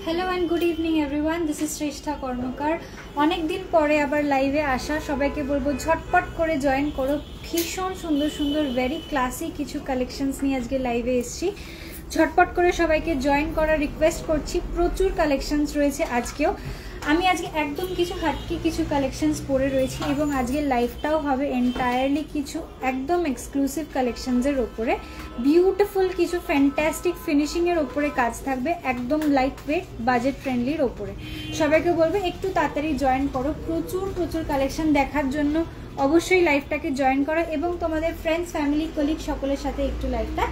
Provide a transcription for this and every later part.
Hello and good evening everyone, this is Shreshtha Karnakar. अनेक दिन परे आबार लाइवे आसा सबाइके बोलबो झटपट करे जয়েন करो। भीषण सुंदर सुंदर वेरी क्लासिक किछु कलेक्शंस निये आजके लाइवे एसेछि। झटपट करे सबाइके जয়েন करार रिक्वेस्ट करछि। प्रचुर कलेक्शंस रयेछे आजकेও। আমি আজকে একদম কিছু হাটকি কিছু কালেকশনস পরে রয়েছি এবং আজকে লাইভটাও হবে এন্টায়ারলি কিছু একদম এক্সক্লুসিভ কালেকশনসের উপরে। বিউটিফুল কিছু ফ্যান্টাস্টিক ফিনিশিং এর উপরে কাজ থাকবে, একদম লাইট ওয়েট বাজেট ফ্রেন্ডলির উপরে। সবাইকে বলবো একটু তাড়াতাড়ি জয়েন করো। প্রচুর প্রচুর কালেকশন দেখার জন্য অবশ্যই লাইভটাকে জয়েন করো এবং তোমাদের ফ্রেন্ডস ফ্যামিলি কলিগ সকলের সাথে একটু লাইভটা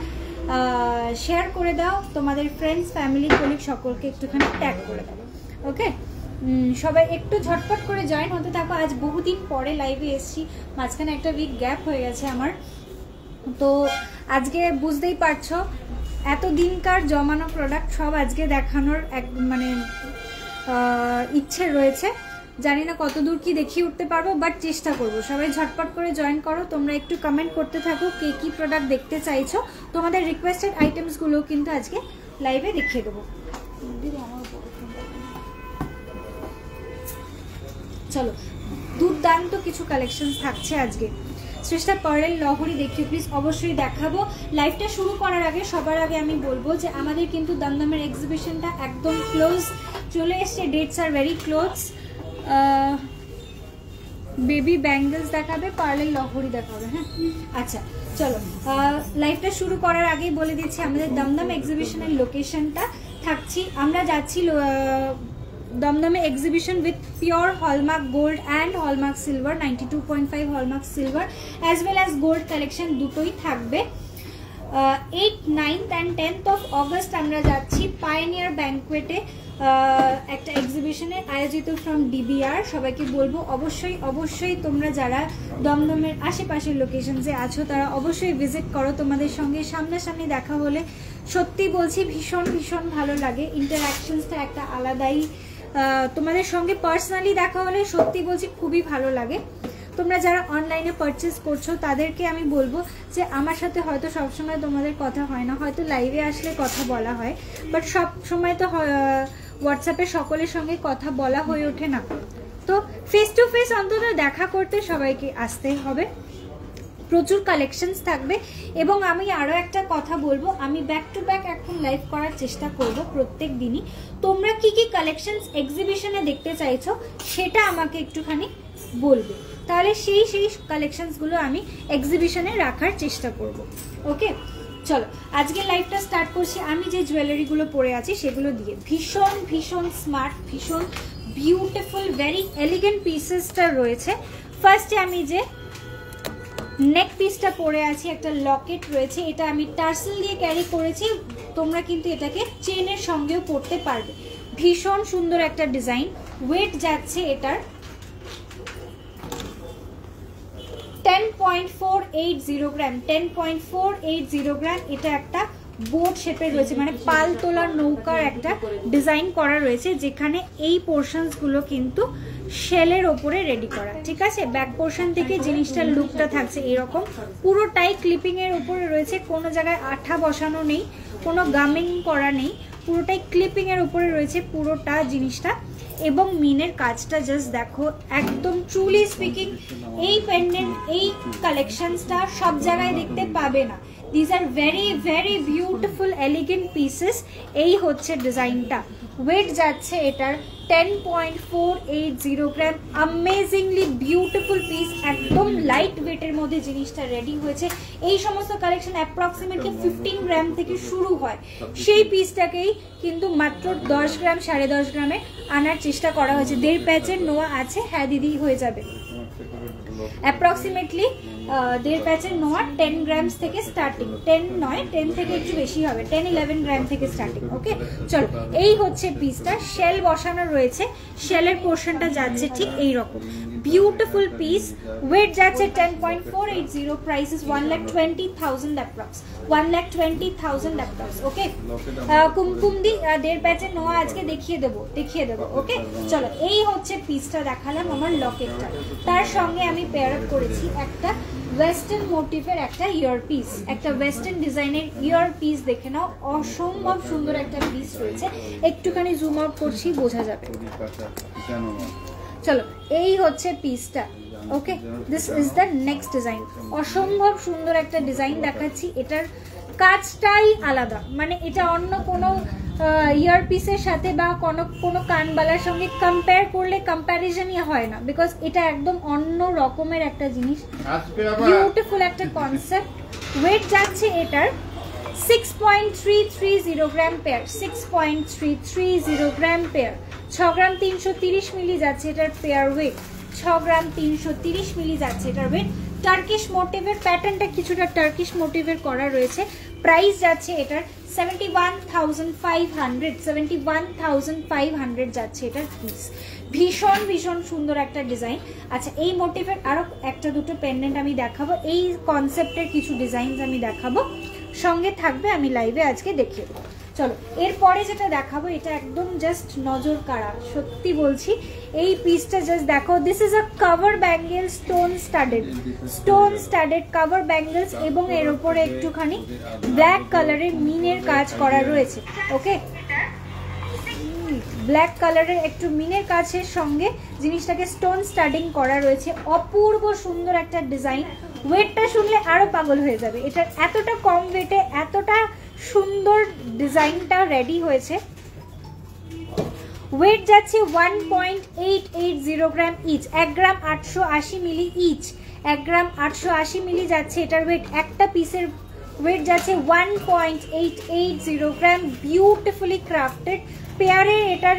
শেয়ার করে দাও। তোমাদের ফ্রেন্ডস ফ্যামিলি কলিগ সকলকে একটুখানি ট্যাগ করে দাও। ওকে, সবাই একটু ঝটপট করে জয়েন হতে থাকো। আজ বহুদিন পরে লাইভে এসেছি, মাঝখানে একটা উইক গ্যাপ হয়ে গেছে আমার। তো আজকে বুঝতেই পারছো এত দিনকার জমানো প্রোডাক্ট সব আজকে দেখানোর এক মানে ইচ্ছে রয়েছে। জানি না কতদূর কি দেখিয়ে উঠতে পারবো, বাট চেষ্টা করবো। সবাই ঝটপট করে জয়েন করো। তোমরা একটু কমেন্ট করতে থাকো কে কি প্রোডাক্ট দেখতে চাইছো। তোমাদের রিকোয়েস্টেড আইটেমসগুলো কিন্তু আজকে লাইভে দেখিয়ে দেবো। চলো, দুর্দান্ত কিছু কালেকশন থাকছে আজকে। শ্রেষ্ঠা পার্লের লহরি দেখিও প্লিজ, অবশ্যই দেখাবো। লাইভটা শুরু করার আগে সবার আগে আমি বলবো যে আমাদের কিন্তু দমদমের এক্সিবিশনটা একদম ক্লোজ চলে এসছে। Dates are very close. Baby bangles দেখাবে, পার্লের লহরি দেখাবে। হ্যাঁ আচ্ছা চলো, লাইভটা শুরু করার আগেই বলে দিচ্ছি আমাদের দমদম এক্সিবিশনের লোকেশনটা। থাকছি আমরা যাচ্ছি দমদমে exhibition with pure hallmark gold and hallmark silver, 92.5 hallmark silver as well as gold collection দুটোই থাকবে। 8th, 9th and 10th of August আমরা যাচ্ছি পায়োনিয়ার ব্যাংকুয়েটে একটা এক্সিবিশনে আয়োজিত ফ্রম ডিবিআর। সবাইকে বলবো অবশ্যই অবশ্যই তোমরা যারা দমদমের আশেপাশের লোকেশনসে আছো তারা অবশ্যই ভিজিট করো। তোমাদের সঙ্গে সামনাসামনি দেখা হলে সত্যি বলছি ভীষণ ভীষণ ভালো লাগে। ইন্টারাকশনসটা একটা আলাদাই। তোমাদের সঙ্গে পার্সোনালি দেখা হলে সত্যি বলছি খুবই ভালো লাগে। তোমরা যারা অনলাইনে পারচেস করছো তাদেরকে আমি বলবো যে আমার সাথে হয়তো সবসময় তোমাদের কথা হয় না, হয়তো লাইভে আসলে কথা বলা হয়, বাট সব সময় তো হোয়াটসঅ্যাপে সকলের সঙ্গে কথা বলা হয়ে ওঠে না। তো ফেস টু ফেস অন্তত দেখা করতে সবাইকে আসতেই হবে। প্রচুর কালেকশনস থাকবে এবং আমি আরও একটা কথা বলবো, আমি ব্যাক টু ব্যাক এখন লাইভ করার চেষ্টা করব প্রত্যেক দিনই। তোমরা কি কি কালেকশনস এক্সিবিশনে দেখতে চাইছো সেটা আমাকে একটুখানি বলবে, তাহলে সেই কালেকশনসগুলো আমি এক্সিবিশনে রাখার চেষ্টা করব। ওকে চলো, আজকে লাইভটা স্টার্ট করছি আমি যে জুয়েলারিগুলো পরে আছি সেগুলো দিয়ে। ভীষণ ভীষণ স্মার্ট, ভীষণ বিউটিফুল ভেরি এলিগেন্ট পিসেসটা রয়েছে। ফার্স্টে আমি যে নেক পিসটা পরে আছি, একটা লকেট রয়েছে, এটা আমি টার্সেল দিয়ে ক্যারি করেছি। তোমরা কিন্তু এটাকে চেনের সঙ্গেও পরতে পারবে। ভীষণ সুন্দর একটা ডিজাইন। ওয়েট যাচ্ছে এটার 10.480 গ্রাম, 10.480 গ্রাম। এটা একটা বোট শেপের রয়েছে, মানে পাল তোলার নৌকার একটা ডিজাইন করা রয়েছে, যেখানে এই পোর্শনসগুলো কিন্তু শেলের ওপরে রেডি করা। ঠিক আছে, ব্যাক পোর্শন থেকে জিনিসটার লুকটা থাকছে এরকম। পুরোটাই ক্লিপিং এর উপরে রয়েছে, কোনো জায়গায় আঠা বসানো নেই, কোনো গামিং করা নেই, পুরোটাই ক্লিপিং এর উপরে রয়েছে পুরোটা জিনিসটা। এবং মিনের কাজটা জাস্ট দেখো, একদম ট্রুলি স্পিকিং এই পেন্ডেন্ট এই কালেকশনসটা সব জায়গায় দেখতে পাবে না। This are very very beautiful elegant pieces. এই হচ্ছে ডিজাইনটা। ওয়েট যাচ্ছে এটার 10.480 গ্রাম। অ্যামেজিংলি বিউটিফুল পিস, একদম লাইট ওয়েটের মধ্যে জিনিসটা রেডি হয়েছে। এই সমস্ত কালেকশন অ্যাপ্রক্সিমেটলি 15 গ্রাম থেকে শুরু হয়, সেই পিসটাকেই কিন্তু মাত্র 10 গ্রাম 10.5 গ্রামে আনার চেষ্টা করা হয়েছে। 1.5 প্যাচের নোয়া আছে। হ্যাঁ দিদি হয়ে যাবে। অ্যাপ্রক্সিমেটলি 1.5 প্যাচের নোয়া 10 গ্রামস থেকে স্টার্টিং। 10 নয়, 10 থেকে একটু বেশি হবে, 10-11 গ্রাম থেকে স্টার্টিং। ওকে চলো, এই হচ্ছে পিসটা। শেল বসানো রয়েছে, শেলের পোর্শনটা যাচ্ছে ঠিক এই রকম। Beautiful piece. ওয়েট যাচ্ছে 10.480। Price is 1,20,000 approx, 1,20,000 approx. Okay Kumkum দি 1.5 প্যাচের নোয়া আজকে দেখিয়ে দেবো। ওকে চলো, এই হচ্ছে পিসটা দেখালাম আমার লকেটটা। তার সঙ্গে আমি পেয়ার আপ করেছি একটা ওয়েস্টার্ন মোটিভের একটা ইয়ার পিস, একটা ওয়েস্টার্ন ডিজাইনের ইয়ার পিস দেখে নাও, অসম্ভব সুন্দর একটা পিস রয়েছে। একটুখানি জুম আউট করছি, বোঝা যাবে। চলো, এই হচ্ছে পিসটা। Okay, this is the next design. অসম্ভব সুন্দর একটা ডিজাইন দেখাচ্ছি। এটার কাজটাই আলাদা, মানে এটা অন্য কোনো ইয়ার পিসের সাথে বা কোনো কানবালার সঙ্গে কম্পেয়ার করলে কম্প্যারিজনই হয় না, বিকজ এটা একদম অন্য রকমের একটা জিনিস। বিউটিফুল একটা কনসেপ্ট। ওয়েট যাচ্ছে এটার 6.330 গ্রাম পেয়ার, 6.330 গ্রাম পেয়ার। 6 গ্রাম 330 মিলি যাচ্ছে এটার পেয়ার ওয়েট, 6 গ্রাম 330 মিলি যাচ্ছে এটার ওয়েট। টার্কিশ মোটিভের প্যাটার্নটা কিছুটা টার্কিশ মোটিভের করা রয়েছে। প্রাইস যাচ্ছে এটার 71,500, 71,500 যাচ্ছে এটার পিস। ভীষণ ভীষণ সুন্দর একটা ডিজাইন। আচ্ছা, এই মোটিভের আরো একটা দুটো পেন্ডেন্ট আমি দেখাবো, এই কনসেপ্টের কিছু ডিজাইন আমি দেখাবো, সঙ্গে থাকবে, আমি লাইভে আজকে দেখিয়ে দেবো। চলো, এরপরে যেটা দেখাবো এটা একদম জাস্ট নজর কাড়া, সত্যি বলছি। এই পিসটা জাস্ট দেখো, this is a cover bangle, stone studded cover bangles, এবং এর উপরে একটুখানি ব্ল্যাক কালারের মিনের কাজ করা রয়েছে। ওকে, ব্ল্যাক কালারের একটু মিনের কাজের সঙ্গে জিনিসটাকে স্টোন স্টাডিং করা রয়েছে। অপূর্ব সুন্দর একটা ডিজাইন। ওয়েটটা শুনলে আরো পাগল হয়ে যাবে। এটা এতটা কম ওয়েটে এতটা সুন্দর ডিজাইনটা রেডি হয়েছে। ওয়েট যাচ্ছে 1.880 গ্রাম ইচ, 1 গ্রাম 880 মিলি ইচ, 1 গ্রাম 880 মিলি যাচ্ছে এটার ওয়েট। একটা পিসের ওয়েট যাচ্ছে 1.880 গ্রাম। বিউটিফুলি ক্রাফটেড পেয়ারের এটার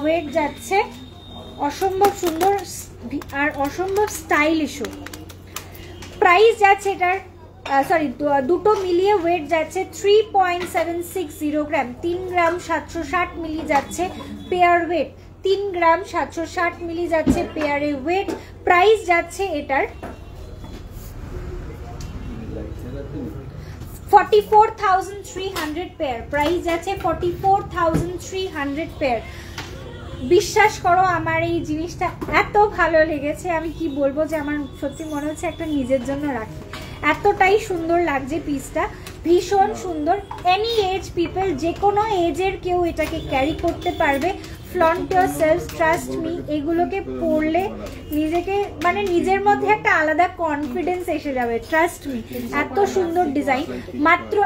ওয়েট যাচ্ছে। অসম্ভব সুন্দর আর অসম্ভব স্টাইলিশও। প্রাইস যাচ্ছে এটার দুটো মিলিয়ে ওয়েট যাচ্ছে 3.760 গ্রাম, 3 গ্রাম 760 মিলি যাচ্ছে পেয়ার ওয়েট, 3 গ্রাম 760 মিলি যাচ্ছে পেয়ারের ওয়েট। প্রাইস যাচ্ছে এটার 44,300 পেয়ার। প্রাইস যাচ্ছে 44,300 পেয়ার। বিশ্বাস করো, আমার এই জিনিসটা এত ভালো লেগেছে, আমি কি বলবো, যে আমার সত্যি মনে হচ্ছে একটা নিজের জন্য রাখি। এতটাই সুন্দর লাগছে পিসটা, ভীষণ সুন্দর। এনি এজ পিপল, যে কোনো এজের কেউ এটাকে ক্যারি করতে পারবে। Flaunt your self, trust me, এগুলোকে পরলে নিজেকে মানে নিজের মধ্যে একটা আলাদা কনফিডেন্স এসে যাবে, ট্রাস্ট মি। এত সুন্দর ডিজাইন। মাত্র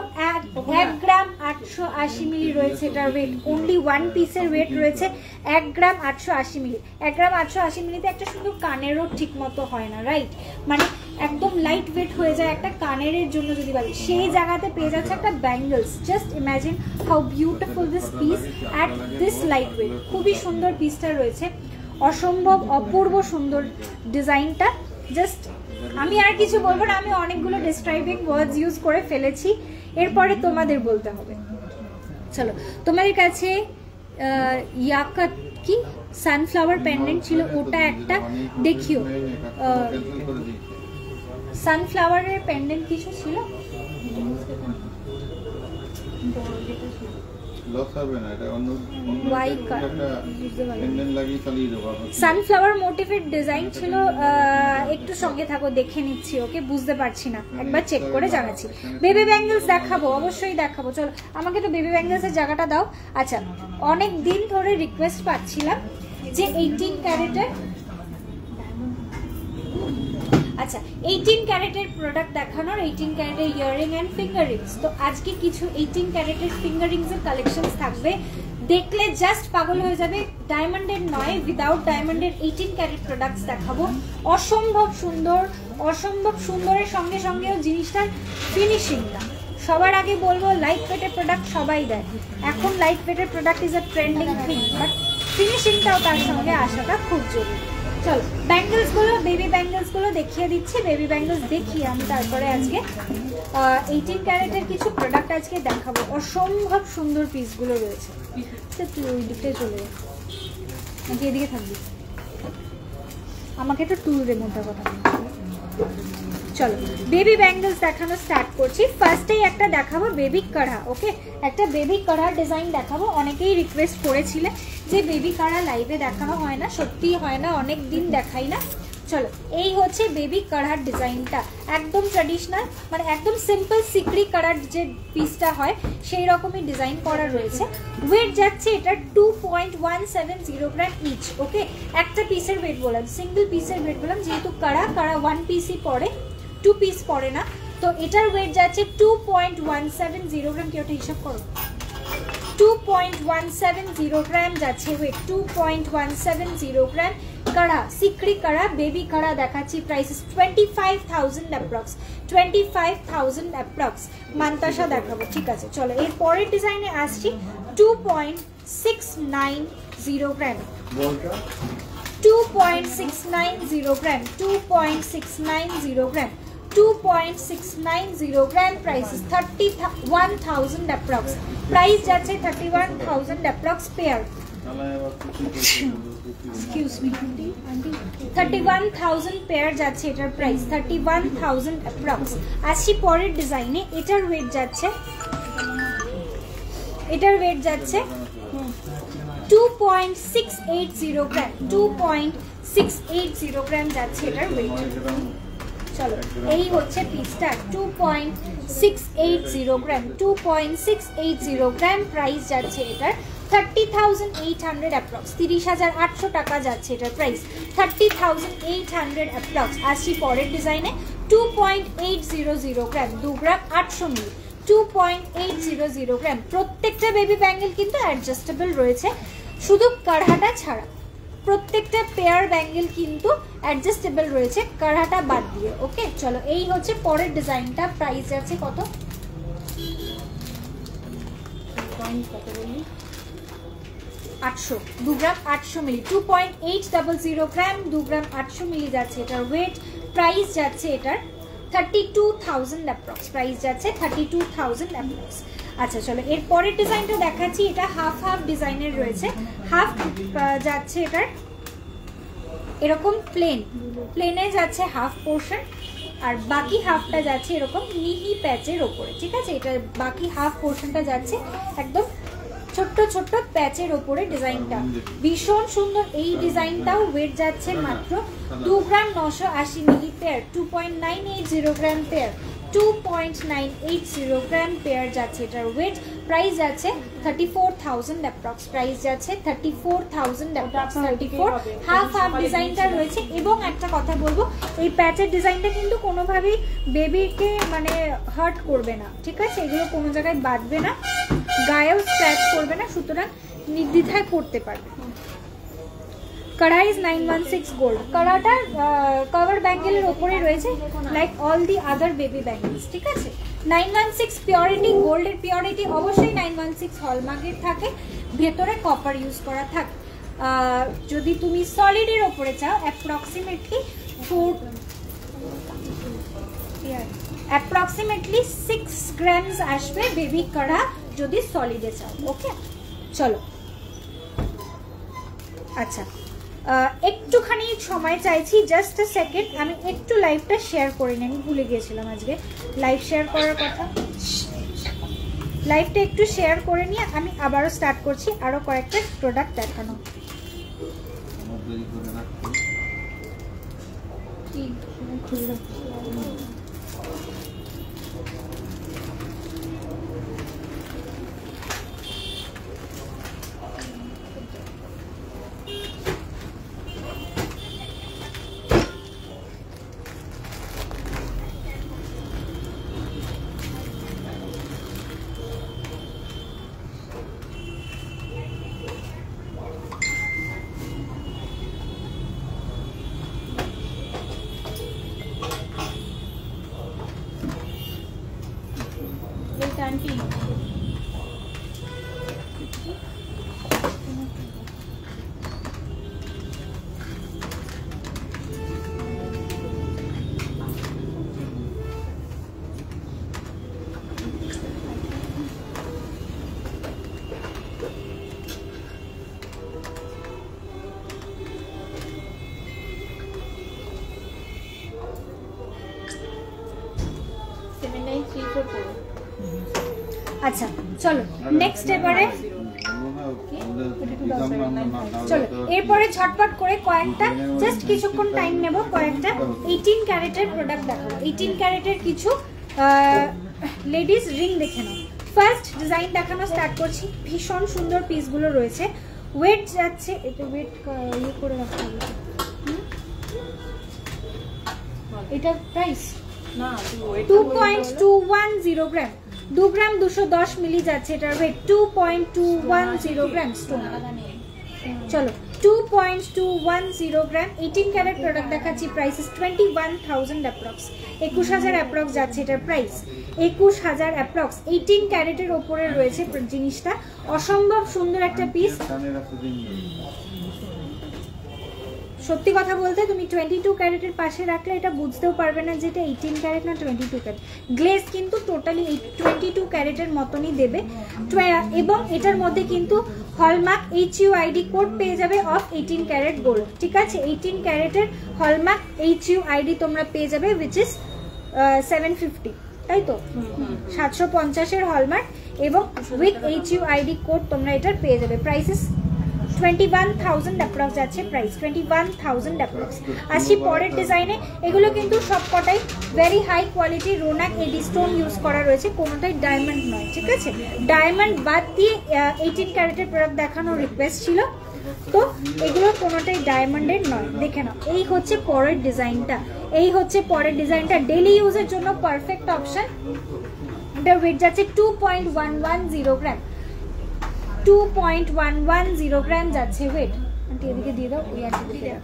1 গ্রাম 880 মিলি রয়েছে এটার ওয়েট। অনলি ওয়ান পিসের ওয়েট রয়েছে 1 গ্রাম 880 মিলি। 1 গ্রাম 880 মিলিতে একটা শুধু কানেরও ঠিক মতো হয় না, রাইট? মানে একদম লাইট ওয়েট হয়ে যায় একটা কানের জন্য যদি বলি, সেই জায়গাতে পেয়ে যাচ্ছে একটা bangles. Just imagine how beautiful this piece at this light weight. খুবই সুন্দর পিসটা রয়েছে, অসম্ভব অপূর্ব সুন্দর ডিজাইনটা। জাস্ট আমি আর কিছু বলবো না, আমি অনেকগুলো ডিসক্রাইবিং ওয়ার্ডস ইউজ করে ফেলেছি, এরপরে তোমাদের বলতে হবে। চলো, তোমাদের কাছে ইয়াকাত কি সানফ্লাওয়ার পেন্ডেন্ট ছিল, ওটা একটা দেখিও। সানফ্লাওয়ারের পেন্ডেন্ট কিছু ছিল, সানফ্লাওয়ার মোটিভের ডিজাইন ছিল। একটু সঙ্গে থাকো, দেখে নিচ্ছি। ওকে, বুঝতে পারছি না, একবার চেক করে জানাচ্ছি। বেবি ব্যাঙ্গেলস দেখাবো, অবশ্যই দেখাবো। চলো, আমাকে তো বেবি ব্যাঙ্গেলসের জায়গাটা দাও। আচ্ছা, অনেক দিন ধরে রিকোয়েস্ট পাচ্ছিলাম যে 18 ক্যারেটের, আচ্ছা 18 ক্যারেটের প্রোডাক্ট দেখানোর, 18 ক্যারেটের ইয়াররিং অ্যান্ড ফিঙ্গারিংস। তো আজকে কিছু 18 ক্যারেটের ফিঙ্গারিংস এর কালেকশনস থাকবে, দেখলে জাস্ট পাগল হয়ে যাবে। ডায়মন্ডের নয়, উইদাউট ডায়মন্ডের 18 ক্যারেট প্রোডাক্টস দেখাবো। অসম্ভব সুন্দর, অসম্ভব সুন্দরের সঙ্গে সঙ্গেও জিনিসটার ফিনিশিংটা। সবার আগে বলবো, লাইট ওয়েটের প্রোডাক্ট সবাই দেয়, এখন লাইট ওয়েটের product is a trending thing, but ফিনিশিংটাও তার সঙ্গে আসাটা খুব জরুরি। চলো, ব্যাঙ্গেলসগুলো, বেবি ব্যাঙ্গেলসগুলো দেখিয়ে দিচ্ছি। বেবি ব্যাঙ্গেলস দেখিয়ে আমি তারপরে আজকে 18 ক্যারেটের কিছু প্রোডাক্ট আজকে দেখাবো। অসম্ভব সুন্দর পিসগুলো রয়েছে। তুই ওই দিকটায় চলে যা, নাকি এদিকে থাকবি? আমাকে একটু টুলের মধ্যে কথা বলতে। চলো, বেবি ব্যাঙ্গেলস দেখানো স্টার্ট করছি। ফার্স্টেই একটা দেখাবো বেবি কাড়া। ওকে, একটা বেবি কাড়া ডিজাইন দেখাবো। অনেকেই রিকোয়েস্ট করেছিলেন যে বেবি কাড়া লাইভে দেখানো হয় না, সত্যিই হয় না, অনেক দিন দেখাই না। চলো এই হচ্ছে বেবি কাড়ার ডিজাইনটা, একদম ট্র্যাডিশনাল, মানে একদম সিম্পল সিকরি কাড়ার যে পিসটা হয় সেই রকমই ডিজাইন করা রয়েছে। ওয়েট যাচ্ছে এটা 2.170 গ্রাম ইচ। ওকে, একটা পিসের ওয়েট বললাম, সিঙ্গেল পিসের ওয়েট বললাম, যেহেতু কাড়া 1 পিসই পড়ে, 2 পিস পড়ে না, তো এটার ওয়েট যাচ্ছে 2.170 গ্রাম। কি ওটা হিসাব করো, 2.170 গ্রাম যাচ্ছে ওয়েট, 2.170 গ্রাম। কাড়া, সিকরি কাড়া, বেবি কাড়া দেখাচ্ছি। Prices 25,000 approx, 25,000 approx. মান্তাসা দেখাবো, ঠিক আছে। চলো এর পরের ডিজাইনে আসছি। 2.690 gram, 2.690 gram, 2.690 gram, 2.690 gram. Price is 31,000 approx. Price যাচ্ছে 31,000 approx pair. Excuse me, 31,000 pair যাচ্ছে এটার প্রাইস, 31,000 অ্যাপ্রক্স। আসছি পরের ডিজাইনে। এটার ওয়েট যাচ্ছে 2.680 গ্রাম, 2.680 গ্রাম যাচ্ছে এটার ওয়েট। চলো এই হচ্ছে পিসটা, 2.680 গ্রাম, 2.680 গ্রাম। প্রাইস যাচ্ছে এটার 30,800 অ্যাপ্রক্স, 30,800 টাকা যাচ্ছে এটার প্রাইস, 30,800 অ্যাপ্রক্স। আসছি পরের ডিজাইনে। 2.800 গ্রাম, 2 গ্রাম 800 মিলি, 2.800 গ্রাম। প্রত্যেকটা বেবি ব্যাঙ্গেল কিন্তু অ্যাডজাস্টেবল রয়েছে, শুধু কাড়াটা ছাড়া। প্রত্যেকটা পেয়ার ব্যাঙ্গেল কিন্তু অ্যাডজাস্টেবল রয়েছে, কাড়াটা বাদ দিয়ে। ওকে, চলো এই হচ্ছে পরের ডিজাইনটা। প্রাইস যাচ্ছে কত, 800, 2 গ্রাম 800 মিলি, 2.800 গ্রাম, 2 গ্রাম 800 মিলি যাচ্ছে এটার ওয়েট। প্রাইস যাচ্ছে এটার 32,000 অ্যাপ্রক্স, প্রাইস যাচ্ছে 32,000 অ্যাপ্রক্স। আচ্ছা চলো এর পরের ডিজাইনটা দেখাচ্ছি। এটা হাফ হাফ ডিজাইনের রয়েছে, হাফ যাচ্ছে এটার এরকম প্লেনে যাচ্ছে হাফ পোর্শন, আর বাকি হাফটা যাচ্ছে এরকম মিহি প্যাচের ওপরে, ঠিক আছে। এটা বাকি হাফ পোর্শনটা যাচ্ছে একদম ছোট্ট ছোট্ট প্যাচের ওপরে। ডিজাইনটা ভীষণ সুন্দর। এই ডিজাইনটাও ওয়েট যাচ্ছে মাত্র 2 গ্রাম 980 মিলি পেয়ার, 2.980 গ্রাম পেয়ার, 2.980 গ্রাম পেয়ার যাচ্ছে এটার ওয়েট। প্রাইস যাচ্ছে 34,000 অ্যাপ্রক্স, প্রাইস যাচ্ছে 34,000 অ্যাপ্রক্স, 34। হাফ হাফ ডিজাইনটা রয়েছে। এবং একটা কথা বলবো, এই প্যাচের ডিজাইনটা কিন্তু কোনোভাবেই বেবিকে মানে হার্ট করবে না, ঠিক আছে। এগুলো কোনো জায়গায় বাঁধবে না, গায়েও স্ক্র্যাচ করবে না, সুতরাং নির্দ্বিধায় পড়তে পারবে। কাড়া ইজ 916 গোল্ড। কাড়াটা কভার ব্যাঙ্গেলের ওপরে রয়েছে like all the other baby bangles, ঠিক আছে। 916 পিওরিটি, গোল্ডের পিওরিটি অবশ্যই 916 হলমার্কের থাকে, ভেতরে কপার ইউজ করা থাকে। যদি তুমি সলিডের ওপরে চাও অ্যাপ্রক্সিমেটলি 6 গ্রামস আসবে বেবি কাড়া যদি সলিডে চাও। ওকে চলো, আচ্ছা একটুখানি সময় চাইছি, জাস্ট আ সেকেন্ড। আমি একটু লাইভটা শেয়ার করে নিই, আমি ভুলে গিয়েছিলাম আজকে লাইভ শেয়ার করার কথা। লাইভটা একটু শেয়ার করে নিয়ে আমি আবারও স্টার্ট করছি আরও কয়েকটা প্রোডাক্ট দেখানো। আচ্ছা চলো নেক্সট এবারে চলো এরপরে ঝটপট করে কয়েকটা জাস্ট কিছুক্ষণ টাইম নেব, কয়েকটা 18 ক্যারেটের প্রোডাক্ট দেখাবো। 18 ক্যারেটের কিছু লেডিস রিং দেখে নাও। ফার্স্ট ডিজাইন দেখানো স্টার্ট করছি। ভীষণ সুন্দর পিসগুলো রয়েছে। ওয়েট যাচ্ছে, এটা ওয়েট ইয়ে করে রাখতে হবে। এটা প্রাইস না 2.210 গ্রাম, 2 গ্রাম 210 মিলি যাচ্ছে। এটার ওয়েট 2.210 গ্রাম স্টোন। চলো 2.210 গ্রাম 18 ক্যারেট প্রোডাক্ট দেখাচ্ছি। প্রাইস ইস 21,000 অ্যাপ্রক্স, 21,000 অ্যাপ্রক্স যাচ্ছে এটার প্রাইস। 21,000 অ্যাপ্রক্স 18 ক্যারেটের ওপরে রয়েছে জিনিসটা। অসম্ভব সুন্দর একটা পিস। সত্যি কথা বলতে তুমি 22 ক্যারেটের পাশে রাখলে এটা বুঝতেও পারবে না যে এটা 18 ক্যারেট না 22 ক্যারেট। গ্লেজ কিন্তু টোটালি 22 ক্যারেটের মতনই দেবে। এবং এটার মধ্যে কিন্তু হলমার্ক HUID কোড পেয়ে যাবে অফ 18 ক্যারেট গোল্ড। ঠিক আছে, 18 ক্যারেটের হলমার্ক HUID তোমরা পেয়ে যাবে উইচ ইজ 750, তাই তো 750 হলমার্ক এবং উইথ HUID কোড তোমরা এটার পেয়ে যাবে। প্রাইসেস 21,000 অ্যাপ্রক্স যাচ্ছে প্রাইস, 21,000 অ্যাপ্রক্স। আসছি পরের ডিজাইনে। এগুলো কিন্তু সবকটাই ভেরি হাই কোয়ালিটি রোনাক এডি স্টোন ইউজ করা রয়েছে, কোনোটাই ডায়মন্ড নয়। ঠিক আছে, ডায়মন্ড বাদ দিয়ে 18 ক্যারেটের প্রোডাক্ট দেখানোর রিকোয়েস্ট ছিল, তো এগুলো কোনোটাই ডায়মন্ডের নয়। দেখে নাও, এই হচ্ছে পরের ডিজাইনটা। এই হচ্ছে পরের ডিজাইনটা, ডেইলি ইউজের জন্য পারফেক্ট অপশন। এটার ওয়েট যাচ্ছে 2.110 গ্রাম, 2.110 গ্রাম যাচ্ছে ওয়েট। আন্টি এদিকে দিয়ে দাও, ওই আন্টি দিয়ে দাও।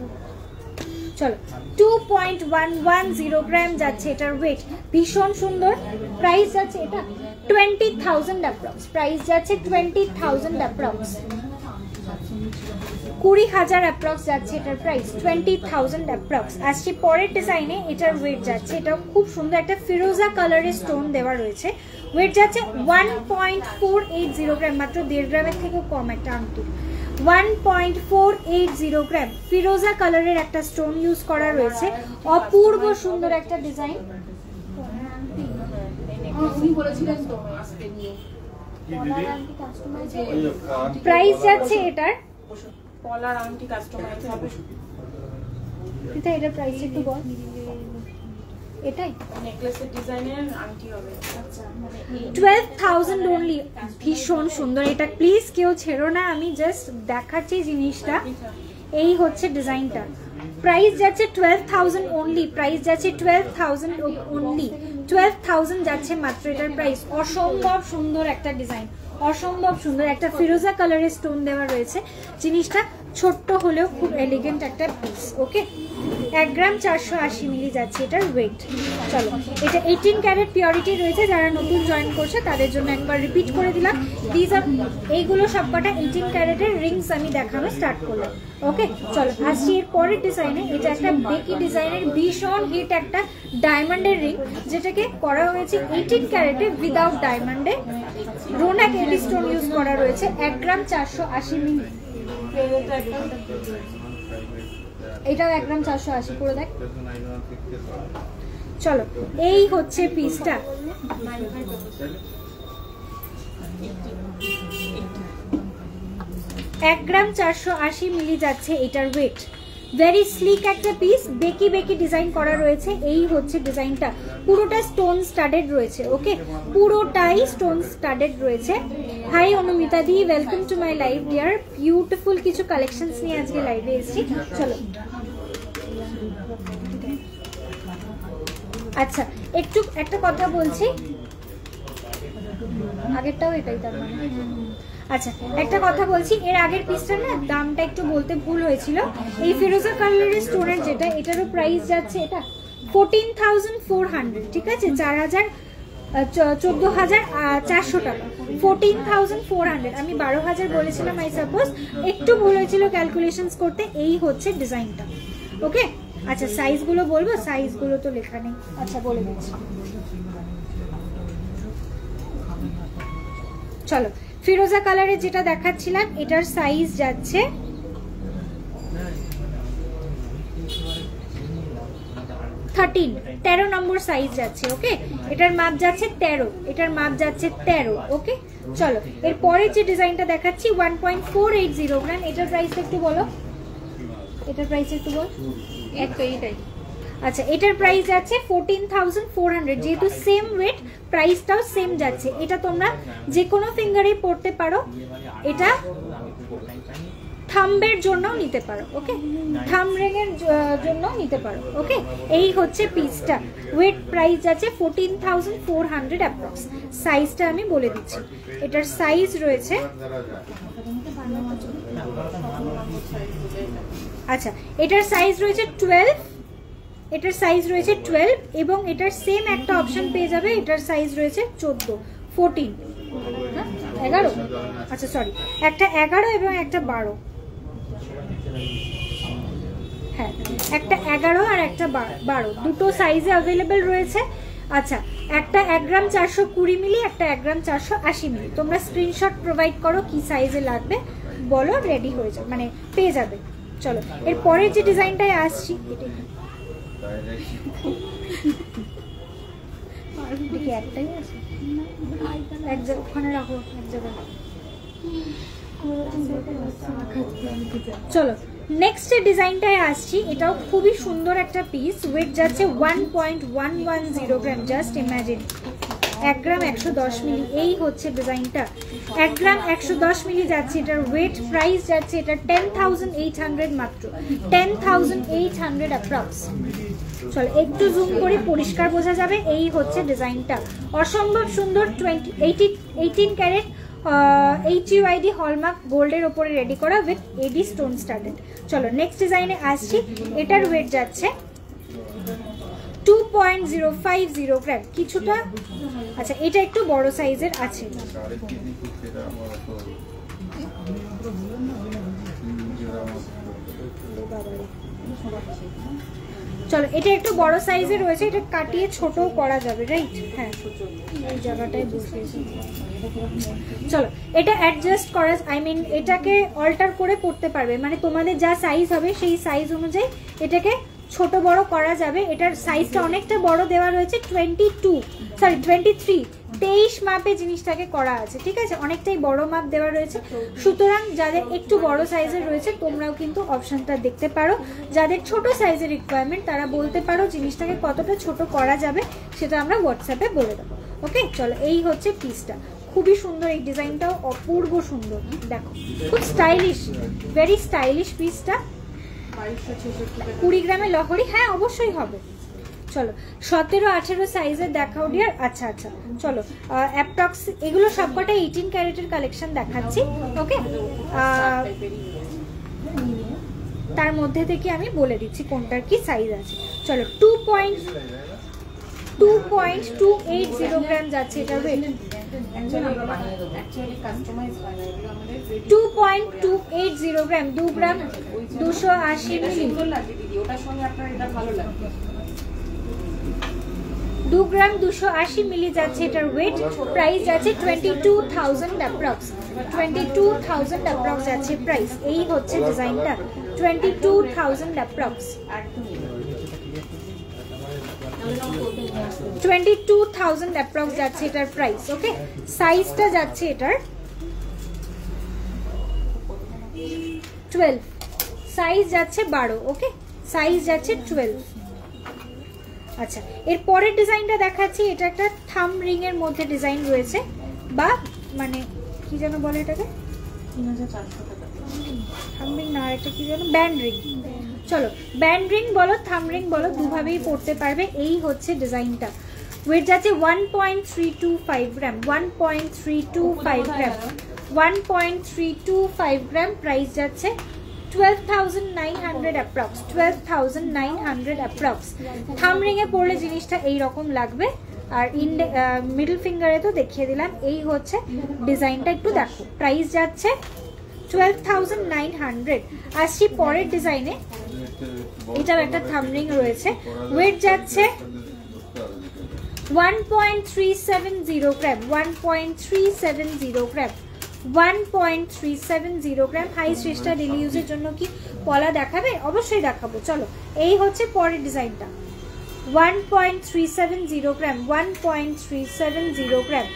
চলো 2.110 গ্রাম যাচ্ছে এটার ওয়েট। ভীষণ সুন্দর। প্রাইস যাচ্ছে এটা 20,000 অ্যাপ্রক্স। প্রাইস যাচ্ছে 20,000 অ্যাপ্রক্স, 20,000 অ্যাপ্রক্স যাচ্ছে এটার প্রাইস, 20,000 অ্যাপ্রক্স। আসছি পরের ডিজাইনে। এটার ওয়েট যাচ্ছে, এটাও খুব সুন্দর একটা ফিরোজা কালারের স্টোন দেওয়া রয়েছে। ওয়েট যাচ্ছে 1.480 গ্রাম, মাত্র 1.5 গ্রামের থেকেও কম একটা আংটি। 1.480 গ্রাম ফিরোজা কালারের একটা স্টোন ইউজ করা রয়েছে। অপূর্ব সুন্দর একটা ডিজাইন। প্রাইস যাচ্ছে এটার পলার আংটি কাস্টমাইজ হবে। এটা এটার প্রাইস একটু বল। এটাই নেকলেসের ডিজাইনের আংটি হবে। আচ্ছা, মানে 12,000 অনলি। ভীষণ সুন্দর এটা, প্লিজ কেউ ছেড়ো না, আমি জাস্ট দেখাচ্ছি জিনিসটা। এই হচ্ছে ডিজাইনটা। প্রাইস যাচ্ছে 12,000 অনলি। প্রাইস যাচ্ছে 12,000 অনলি, 12,000 যাচ্ছে মাত্র এটার প্রাইস। অসম্ভব সুন্দর একটা ডিজাইন, অসম্ভব সুন্দর একটা ফিরোজা কালারের স্টোন দেওয়া রয়েছে। জিনিসটা ছোট্ট হলেও খুব এলিগেন্ট একটা পিস। ওকে, 1 গ্রাম 480 মিলি যাচ্ছে এটার ওয়েট। চলো, এটা 18 ক্যারেট পিওরিটি রয়েছে। যারা নতুন জয়েন করছে তাদের জন্য একবার রিপিট করে দিলাম। এইগুলো সবকটা 18 ক্যারেটের রিংস আমি দেখানো স্টার্ট করলাম। ওকে, চলো আসছি এর পরের ডিজাইনে। এটা একটা বেকি ডিজাইনের ভীষণ হিট একটা ডায়মন্ডের রিং, যেটাকে করা হয়েছে 18 ক্যারেটে without ডায়মন্ডে। Ronak AD stone use করা রয়েছে। 1 গ্রাম 480 মিলি। এটাও 1 গ্রাম 480 করে দেখ। চলো, এই হচ্ছে পিসটা। 1 গ্রাম 480 মিলি যাচ্ছে এটার ওয়েট। ভেরি স্লিক একটা পিস, বেকি বেকি ডিজাইন করা রয়েছে। এই হচ্ছে ডিজাইনটা, পুরোটা স্টোন স্টাডেড রয়েছে। ওকে, পুরোটাই স্টোন স্টাডেড রয়েছে। হাই অনুমিতা দি, welcome to my live dear. Beautiful কিছু কালেকশনস নিয়ে আজকে লাইভে এসেছি। চলো, আচ্ছা একটু একটা কথা বলছি, আগেরটাও এটাই তার মানে। আচ্ছা একটা কথা বলছি, এর আগের পিসটা না দামটা একটু বলতে ভুল হয়েছিল। এই ফিরোজা কালারের স্টোনের যেটা, এটারও প্রাইস যাচ্ছে এটা 14,400। ঠিক আছে, 14,400 টাকা, 14,400। আমি 12,000 বলেছিলাম আই সাপোজ, একটু ভুল হয়েছিল ক্যালকুলেশনস করতে। এই হচ্ছে ডিজাইনটা। ওকে, আচ্ছা সাইজগুলো বলবো, সাইজগুলো তো লেখা নেই। আচ্ছা বলে দিচ্ছি। চলো, ফিরোজা কালারের যেটা দেখাচ্ছিলাম এটার সাইজ যাচ্ছে 32 13 নম্বর সাইজ যাচ্ছে। ওকে, এটার মাপ যাচ্ছে 13, এটার মাপ যাচ্ছে 13। ওকে চলো এরপরে যে ডিজাইনটা দেখাচ্ছি 1.480 গ্রাম, এটার প্রাইস একটু বলো, এটার প্রাইস একটু বল। এইটাই আচ্ছা, এটার প্রাইস যাচ্ছে 14,400, যেহেতু সেম ওয়েট প্রাইসটাও সেম যাচ্ছে। এটা তোমরা যে কোনো ফিঙ্গারেই পড়তে পারো, এটা থাম্বের জন্য নিতে পারো। ওকে, থাম্ব রিং এর জন্য নিতে পারো। ওকে, এই হচ্ছে পিসটা, ওয়েট প্রাইস যাচ্ছে 14,400 অ্যাপ্রক্স। সাইজটা আমি বলে দিচ্ছি, এটার সাইজ রয়েছে, আচ্ছা এটার সাইজ রয়েছে 12, এটার সাইজ রয়েছে 12 এবং এটার সেম একটা অপশন পেয়ে যাবে, এটার সাইজ রয়েছে 14, 11, আচ্ছা সরি, একটা 11 এবং একটা 12, হ্যাঁ একটা 11 আর একটা 12, দুটো সাইজে অ্যাভেলেবেল রয়েছে। আচ্ছা, একটা 1 গ্রাম 420 মিলি, একটা 1 গ্রাম 480 মিলি। তোমরা স্ক্রিনশট প্রোভাইড করো কি সাইজে লাগবে বলো, রেডি হয়ে যাবে, মানে পেয়ে যাবে। চলো এরপরের যে ডিজাইনটায় আসছি, একটাই আছে, এক জায়গায় ওখানে রাখো, এক জায়গায়। চলো নেক্সট ডিজাইনটায় আসছি, এটাও খুবই সুন্দর একটা পিস, ওয়েট যাচ্ছে 1.110 গ্রাম। জাস্ট ইমাজিন, 1 গ্রাম 110 মিলি, এই হচ্ছে ডিজাইনটা, 1 গ্রাম 110 মিলি যাচ্ছে এটার ওয়েট। প্রাইস যাচ্ছে এটা 10,800 মাত্র, 10,800 অ্যাপ্রক্স। চলো একটু জুম করে পরিষ্কার বোঝা যাবে। এই হচ্ছে ডিজাইনটা, অসম্ভব সুন্দর, 18 ক্যারেট HUID হলমার্ক গোল্ডের ওপরে রেডি করা উইথ এডি স্টোন স্টার্টেড। চলো নেক্সট ডিজাইনে আসছি, এটার ওয়েট যাচ্ছে 2.050 গ্রাম, কিছুটা, আচ্ছা এটা একটু বড় সাইজের আছে। চলো এটা একটু বড় সাইজে রয়েছে, এটা কাটিয়ে ছোটও করা যাবে, রাইট? হ্যাঁ এই জায়গাটায় বসিয়েছি। চলো এটা অ্যাডজাস্ট করা, এটাকে অল্টার করে করতে পারবে, মানে তোমাদের যা সাইজ হবে সেই সাইজ অনুযায়ী এটাকে ছোট বড় করা যাবে। এটার সাইজটা অনেকটা বড় দেওয়া রয়েছে, 23 মাপে জিনিসটাকে করা আছে, ঠিক আছে, অনেকটাই বড় মাপ দেওয়া রয়েছে। সুতরাং যাদের একটু বড় সাইজের রয়েছে তোমরাও কিন্তু অপশনটা দেখতে পারো, যাদের ছোট সাইজের রিকোয়ারমেন্ট তারা বলতে পারো জিনিসটাকে কতটা ছোট করা যাবে, সেটা আমরা হোয়াটসঅ্যাপে বলে দেবো। ওকে চলো এই হচ্ছে পিসটা, খুবই সুন্দর, এই ডিজাইনটাও অপূর্ব সুন্দর, দেখো খুব স্টাইলিশ, ভেরি স্টাইলিশ পিসটা। 20 গ্রামের লহরি, হ্যাঁ অবশ্যই হবে। চলো 17-18 সাইজের দেখাও ডিয়ার। আচ্ছা আচ্ছা চলো অ্যাপ্রক্স এগুলো সবকটা 18 ক্যারেটের কালেকশন দেখাচ্ছি। ওকে, তার মধ্যে থেকে আমি বলে দিচ্ছি কোনটার কি সাইজ আছে। চলো 2.280 গ্রাম যাচ্ছে এটা ওয়েট, 2.280 গ্রাম, 2 গ্রাম 280 মিলি, 2 গ্রাম 280 মিলি যাচ্ছে এটার ওয়েট। প্রাইস যাচ্ছে 22,000 অ্যাপ্রক্স, 22,000 অ্যাপ্রক্স যাচ্ছে প্রাইস। এই হচ্ছে ডিজাইনটা, 22,000 অ্যাপ্রক্স, 22,000 অ্যাপ্রক্স যাচ্ছে এটার প্রাইস। ওকে, সাইজটা যাচ্ছে এটার 12, সাইজ যাচ্ছে 12। ওকে, সাইজ যাচ্ছে 12। আচ্ছা এর পরের ডিজাইনটা দেখাচ্ছি, এটা একটা থাম রিং এর মধ্যে ডিজাইন রয়েছে, বা মানে কি যেন বলে এটাকে, 3,400 টাকা থাম রিং না, একটা কি যেন ব্যান্ড রিং। চলো ব্যান্ড রিং বলো থাম রিং বলো, দুভাবেই পড়তে পারবে। এই হচ্ছে ডিজাইনটা, ওয়েট যাচ্ছে 1.325 গ্রাম, 1.325 গ্রাম, 1.325 গ্রাম। প্রাইস যাচ্ছে 12,900 অ্যাপ্রক্স, 12,900 অ্যাপ্রক্স। থাম রিং এ পড়লে জিনিসটা এইরকম লাগবে, আর মিডল ফিঙ্গারে তো দেখিয়ে দিলাম। এই হচ্ছে ডিজাইনটা, একটু দেখো। প্রাইস যাচ্ছে 12,900। আসছি পরের ডিজাইনে, এটাও একটা থাম রিং রয়েছে, ওয়েট যাচ্ছে 1.370 গ্রাম, 1.370 গ্রাম, 1.370 গ্রাম। হাই শ্রেষ্ঠা ডেলি ইউজের জন্য কি পলা দেখাবে? অবশ্যই দেখাবো। চলো এই হচ্ছে পরের ডিজাইনটা, 1.370 গ্রাম, 1.370 গ্রাম,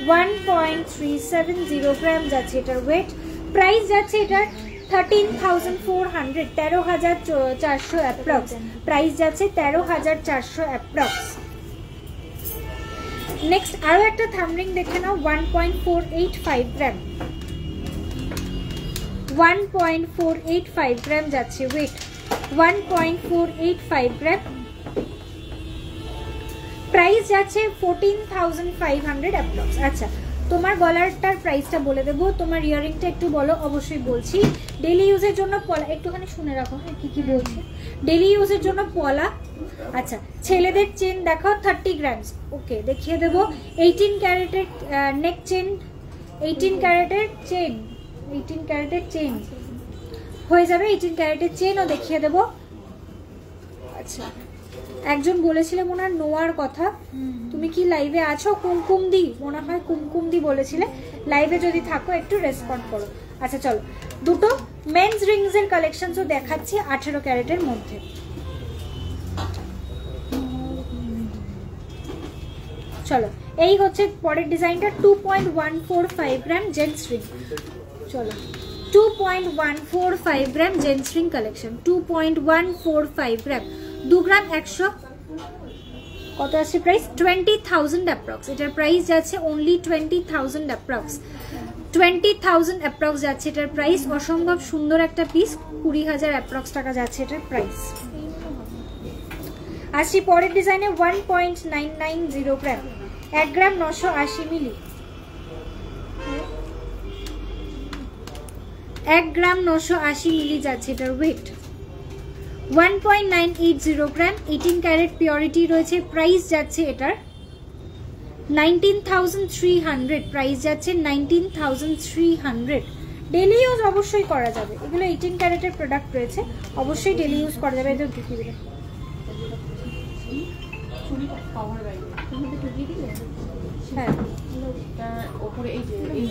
1.370 গ্রাম যাচ্ছে এটার ওয়েট। প্রাইস যাচ্ছে এটার 13,400, 13,400 অ্যাপ্রক্স প্রাইস যাচ্ছে, 13,400 অ্যাপ্রক্স। নেক্সট আরো একটা থামরিং দেখে নাও, 1.485 গ্রাম, 1.485 গ্রাম যাচ্ছে ওয়েট, 1.485 গ্রাম, প্রাইস যাচ্ছে 14,500 অ্যাপ্রক্স। আচ্ছা, তোমার গলারটার প্রাইসটা বলে দেবো, তোমার ইয়ারিংটা একটু বলো। অবশ্যই বলছি, ডেলি ইউজের জন্য পলা, একটুখানি শুনে রাখো হ্যাঁ কি কি বলছি। ডেলি ইউজের জন্য পলা। আচ্ছা, ছেলেদের চেন দেখো 30 গ্রামস, ওকে দেখিয়ে দেবো। 18 ক্যারেটের নেক চেন, 18 ক্যারেটের চেন, 18 ক্যারেটের চেন হয়ে যাবে, 18 ক্যারেটের চেনও দেখিয়ে দেবো। আচ্ছা, একজন বলেছিলেন ওনার নোয়ার কথা, তুমি কি লাইভে আছো? কুমকুম দি, মনে হয় কুমকুম দি বলেছিলে। লাইভে যদি থাকো একটু রেসপন্ড করো। আচ্ছা চলো, দুটো মেন্স রিংস এর কালেকশনসও দেখাচ্ছি 18 ক্যারেটের মধ্যে। চলো, এই হচ্ছে পরের ডিজাইনটা, 2.145 গ্রাম জেন্টস রিং। চলো, 2.145 গ্রাম জেন্টস রিং কালেকশন, 2.145 গ্রাম, 2 গ্রাম 100, কত আছে প্রাইস? 20,000 অ্যাপ্রক্স। এটার প্রাইস যাচ্ছে অনলি 20,000 অ্যাপ্রক্স, 20,000 অ্যাপ্রক্স যাচ্ছে এটার প্রাইস। অসম্ভব সুন্দর একটা পিস, 20,000 অ্যাপ্রক্স টাকা যাচ্ছে এটার প্রাইস। আসছি পরের ডিজাইনে, 1.990 গ্রাম, 1 গ্রাম 980 মিলি, 1 গ্রাম 980 মিলি যাচ্ছে এটার ওয়েট। 1.980 গ্রাম, 18 ক্যারেট পিওরিটি রয়েছে। প্রাইস যাচ্ছে এটার 19,300, প্রাইস যাচ্ছে 19,300। ডেলি ইউজ অবশ্যই করা যাবে, এগুলো 18 ক্যারেটের প্রোডাক্ট রয়েছে, অবশ্যই ডেলি ইউজ করা যাবে। এটা ঢুকিয়ে দিলে হ্যাঁ, উপরে এই যে এই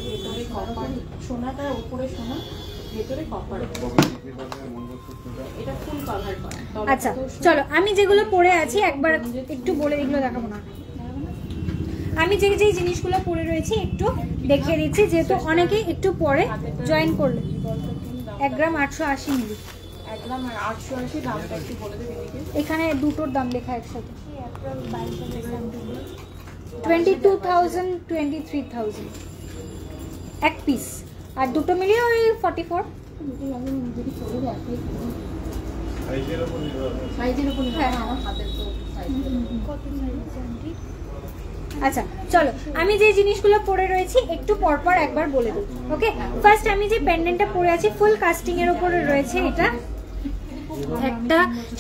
ভেতরে কপার, সোনাটা উপরে সোনা, ভেতরে কপার, এটা ফুল কভার করা। আচ্ছা চলো, আমি যেগুলো পরে আছি একবার একটু বলে, এগুলো দেখাবো না, আমি যে যে জিনিসগুলো পরে রয়েছি একটু দেখিয়ে দিচ্ছি, যেহেতু অনেকেই একটু পরে জয়েন করলে। 1 গ্রাম 880 মিলি, 1 গ্রাম 880, দামটা একটু বলে দেবে দিদি। এখানে দুটোর দাম লেখা একসাথে, 22,000, 23,000 এক পিস, আর দুটো মিলিয়ে ওই 44। আচ্ছা চলো, আমি যে জিনিসগুলো পরে রয়েছি একটু পরপর একবার বলে দেবো। ওকে, ফার্স্ট আমি যে পেন্ডেন্টটা পরে আছি ফুল কাস্টিং এর উপরে রয়েছে, এটা একটা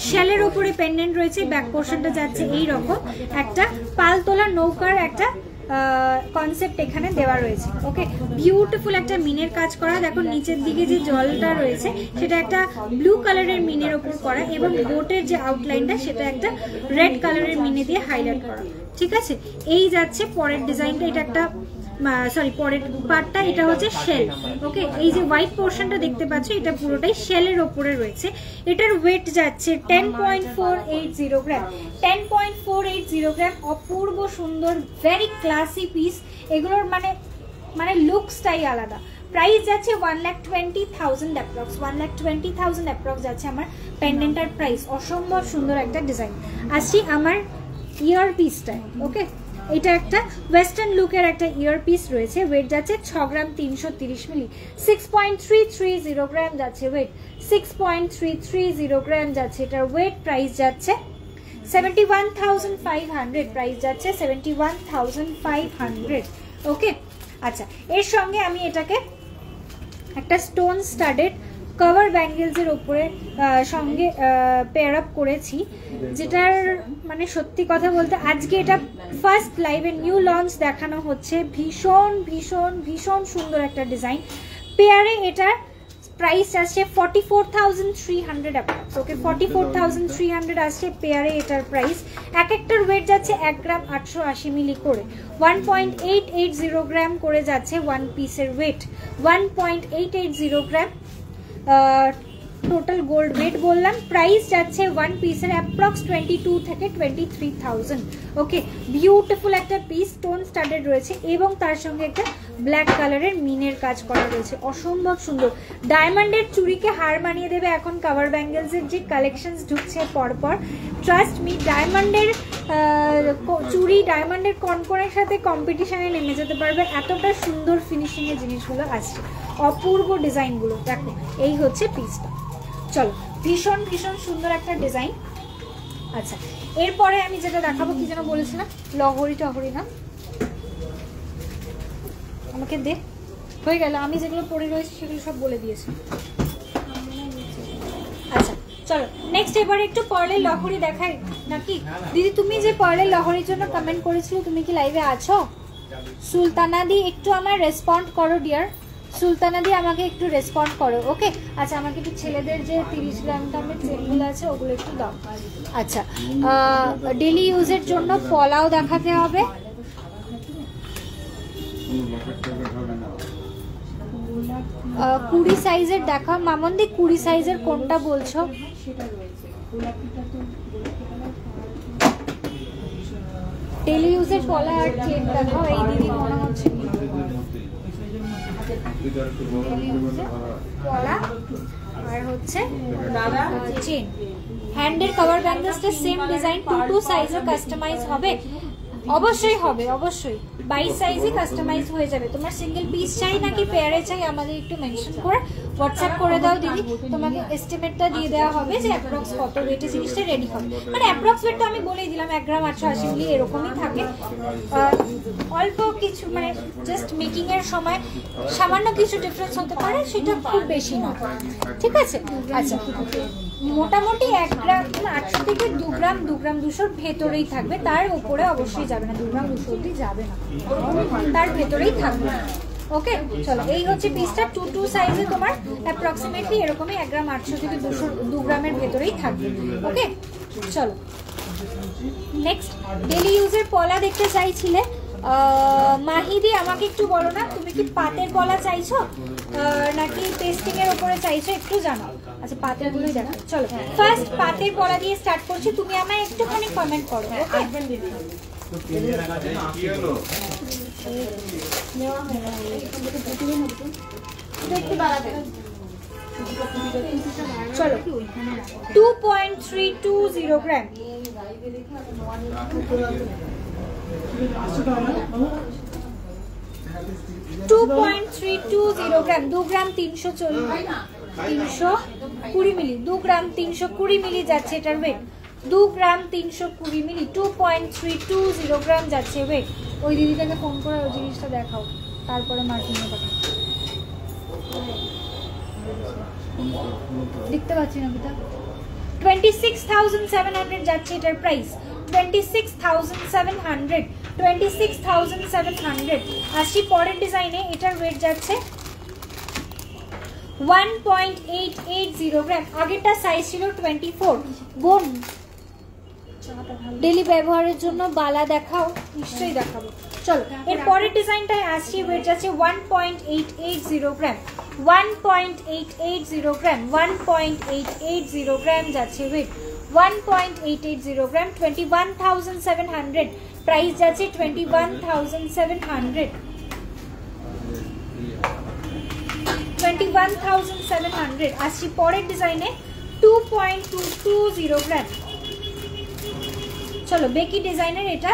শেলের উপরে পেন্ডেন্ট রয়েছে, ব্যাক পোর্শনটা যাচ্ছে এই রকম, একটা পালতোলা নৌকার একটা কনসেপ্ট এখানে দেওয়া রয়েছে। ওকে, বিউটিফুল একটা মিনের কাজ করা, দেখো নিচের দিকে যে জলটা রয়েছে সেটা একটা ব্লু কালারের মিনের ওপর করা, এবং বোটের যে আউটলাইনটা সেটা একটা রেড কালারের মিনে দিয়ে হাইলাইট করা। ঠিক আছে, এই যাচ্ছে পরের ডিজাইনটা, এটা একটা সরি পরের পার্টটা, এটা হচ্ছে শেল। ওকে, এই যে হোয়াইট পোর্শনটা দেখতে পাচ্ছ এটা পুরোটাই শেলের ওপরে রয়েছে। এটার ওয়েট যাচ্ছে 10.480 গ্রাম, 10.480 গ্রাম। অপূর্ব সুন্দর, ভেরি ক্লাসি পিস, এগুলোর মানে লুকসটাই আলাদা। প্রাইস যাচ্ছে 1,20,000 অ্যাপ্রক্স, 1,20,000 অ্যাপ্রক্স যাচ্ছে আমার পেন্ডেন্টার প্রাইস। অসম্ভব সুন্দর একটা ডিজাইন। আসছি আমার ইয়ার পিসটায়। ওকে, এটা একটা ওয়েস্টার্ন লুকের একটা ইয়ার পিস রয়েছে, ওয়েট যাচ্ছে 6 গ্রাম 330 মিলি, 6.330 গ্রাম যাচ্ছে ওয়েট, 6.330 গ্রাম যাচ্ছে এটার ওয়েট। প্রাইস যাচ্ছে 71,500, প্রাইস যাচ্ছে 71,500। ওকে, আচ্ছা এর সঙ্গে আমি এটাকে একটা স্টোন স্টাডেড কভার ব্যাঙ্গেলস এর উপরে সঙ্গে পেয়ার আপ করেছি, যেটার মানে সত্যি কথা বলতে আজকে এটা ফার্স্ট লাইভে নিউ লঞ্চ দেখানো হচ্ছে। ভীষণ ভীষণ ভীষণ সুন্দর একটা ডিজাইন। পেয়ারে এটার প্রাইস আসছে 44,300 অ্যাপ্রক্স। ওকে, 44,300 আসছে পেয়ারে এটার প্রাইস। এক একটার ওয়েট যাচ্ছে 1 গ্রাম 880 মিলি করে, 1.880 গ্রাম করে যাচ্ছে ওয়ান পিসের ওয়েট, 1.880 গ্রাম। টোটাল গোল্ড ওয়েট বললাম। প্রাইস যাচ্ছে ওয়ান পিসের অ্যাপ্রক্স 22 থেকে 23,000। ওকে, বিউটিফুল একটা পিস, স্টোন স্টাডেড রয়েছে এবং তার সঙ্গে একটা ব্ল্যাক কালারের মিনের কাজ করা রয়েছে, অসম্ভব সুন্দর। ডায়মন্ডের চুড়িকে হার মানিয়ে দেবে এখন কাভার ব্যাঙ্গেলসের যে কালেকশনস ঢুকছে পরপর। ট্রাস্ট মি, ডায়মন্ডের চুড়ি, ডায়মন্ডের কনকনের সাথে কম্পিটিশনে নেমে যেতে পারবে, এতটা সুন্দর ফিনিশিংয়ের জিনিসগুলো আসছে, অপূর্ব ডিজাইনগুলো। দেখো এই হচ্ছে পিসটা। চলো, ভীষণ ভীষণ সুন্দর একটা ডিজাইন। আচ্ছা, এরপরে আমি যেটা দেখাবো, কি যেন বলেছিলাম, লহরি টহরি না, আমাকে দে, হয়ে গেল, আমি যেগুলো পরে রয়েছে সেগুলো সব বলে দিয়েছি। আচ্ছা চলো নেক্সট, এবারে একটু পার্লের লহরি দেখাই নাকি? দিদি তুমি যে পার্লের লহরির জন্য কমেন্ট করেছিলে, তুমি কি লাইভে আছো? সুলতানা দি একটু আমার রেসপন্ড করো ডিয়ার, সুলতানা দি আমাকে একটু রেসপন্ড করো। ওকে, আচ্ছা আমাকে একটু ছেলেদের যে 30 গ্রাম দামের চেনগুলো আছে ওগুলো একটু দাও। আচ্ছা, ডেলি ইউজের জন্য পলাও দেখাতে হবে। 20 সাইজের দেখাও মামন্দি, 20 সাইজের কোনটা বলছো? ডেলি ইউজের পলা আর চেন দেখাও। এই দিদি মনে হচ্ছে পলা আর হচ্ছে চেন। হ্যান্ডের কভার ব্যাঙ্গেলসটা সেম ডিজাইন, 2 সাইজে কাস্টমাইজ হবে, অবশ্যই হবে, অবশ্যই 22 সাইজে কাস্টমাইজ হয়ে যাবে। তোমার সিঙ্গেল পিস চাই নাকি পেয়ারে চাই আমাদের একটু মেনশন করে হোয়াটসঅ্যাপ করে দাও দিদি, তোমাকে এস্টিমেটটা দিয়ে দেওয়া হবে যে অ্যাপ্রক্স কত ওয়েটে জিনিসটা রেডি হবে। মানে অ্যাপ্রক্স ওয়েটটা আমি বলেই দিলাম 1 গ্রাম 880 মিলি এরকমই থাকে। অল্প কিছু মানে জাস্ট মেকিং এর সময় সামান্য কিছু ডিফারেন্স হতে পারে, সেটা খুব বেশি না, ঠিক আছে? আচ্ছা, মোটামুটি 1 গ্রাম 800 থেকে 2 গ্রাম 200 ভেতরেই থাকবে, তার উপরে অবশ্যই যাবে না, 2 গ্রাম 200 অব্দি যাবে না, তার ভেতরেই থাকবে। ওকে চলো, এই হচ্ছে পিসটা, 2 সাইজে তোমার অ্যাপ্রক্সিমেটলি এরকমই 1 গ্রাম 800 থেকে 2 গ্রামের ভেতরেই থাকবে। ওকে চলো নেক্সট, ডেলি ইউজের পলা দেখতে চাইছিলে। মাহিদি আমাকে একটু বলো না, তুমি কি পাতের পলা চাইছো নাকি পেস্টিং এর উপরে চাইছো, একটু জানাও। আচ্ছা পাতের গুলোই দেখো। চলো ফার্স্ট পাতের পলা দিয়ে স্টার্ট করছি, তুমি আমায় একটুখানি কমেন্ট করো। চলো 2.320 গ্রাম, 2.320 গ্রাম, 2 গ্রাম 320 মিলি, 2 গ্রাম 320 মিলি যাচ্ছে এটার ওয়েট, 2 গ্রাম 320 মিলি, 2.320 গ্রাম যাচ্ছে ওয়েট। ওই দিদিটাকে ফোন করে ওই জিনিসটা দেখাও, তারপরে মার্কিংয়ে পাঠাও। দেখতে পাচ্ছি না বিটা, 26,700 যাচ্ছে এটার প্রাইস, 26,700, 26,700। আসছি পরের ডিজাইনে, এটার ওয়েট যাচ্ছে 1.880 গ্রাম, আগেরটা সাইজ ছিল 24। বোন ডেলি ব্যবহারের জন্য বালা দেখাও, নিশ্চয়ই দেখাবো। চলো এর পরের ডিজাইনটায় আসছি, ওয়েট যাচ্ছে 1.880 গ্রাম, 1.880 গ্রাম, 1.880 গ্রাম যাচ্ছে ওয়েট, 1.880 গ্রাম, 21,700 প্রাইস যাচ্ছে, 21,700, 21,700। আসছি পরের ডিজাইনে 2.220 গ্রাম। চলো বেকি ডিজাইনের এটা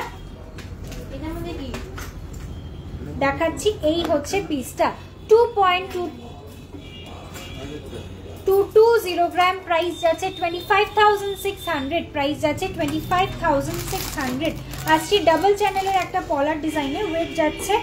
দেখাচ্ছি, এই হচ্ছে পিসটা, 2.220 গ্রাম, প্রাইস যাচ্ছে 25,600, প্রাইস যাচ্ছে 25,600। আসছি ডাবল চ্যানেলের একটা পলার ডিজাইনের, ওয়েট যাচ্ছে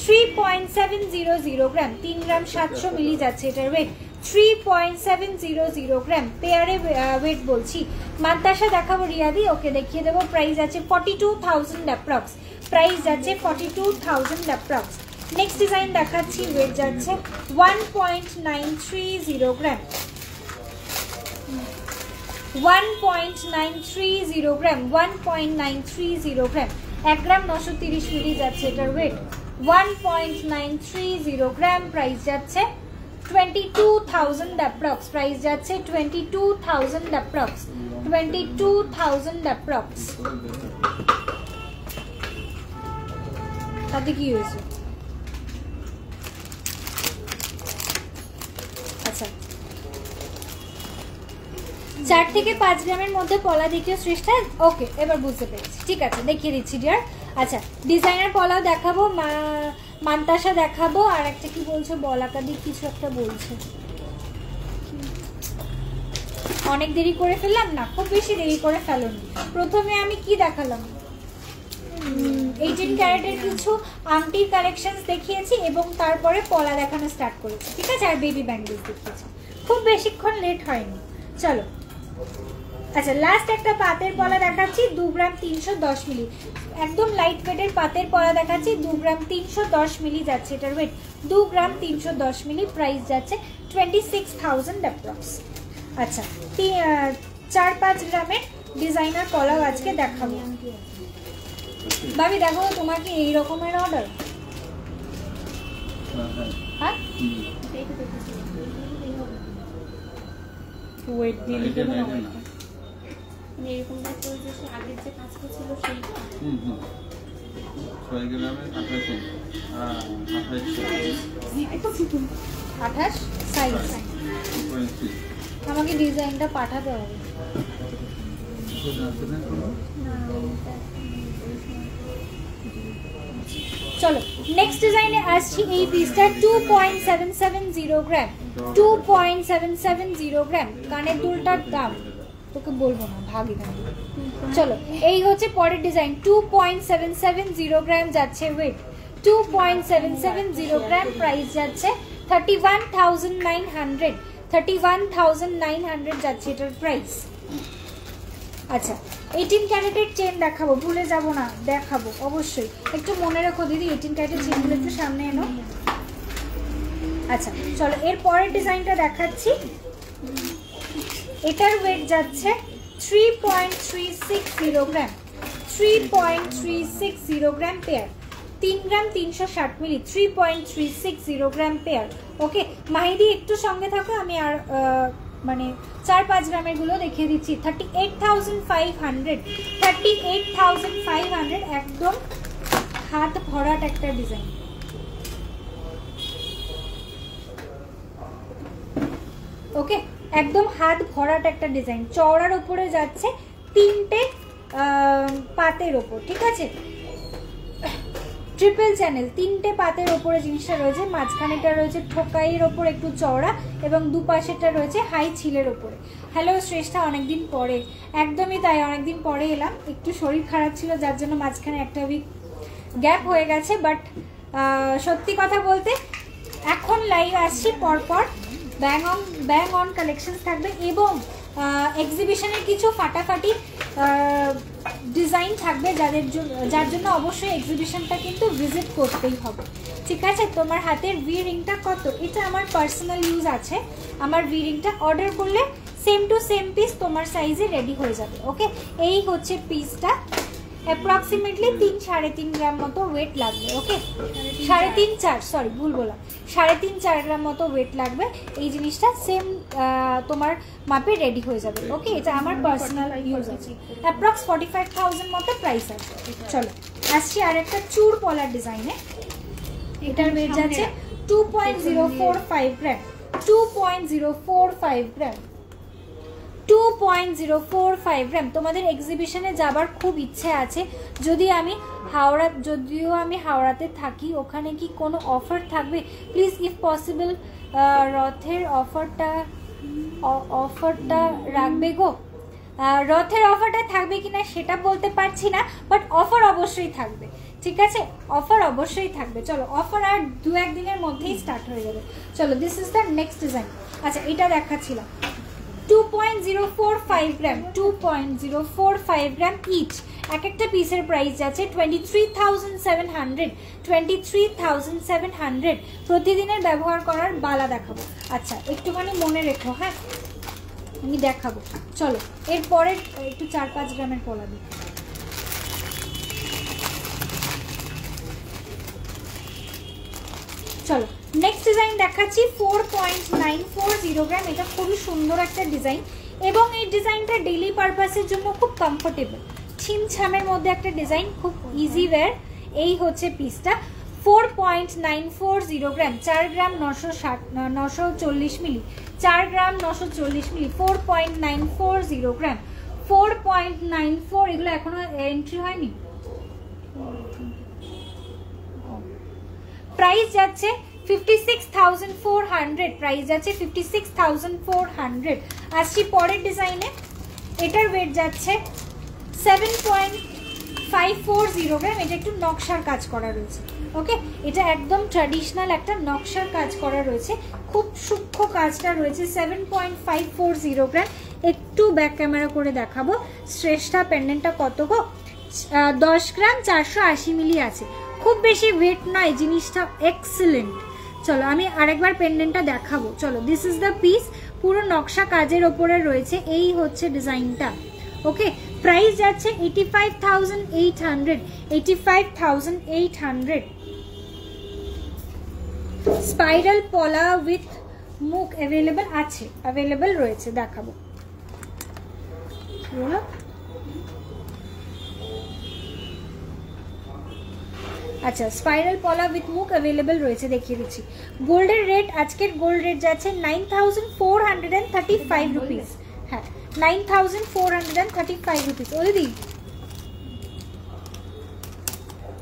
3.700 গ্রাম, 3 গ্রাম 700 মিলি যাচ্ছে এটার ওয়েট, 3.700 গ্রাম পেয়ারে ওয়েট বলছি। মান্তাসা দেখাবো রিয়াদি, ওকে দেখিয়ে দেবো। প্রাইস আছে 42,000 অ্যাপ্রক্স, প্রাইস যাচ্ছে 42,000 অ্যাপ্রক্স। নেক্সট ডিজাইন দেখাচ্ছি, ওয়েট যাচ্ছে 1.930 গ্রাম, 1.930 গ্রাম, 1.930 গ্রাম, 1 গ্রাম 930 মিলি যাচ্ছে এটার ওয়েট, 1.930 গ্রাম, প্রাইস যাচ্ছে 22,000 অ্যাপ্রক্স প্রাইস যাচ্ছে, 22,000 অ্যাপ্রক্স, 22,000 অ্যাপ্রক্স। তাতে কি হয়েছে? আচ্ছা 4 থেকে 5 গ্রামের মধ্যে পলা দেখিও শ্রেষ্ঠা। ওকে এবার বুঝতে পেরেছি, ঠিক আছে দেখিয়ে দিচ্ছি ডিয়ার। আচ্ছা ডিজাইনার পলাও দেখাবো, মান্তাসা দেখাবো, আর একটা কি বলছে বলাকা দিক কিছু একটা বলছে। অনেক দেরি করে ফেললাম না? খুব বেশি দেরি করে ফেলোনি। প্রথমে আমি কি দেখালাম? 18 ক্যারেটের কিছু আংটির কালেকশনস দেখিয়েছি এবং তারপরে পলা দেখানো স্টার্ট করেছি, ঠিক আছে, আর বেবি ব্যাঙ্গলস দেখিয়েছি। খুব বেশিক্ষণ লেট হয়নি। চলো আচ্ছা লাস্ট একটা পাতের পলা দেখাচ্ছি, 2 গ্রাম 310 মিলি, একদম লাইট ওয়েটের পাতের পলা দেখাচ্ছি, 2 গ্রাম 310 মিলি যাচ্ছে এটার ওয়েট, 2 গ্রাম 310 মিলি, প্রাইস যাচ্ছে 26,000 অ্যাপ্রক্স। আচ্ছা 4-5 গ্রামের ডিজাইনার পলাও আজকে দেখাবো। ভাবি দেখো তোমার কি এই রকমের অর্ডার? হ্যাঁ ওয়েট দিয়ে লিখে দাও না, এরকম দেখো যে আগের যে কাজটা ছিল সেইটা 6 গ্রামে 28 সাইজ। আমাকে ডিজাইনটা পাঠাতে হবে। চলো নেক্সট ডিজাইনে আসছি। এই পিসটা 2.770 গ্রাম, 2.770 গ্রাম। কানের দুলটার দাম তোকে বলবো না, ভাগি না। চলো এই হচ্ছে পরের ডিজাইন, 2.770 গ্রাম যাচ্ছে ওয়েট, 2.770 গ্রাম, প্রাইস যাচ্ছে 31,900, 31,900 যাচ্ছে এটার প্রাইস। আচ্ছা 18 ক্যারেটের চেন দেখাবো, ভুলে যাব না, দেখাবো অবশ্যই, একটু মনে রাখো দিদি 18 ক্যারেটের চেনগুলো একটু সামনে এনো। আচ্ছা চলো এর পরের ডিজাইনটা দেখাচ্ছি। এটার ওয়েট যাচ্ছে 3.360 গ্রাম, 3.360 গ্রাম পেয়ার, 3 গ্রাম 360 মিলি, 3.360 গ্রাম পেয়ার। ওকে মাহিদি একটু সঙ্গে থাকো, আমি আর মানে 4-5 গ্রামের গুলো দেখিয়ে দিচ্ছি। 38,500, 38,500, একদম হাত ভরাট একটা ডিজাইন। ওকে একদম হাত ভরাট একটা ডিজাইন, চওড়ার উপরে যাচ্ছে, 3টে পাতের ওপর, ঠিক আছে, ট্রিপল চ্যানেল, 3টে পাতের ওপরে জিনিসটা রয়েছে, মাঝখানেটা রয়েছে ঠোকাইয়ের ওপর একটু চওড়া এবং দুপাশেটা রয়েছে হাই ছিলের ওপরে। হ্যালো শ্রেষ্ঠা, অনেকদিন পরে, একদমই তাই, অনেকদিন পরে এলাম, একটু শরীর খারাপ ছিল যার জন্য মাঝখানে একটা উইক গ্যাপ হয়ে গেছে, বাট সত্যি কথা বলতে এখন লাইভ আসছি পরপর, ব্যাং অন কালেকশনস থাকবে এবং এক্সিবিশনের কিছু ফাটাফাটি ডিজাইন থাকবে, যার জন্য অবশ্যই এক্সিবিশনটা কিন্তু ভিজিট করতেই হবে, ঠিক আছে। তোমার হাতের ভি রিংটা কত? এটা আমার পার্সোনাল ইউজ আছে, আমার ভি রিংটা অর্ডার করলে সেম টু সেম পিস তোমার সাইজে রেডি হয়ে যাবে। ওকে এই হচ্ছে পিসটা, অ্যাপ্রক্সিমেটলি 3-3.5 গ্রাম মতো ওয়েট লাগবে। ওকে 3.5-4, সরি ভুল বললাম, 3.5-4 গ্রাম মতো ওয়েট লাগবে। এই জিনিসটা সেম তোমার মাপে রেডি হয়ে যাবে। ওকে এটা আমার পার্সোনাল ইউজ আছে, অ্যাপ্রক্স 45,000 মতো প্রাইস আছে। চলো আসছি আর একটা চুর পলার ডিজাইনে, এটার ওয়েট যাচ্ছে 2.045 গ্রাম, 2.045 গ্রাম, 2.045 গ্রাম। তোমাদের এক্সিবিশনে যাবার খুব ইচ্ছে আছে, যদিও আমি হাওড়াতে থাকি, ওখানে কি কোনো অফার থাকবে প্লিজ ইফ পসিবল? রথের অফারটা রাখবে গো? রথের অফারটা থাকবে কিনা সেটা বলতে পারছি না, বাট অফার অবশ্যই থাকবে, ঠিক আছে, অফার অবশ্যই থাকবে। চলো অফার আর 2-1 দিনের মধ্যেই স্টার্ট হয়ে যাবে। চলো this is the next design. আচ্ছা এটা দেখাচ্ছিলাম 2.045 গ্রাম, 2.045 গ্রাম ইচ, এক একটা পিসের প্রাইস যাচ্ছে 23,700, 23,700। প্রতিদিনের ব্যবহার করার বালা দেখাবো। আচ্ছা একটুখানি মনে রেখো, হ্যাঁ আমি দেখাবো। চলো এরপরে একটু 4-5 গ্রামের পলা দিই। চলো নেক্সট ডিজাইন দেখাচ্ছি 4.940 গ্রাম। এটা খুবই সুন্দর একটা ডিজাইন এবং এই ডিজাইনটা ডেইলি পারপাসের জন্য খুব কমফোর্টেবল, ছিমছামের মধ্যে একটা ডিজাইন, খুব ইজি ওয়্যার। এই হচ্ছে পিসটা 4.940 গ্রাম, 4 গ্রাম 940 মিলি, 4 গ্রাম 940 মিলি, 4.940 গ্রাম, 4.94। এগুলো এখনো এন্ট্রি হয়নি। প্রাইস যাচ্ছে 56,400, প্রাইস যাচ্ছে 56,400। আসছি পরের ডিজাইনে। এটার ওয়েট যাচ্ছে 7.540 গ্রাম। এটা একটু নকশার কাজ করা রয়েছে, ওকে। এটা একদম ট্র্যাডিশনাল একটা নকশার কাজ করা রয়েছে, খুব সূক্ষ্ম কাজটা রয়েছে। 7.540 গ্রাম। একটু ব্যাক ক্যামেরা করে দেখাবো শ্রেষ্ঠা পেন্ডেন্টটা কত গো। 10 গ্রাম 480 মিলি আছে, খুব বেশি ওয়েট নয়, জিনিসটা এক্সেলেন্ট। চলো আমি আরেকবার পেন্ডেন্টটা দেখাবো। চলো, দিস ইজ দ্য পিস, পুরো নকশা কাজের ওপরে রয়েছে। এই হচ্ছে ডিজাইনটা, ওকে। প্রাইস যাচ্ছে 85,800, 85,800। স্পাইরাল পলা উইথ মুখ অ্যাভেলেবল আছে, অ্যাভেলেবল রয়েছে, দেখাবো। আচ্ছা, স্পাইরাল পলা উইথ মুখ অ্যাভেলেবল রয়েছে, দেখিয়ে দিচ্ছি। গোল্ডের রেট, আজকের গোল্ড রেট যাচ্ছে 9,435 রুপিস। হ্যাঁ, 9,435 রুপিস। ও দিদি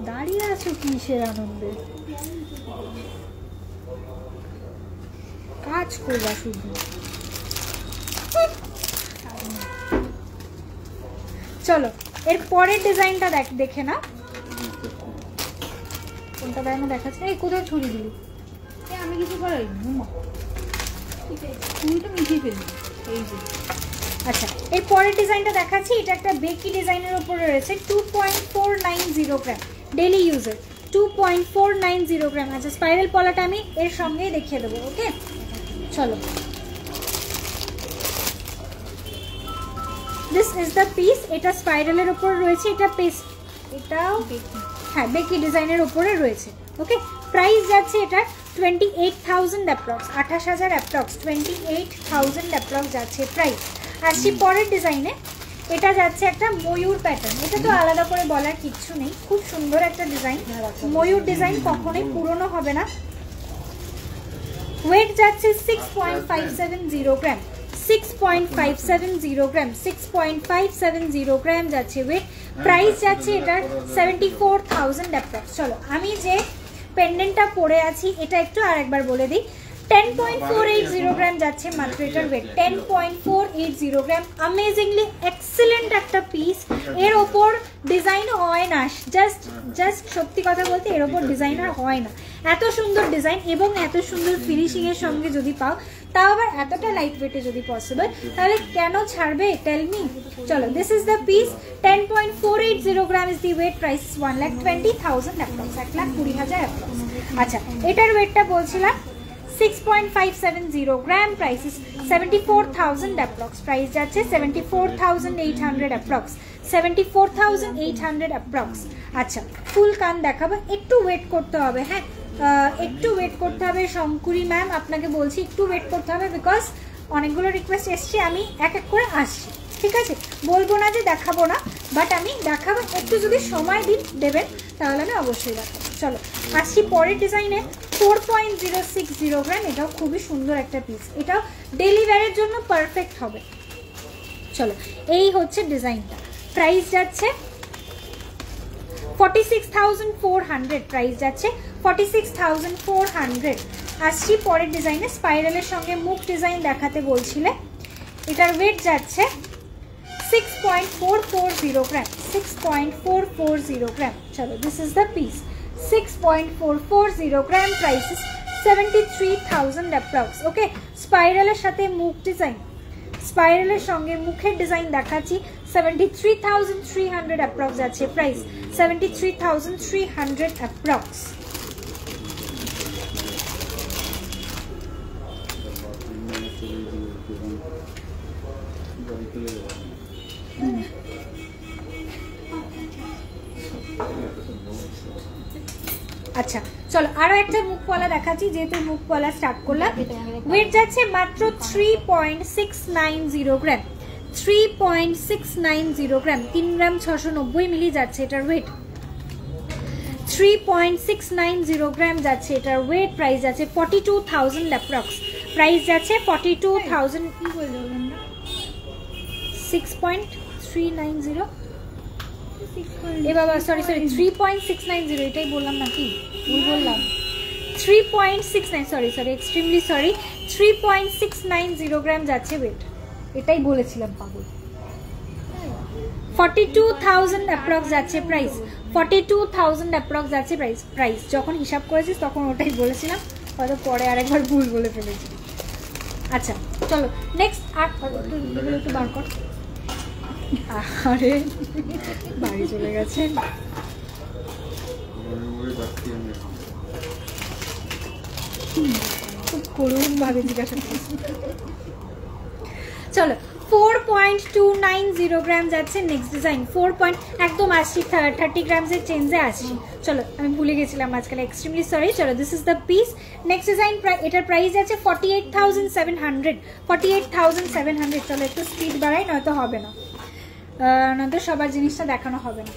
দাঁড়িয়ে আছো কিসের আনন্দে? কাজ করবা শুধু। চলো এর পরের ডিজাইনটা দেখে না, কোনটা ব্যাগে দেখাচ্ছে। এই কোথায় ছুরি দিলি? আমি কিছু করাই তুই তো মিশিয়ে ফেলবি। এই যে আচ্ছা, এর পরের ডিজাইনটা দেখাচ্ছি। এটা একটা বেকি ডিজাইনের উপরে রয়েছে, 2.490 গ্রাম, ডেলি ইউজের, 2.490 গ্রাম। আচ্ছা, স্পাইরাল পলাটা আমি এর সঙ্গেই দেখিয়ে দেবো, ওকে। চলো, দিস ইজ দ্য পিস। এটা স্পাইরালের উপর রয়েছে, এটা পেস, এটাও হ্যাঁ বেকি ডিজাইনের উপরে রয়েছে, ওকে। প্রাইস যাচ্ছে এটা 28,000 অ্যাপ্রক্স, 28,000 অ্যাপ্রক্স, 28,000 অ্যাপ্রক্স যাচ্ছে প্রাইস। আসছি পরের ডিজাইনে। এটা যাচ্ছে একটা ময়ূর প্যাটার্ন। এটা তো আলাদা করে বলার কিচ্ছু নেই, খুব সুন্দর একটা ডিজাইন। ময়ূর ডিজাইন কখনোই পুরনো হবে না। ওয়েট যাচ্ছে 6.570 গ্রাম, 6.570 গ্রাম, 6.570 গ্রাম যাচ্ছে ওয়েট। প্রাইস যাচ্ছে এটার 74,000 অ্যাপ্রক্স। চলো, আমি যে পেন্ডেন্টটা পরে আছি এটা একটু আরেকবার বলে দিই। 10.480 গ্রাম যাচ্ছে মাত্র এটার ওয়েট, 10.480 গ্রাম। অ্যামেজিংলি এক্সেলেন্ট একটা পিস। এর ওপর ডিজাইন হয় না, জাস্ট সত্যি কথা বলতে এর ওপর ডিজাইন আর হয় না। এত সুন্দর ডিজাইন এবং এত সুন্দর ফিনিশিংয়ের সঙ্গে যদি পাও, তাও আবার এতটা লাইট ওয়েটে যদি পসিবল, তাহলে কেন ছাড়বে টেল মি। চলো, this is the piece, 10.480 gram is the weight. Price 1,20,000 approx, 1,20,000 approx. আচ্ছা, এটার ওয়েটটা বলছিলাম 6.570 gram, price is 74,000 approx. Price যাচ্ছে 74,800 অ্যাপ্রক্স, 74,800 অ্যাপ্রক্স। আচ্ছা, ফুল কান দেখাবো, একটু ওয়েট করতে হবে। হ্যাঁ, একটু ওয়েট করতে হবে। শঙ্কুরি ম্যাম, আপনাকে বলছি একটু ওয়েট করতে হবে, বিকজ অনেকগুলো রিকোয়েস্ট এসছে, আমি এক এক করে আসছি, ঠিক আছে? বলবো না যে দেখাবো না, বাট আমি দেখাবো। একটু যদি সময় দেবেন তাহলে আমি অবশ্যই দেখাবো। চলো আসছি পরের ডিজাইনে। 4.060 গ্রাম, এটাও খুবই সুন্দর একটা পিস, এটাও ডেলি ওয়্যারের জন্য পারফেক্ট হবে। চলো, এই হচ্ছে ডিজাইনটা। প্রাইস যাচ্ছে 46,400, প্রাইস যাচ্ছে 46,400। আসছি পরের ডিজাইনে। স্পাইরালের সঙ্গে মুখ ডিজাইন দেখাতে বলছিলে। এটার ওয়েট যাচ্ছে 6.440 গ্রাম, 6.440 গ্রাম। চলো, this is the piece, 6.440 gram. Price is 73,000 approx, okay. স্পাইরালের সাথে মুখ ডিজাইন, স্পাইরালের সঙ্গে মুখের ডিজাইন দেখাচ্ছি। 73,300 অ্যাপ্রক্স যাচ্ছে প্রাইস, 73,300 অ্যাপ্রক্স। আচ্ছা চলো আরো একটা মুখ পলা দেখাচ্ছি, যেহেতু মুখ পলা স্টার্ট করলাম। ওয়েট যাচ্ছে মাত্র 3.690 গ্রাম, 3.690 গ্রাম, 3 গ্রাম 690 মিলি যাচ্ছে এটার ওয়েট। 3.690 গ্রাম যাচ্ছে এটার ওয়েট। প্রাইস যাচ্ছে 42,000 অ্যাপ্রক্স। প্রাইস যাচ্ছে 42,000। কি বললো 6.390 এ বাবা, সরি 3.690, এটাই বললাম নাকি, ভুল বললাম। 3.69, সরি এক্সট্রিমলি সরি, 3.690 গ্রাম যাচ্ছে ওয়েট, এটাই বলেছিলাম পাগল। 42,000 অ্যাপ্রক্স যাচ্ছে প্রাইস, 42,000 অ্যাপ্রক্স যাচ্ছে প্রাইস। প্রাইস যখন হিসাব করেছিস তখন ওটাই বলেছিলাম, হয়তো পরে আরেকবার ভুল বলে ফেলেছি। আচ্ছা চলো নেক্সট, আর একটু বার কর। আরে বাড়ি চলে গেছে, খুব করুণ ভাবে জিজ্ঞাসা করছি। চলো 4.290 গ্রাম যাচ্ছে নেক্সট ডিজাইন। 4 একদম আসছি 30 গ্রামসের চেঞ্জে আসছি। চলো আমি ভুলে গেছিলাম আজকাল, এক্সট্রিমলি সরি। চলো this is the piece. Next design, এটার প্রাইস আছে 48,700, 48,700। চলো একটু স্পিড বাড়াই, নয়তো হবে না, নয়তো সবার জিনিসটা দেখানো হবে না।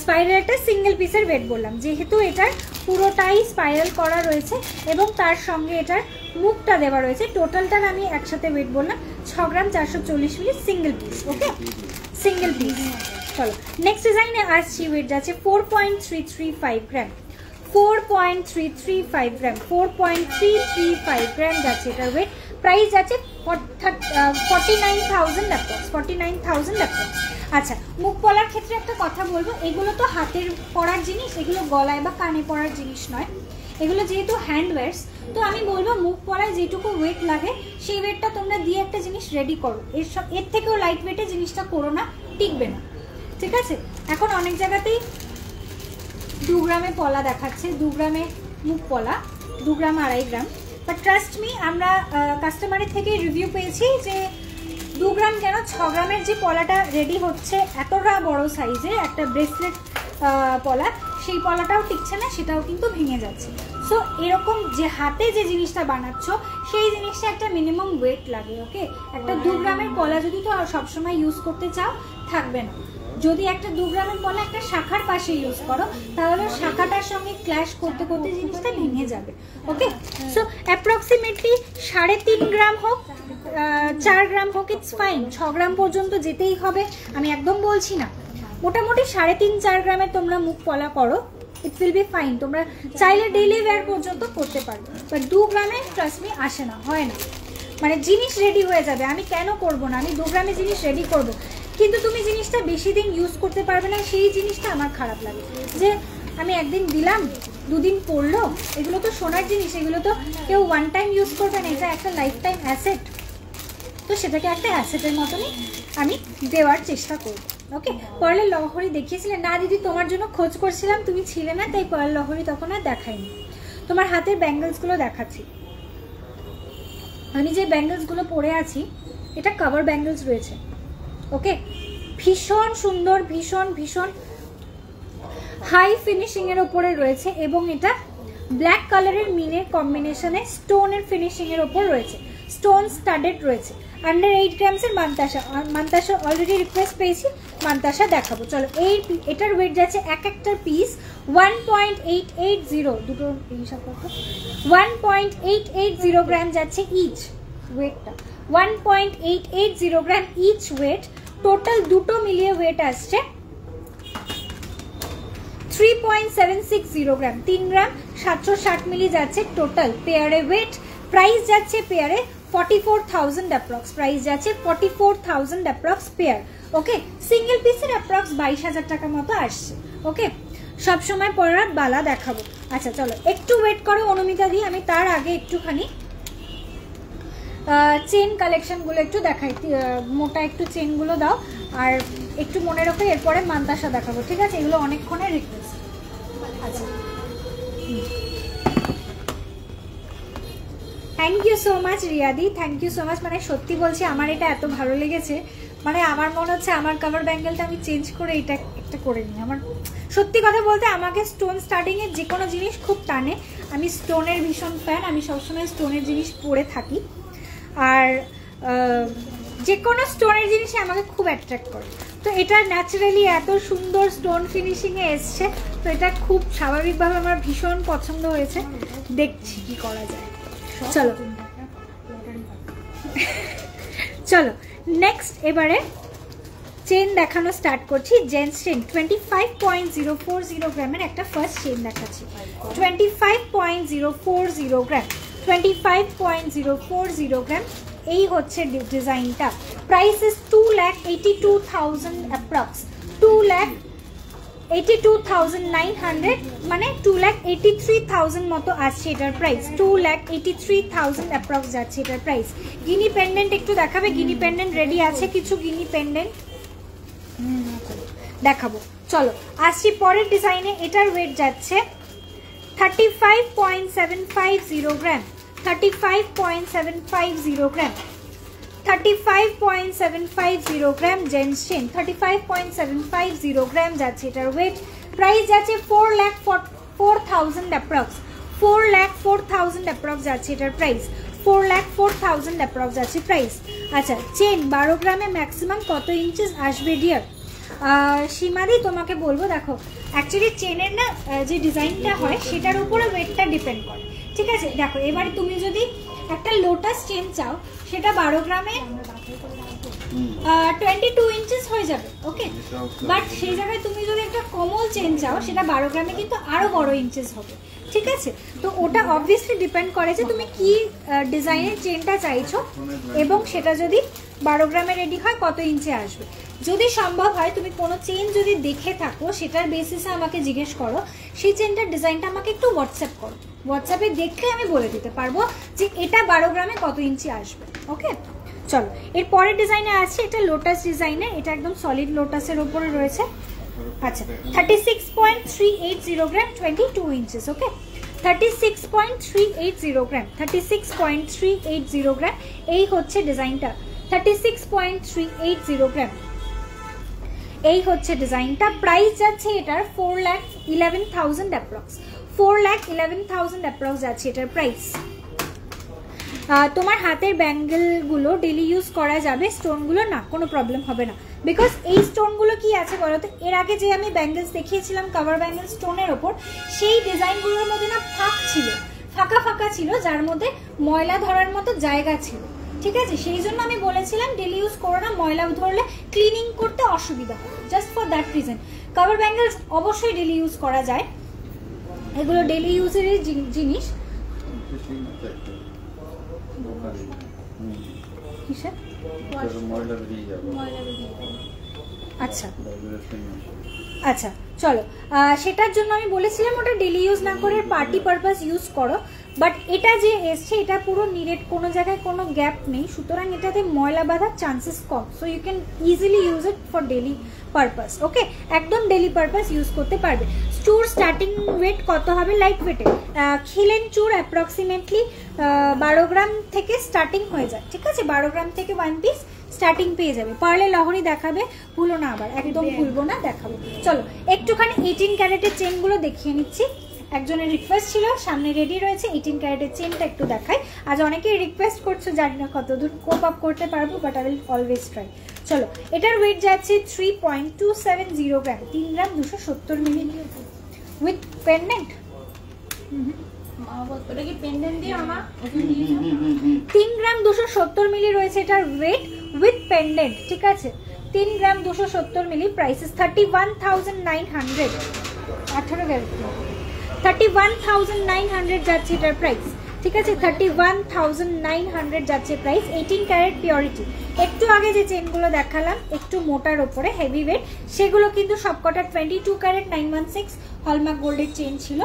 স্পাইরাল একটা সিঙ্গেল পিসের ওয়েট বললাম, যেহেতু এটার পুরোটাই স্পাইরাল করা রয়েছে এবং তার সঙ্গে এটার মুখটা দেওয়া রয়েছে। টোটালটার আমি একসাথে ওয়েট বললাম 6 গ্রাম 440 মিলি সিঙ্গেল পিস। ওকে, সিঙ্গেল পিস। চলো নেক্সট ডিজাইনে আসছি। ওয়েট যাচ্ছে 4.335 গ্রাম, 4.335 গ্রাম, 4.335 গ্রাম যাচ্ছে এটার ওয়েট। প্রাইস যাচ্ছে 49,000 অ্যাপ্রক্স, 49,000 অ্যাপ্রক্স। আচ্ছা মুখ পলার ক্ষেত্রে একটা কথা বলবো, এগুলো তো হাতের পরার জিনিস, এগুলো গলায় বা কানে পরার জিনিস নয়, এগুলো যেহেতু হ্যান্ডওয়্যার্স। তো আমি বলবো মুখ পলায় যেটুকু ওয়েট লাগে সেই ওয়েটটা তোমরা দিয়ে একটা জিনিস রেডি করো। এর থেকেও লাইট ওয়েটে জিনিসটা করো না, টিকবে না, ঠিক আছে? এখন অনেক জায়গাতেই 2 গ্রামে পলা দেখাচ্ছে, 2 গ্রামে মুখ পলা, 2 গ্রাম 2.5 গ্রাম। বাট ট্রাস্ট মি, আমরা কাস্টমারের থেকে রিভিউ পেয়েছি যে 2 গ্রাম কেন 6 গ্রামের যে পলাটা রেডি হচ্ছে, এতটা বড় সাইজে একটা ব্রেসলেট পলা, সেই পলাটাও টিকছে না, সেটাও কিন্তু ভেঙে যাচ্ছে। সো এরকম যে হাতে যে জিনিসটা বানাচ্ছ সেই জিনিসটা একটা মিনিমাম ওয়েট লাগে। ওকে, একটা 2 গ্রামের পলা যদি তো সবসময় ইউজ করতে চাও থাকবে না। যদি একটা 2 গ্রামের পলা একটা শাখার পাশে ইউজ করো, তাহলে শাখাটার সঙ্গে ক্ল্যাশ করতে করতে জিনিসটা ভেঙে যাবে। ওকে, সো অ্যাপ্রক্সিমেটলি 3.5 গ্রাম হোক 4 গ্রাম হোক, ইটস ফাইন। 6 গ্রাম পর্যন্ত যেতেই হবে আমি একদম বলছি না, মোটামুটি 3.5-4 গ্রামের তোমরা মুখ পলা করো, ইট উইল বি ফাইন। তোমরা চাইলে ডেইলি ওয়্যার পর্যন্ত করতে পারবে। বাট 2 গ্রামে ট্রাস্ট মি আসে না, হয় না, মানে জিনিস রেডি হয়ে যাবে। আমি কেন করব না, আমি 2 গ্রামে জিনিস রেডি করব, কিন্তু তুমি জিনিসটা বেশি দিন ইউজ করতে পারবে না, সেই জিনিসটা আমার খারাপ লাগে। যে আমি একদিন দিলাম, 2 দিন পরলো, এগুলো তো সোনার জিনিস, এগুলো তো কেউ 1 টাইম ইউজ করবে না, এটা একটা লাইফ টাইম অ্যাসেট। তো সেটাকে একটা অ্যাসেটের মতনই আমি দেওয়ার চেষ্টা করব। ওকে, পার্লের লহরি দেখিয়েছিলেন না দিদি? তোমার জন্য খোঁজ করছিলাম, তুমি ছিলে না, তাই পার্ল লহরি তখন আর দেখাইনি। তোমার হাতের ব্যাঙ্গেলসগুলো দেখাচ্ছি। আমি যে ব্যাঙ্গেলসগুলো পরে আছি, এটা কভার ব্যাঙ্গেলস রয়েছে। ওকে, ভীষণ সুন্দর, ভীষণ ভীষণ হাই ফিনিশিং এর উপরে রয়েছে এবং এটা ব্ল্যাক কালারের মিনের কম্বিনেশনে স্টোনের ফিনিশিং এর উপর রয়েছে, স্টোন স্টাডেড রয়েছে। আন্ডার 8 গ্রামসের মান্তাসা অলরেডি রিকোয়েস্ট পেয়েছি, মান্তাসা দেখাবো। চলো এটার ওয়েট যাচ্ছে এক একটার পিস 1.880, দুটো হিসাব করো, 1.880 গ্রাম যাচ্ছে ইচ ওয়েটটা, 1.880 গ্রাম ইচ ওয়েট। টোটাল দুটো মিলিয়ে ওয়েট আসছে 3.760 গ্রাম, 3 গ্রাম 760 মিলি যাচ্ছে টোটাল পেয়ারে ওয়েট। প্রাইস যাচ্ছে পেয়ারে 44,000 অ্যাপ্রক্স, প্রাইস যাচ্ছে 44,000 অ্যাপ্রক্স পেয়ার। ওকে, সিঙ্গেল পিসের অ্যাপ্রক্স 22,000 টাকা মতো আসছে। ওকে, সবসময় পরার বালা দেখাবো। আচ্ছা চলো একটু ওয়েট করো অনুমিতা দি, আমি তার আগে একটুখানি চেন কালেকশনগুলো একটু দেখাই, মোটা একটু চেনগুলো দাও, আর একটু মনে রাখো এরপরে মান্তাসা দেখাবো, ঠিক আছে? এগুলো অনেকক্ষণের রিকোয়েস্ট। আচ্ছা, থ্যাংক ইউ সো মাচ রিয়াদি, থ্যাংক ইউ সো মাচ। মানে সত্যি বলছি আমার এটা এত ভালো লেগেছে, মানে আমার মনে হচ্ছে আমার কভার ব্যাঙ্গেলটা আমি চেঞ্জ করে এটা একটা করে নিই। আমার সত্যি কথা বলতে আমাকে স্টোন স্টার্টিংয়ের যে কোনো জিনিস খুব টানে, আমি স্টোনের ভীষণ ফ্যান, আমি সবসময় স্টোনের জিনিস পরে থাকি, আর যে কোনো স্টোনের জিনিসই আমাকে খুব অ্যাট্রাক্ট করে। তো এটা ন্যাচারালি এত সুন্দর স্টোন ফিনিশিংয়ে এসছে, তো এটা খুব স্বাভাবিকভাবে আমার ভীষণ পছন্দ হয়েছে, দেখছি কি করা যায়। চলো চলো নেক্সট এবারে চেন দেখানো স্টার্ট করছি। জেন্টস চেন 25.040 গ্রামের একটা ফার্স্ট চেন দেখাচ্ছি। 25.040 গ্রাম, 25.040 গ্রাম, এই হচ্ছে ডিজাইনটা। প্রাইস ইজ 2,82,000 অ্যাপ্রক্স, 2,82,900, মানে 2,83,000 মতো আসছে এটার প্রাইস। 2,83,000 অ্যাপ্রক্স যাচ্ছে এটার প্রাইস। গিনি পেন্ডেন্ট একটু দেখাবে? গিনি পেন্ডেন্ট রেডি আছে কিছু গিনি পেন্ডেন্ট দেখাবো। চলো আসছি পরের ডিজাইনে। এটার ওয়েট যাচ্ছে 35.750 গ্রাম, 35.750 গ্রাম, 35.750 গ্রাম জেন্টস চেন, 35.750 গ্রাম যাচ্ছে এটার ওয়েট। প্রাইস যাচ্ছে 4,04,000 অ্যাপ্রক্স, 4,04,000 অ্যাপ্রক্স যাচ্ছে এটার প্রাইস, 4,04,000 অ্যাপ্রক্স যাচ্ছে প্রাইস। আচ্ছা চেন 12 গ্রামে ম্যাক্সিমাম কত ইঞ্চেস আসবে ডিয়ার? সীমাদি তোমাকে বলবো, দেখো অ্যাকচুয়ালি চেনের না যে ডিজাইনটা হয় সেটার উপরে ওয়েটটা ডিপেন্ড করে, ঠিক আছে? দেখো এবারে তুমি যদি একটা লোটাস চেন চাও সেটা 12 গ্রামে 22 ইঞ্চেস হয়ে যাবে, ওকে। বাট সেই জায়গায় তুমি যদি একটা কমল চেন চাও সেটা 12 গ্রামে কিন্তু আরো বড় ইঞ্চেস হবে, ঠিক আছে? তো ওটা অবভিয়াসলি ডিপেন্ড করে যে তুমি কি ডিজাইনের চেনটা চাইছো, এবং সেটা যদি 12 গ্রামে রেডি হয় কত ইঞ্চে আসবে। যদি সম্ভব হয় তুমি কোনো চেন যদি দেখে থাকো সেটার বেসিসে আমাকে জিজ্ঞেস করো, সেই চেনটার ডিজাইনটা আমাকে একটু হোয়াটসঅ্যাপ করো, হোয়াটসঅ্যাপে দেখলে আমি বলে দিতে পারবো যে এটা 12 গ্রামে কত ইঞ্চি আসবে, ওকে। চলো এর পরের ডিজাইনে আছে, এটা লোটাস ডিজাইনে, এটা একদম সলিড লোটাসের উপরে রয়েছে। আচ্ছা 36.380 গ্রাম, 22 ইঞ্চেস, ওকে। 36.380 গ্রাম, 36.380 গ্রাম, এই হচ্ছে ডিজাইনটা। 36.380 গ্রাম, এই হচ্ছে ডিজাইনটা। প্রাইস যাচ্ছে এটার 4,11,000 অ্যাপ্রক্স, 4,11,000 অ্যাপ্রক্স যাচ্ছে এটার প্রাইস। তোমার হাতের ব্যাঙ্গেলগুলো ডেলি ইউজ করা যাবে, স্টোনগুলো না, কোনো প্রবলেম হবে না। বিকজ এই স্টোনগুলো কি আছে বলো তো, এর আগে যে আমি ব্যাঙ্গেলস দেখিয়েছিলাম কভার ব্যাঙ্গেল স্টোনের ওপর, সেই ডিজাইনগুলোর মধ্যে না ফাঁক ছিল, ফাঁকা ফাঁকা ছিল, যার মধ্যে ময়লা ধরার মতো জায়গা ছিল, ঠিক আছে? সেই জন্য আমি বলেছিলাম ডেলি ইউজ করো না, ময়লা ধরলে ক্লিনিং করতে অসুবিধা হবে, just for that reason. Cover bangles অবশ্যই ডেলি ইউজ করা যায়, এগুলো ডেলি ইউজেরই জিনিস। আচ্ছা আচ্ছা চলো, সেটার জন্য আমি বলেছিলাম ওটা ডেলি ইউজ না করে পার্টি পারপাস ইউজ করো। বাট এটা যে এসছে এটা পুরো নিরেট, কোনো জায়গায় কোনো গ্যাপ নেই, সুতরাং এটাতে ময়লা বাঁধার চান্সেস কম। So you can easily use it for daily purpose, okay, একদম ডেলি পারপাস ইউজ করতে পারবে। চুর স্টার্টিং ওয়েট কত হবে? লাইট ওয়েটে খিলেন চুর অ্যাপ্রক্সিমেটলি 12 গ্রাম থেকে স্টার্টিং হয়ে যায়, ঠিক আছে? 12 গ্রাম থেকে 1 পিস স্টার্টিং পেয়ে যাবে। পার্লে লহরি দেখাবে, ভুলো না আবার, একদম ভুলবো না, দেখাবো। চলো একটুখানি 18 ক্যারেটের চেনগুলো দেখিয়ে নিচ্ছি। একজনের রিকোয়েস্ট ছিল, সামনে রেডি রয়েছে 18 ক্যারেটের চেনটা একটু দেখাই। আজ অনেকেই রিকোয়েস্ট করছো, জানি না কতদূর কোপ আপ করতে পারবো, but I will always try. চলো এটার ওয়েট যাচ্ছে 3.270 গ্রাম, 3 গ্রাম 270 মিলি উইথ পেন্ডেন্ট। 3 গ্রাম 270 মিলি রয়েছে এটার ওয়েট উইথ পেন্ডেন্ট, ঠিক আছে? 3 গ্রাম 270 মিলি। প্রাইস 31,900, 18 ক্যারেট, 31,900 যাচ্ছে এটার প্রাইস, ঠিক আছে? 31,900 যাচ্ছে প্রাইস। 18 carat purity. একটু আগে যে চেনগুলো দেখালাম একটু মোটার ওপরে হেভি ওয়েট, সেগুলো কিন্তু সবকটা 22 ক্যারেট 916 হলমার্ক গোল্ডের চেন ছিল।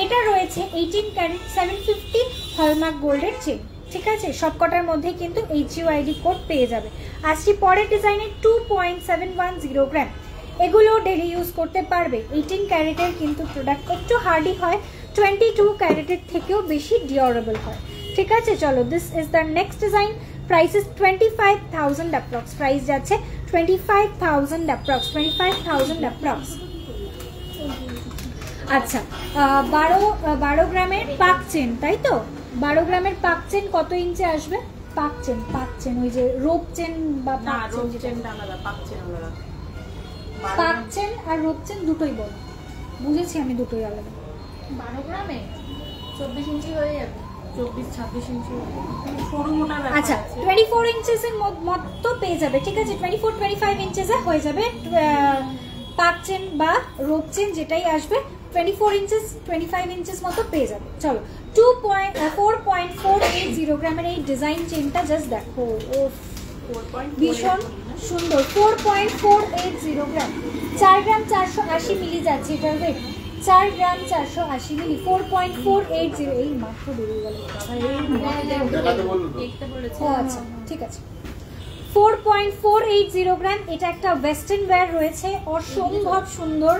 এটা রয়েছে 18 ক্যারেট 750 হলমার্ক গোল্ডের চেন, ঠিক আছে? সবকটার মধ্যে কিন্তু HUID কোড পেয়ে যাবে। আসছি পরের ডিজাইনে 2.710 গ্রাম, এগুলো ডেলি ইউজ করতে পারবে। 18 ক্যারেটের কিন্তু প্রোডাক্ট একটু হার্ডি হয়, 22 ক্যারেটের থেকেও বেশি ডিউরেবল হয়, ঠিক আছে? চলো this is the next design. Price is 25,000 approx, price যাচ্ছে 25,000 অ্যাপ্রক্স, 25,000 অ্যাপ্রক্স। আচ্ছা 12 গ্রামের পাক চেন, তাই তো? 12 গ্রামের পাক চেন কত ইঞ্চি আসবে? পাক চেন ওই যে রোপ চেন বা পাক চেন আলাদা, পাক চেন আলাদা। পাক চেন আর রোপ চেন দুটোই বল, বুঝেছি আমি, দুটোই আলাদা। 12 গ্রামে 24 ইঞ্চি হয়ে যাবে, 24-26 ইঞ্চি সরু মোটা। আচ্ছা 24 ইঞ্চেস এর মতো পেয়ে যাবে, ঠিক আছে? 24-25 ইঞ্চেস হয়ে যাবে পাক চেন বা রোপ চেন যেটাই আসবে, 24 ইঞ্চেস 25 ইঞ্চেস মতো পেয়ে যাবে। চলো 4.480 গ্রামের এই ডিজাইন চেনটা জাস্ট দেখো, ও ভীষণ সুন্দর। 4.480 গ্রাম, 4 গ্রাম 480 মিলি যাচ্ছে এটার ওয়েট, 4 গ্রাম 480 মিলি, 4.480। এই মাত্র বেরিয়ে গেল। আচ্ছা ঠিক আছে, 4.480 গ্রাম। এটা একটা ওয়েস্টার্ন ওয়্যার রয়েছে, অসম্ভব সুন্দর।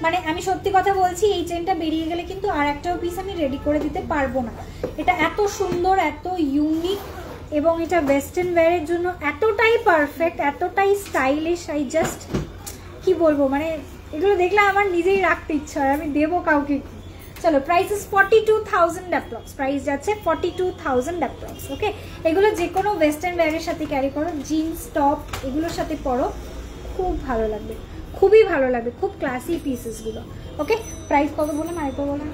মানে আমি সত্যি কথা বলছি, এই চেনটা বেরিয়ে গেলে কিন্তু আর একটাও পিস আমি রেডি করে দিতে পারবো না। এটা এত সুন্দর, এত ইউনিক, এবং এটা ওয়েস্টার্ন ওয়্যারের জন্য এতটাই পারফেক্ট, এতটাই স্টাইলিশ। আই জাস্ট কি বলবো, মানে এগুলো দেখলে আমার নিজেই রাখতে ইচ্ছা হয়, আমি দেবো কাউকে। চলো প্রাইস ইস 42,000 অ্যাপ্রক্স, প্রাইস যাচ্ছে 42,000 অ্যাপ্রক্স। ওকে, এগুলো যে কোনো ওয়েস্টার্ন ওয়্যারের সাথে ক্যারি করো, জিন্স টপ এগুলোর সাথে পরো, খুব ভালো লাগবে, খুবই ভালো লাগবে, খুব ক্লাসি পিসেসগুলো। ওকে, প্রাইস কত বললাম আরেকবার বললাম?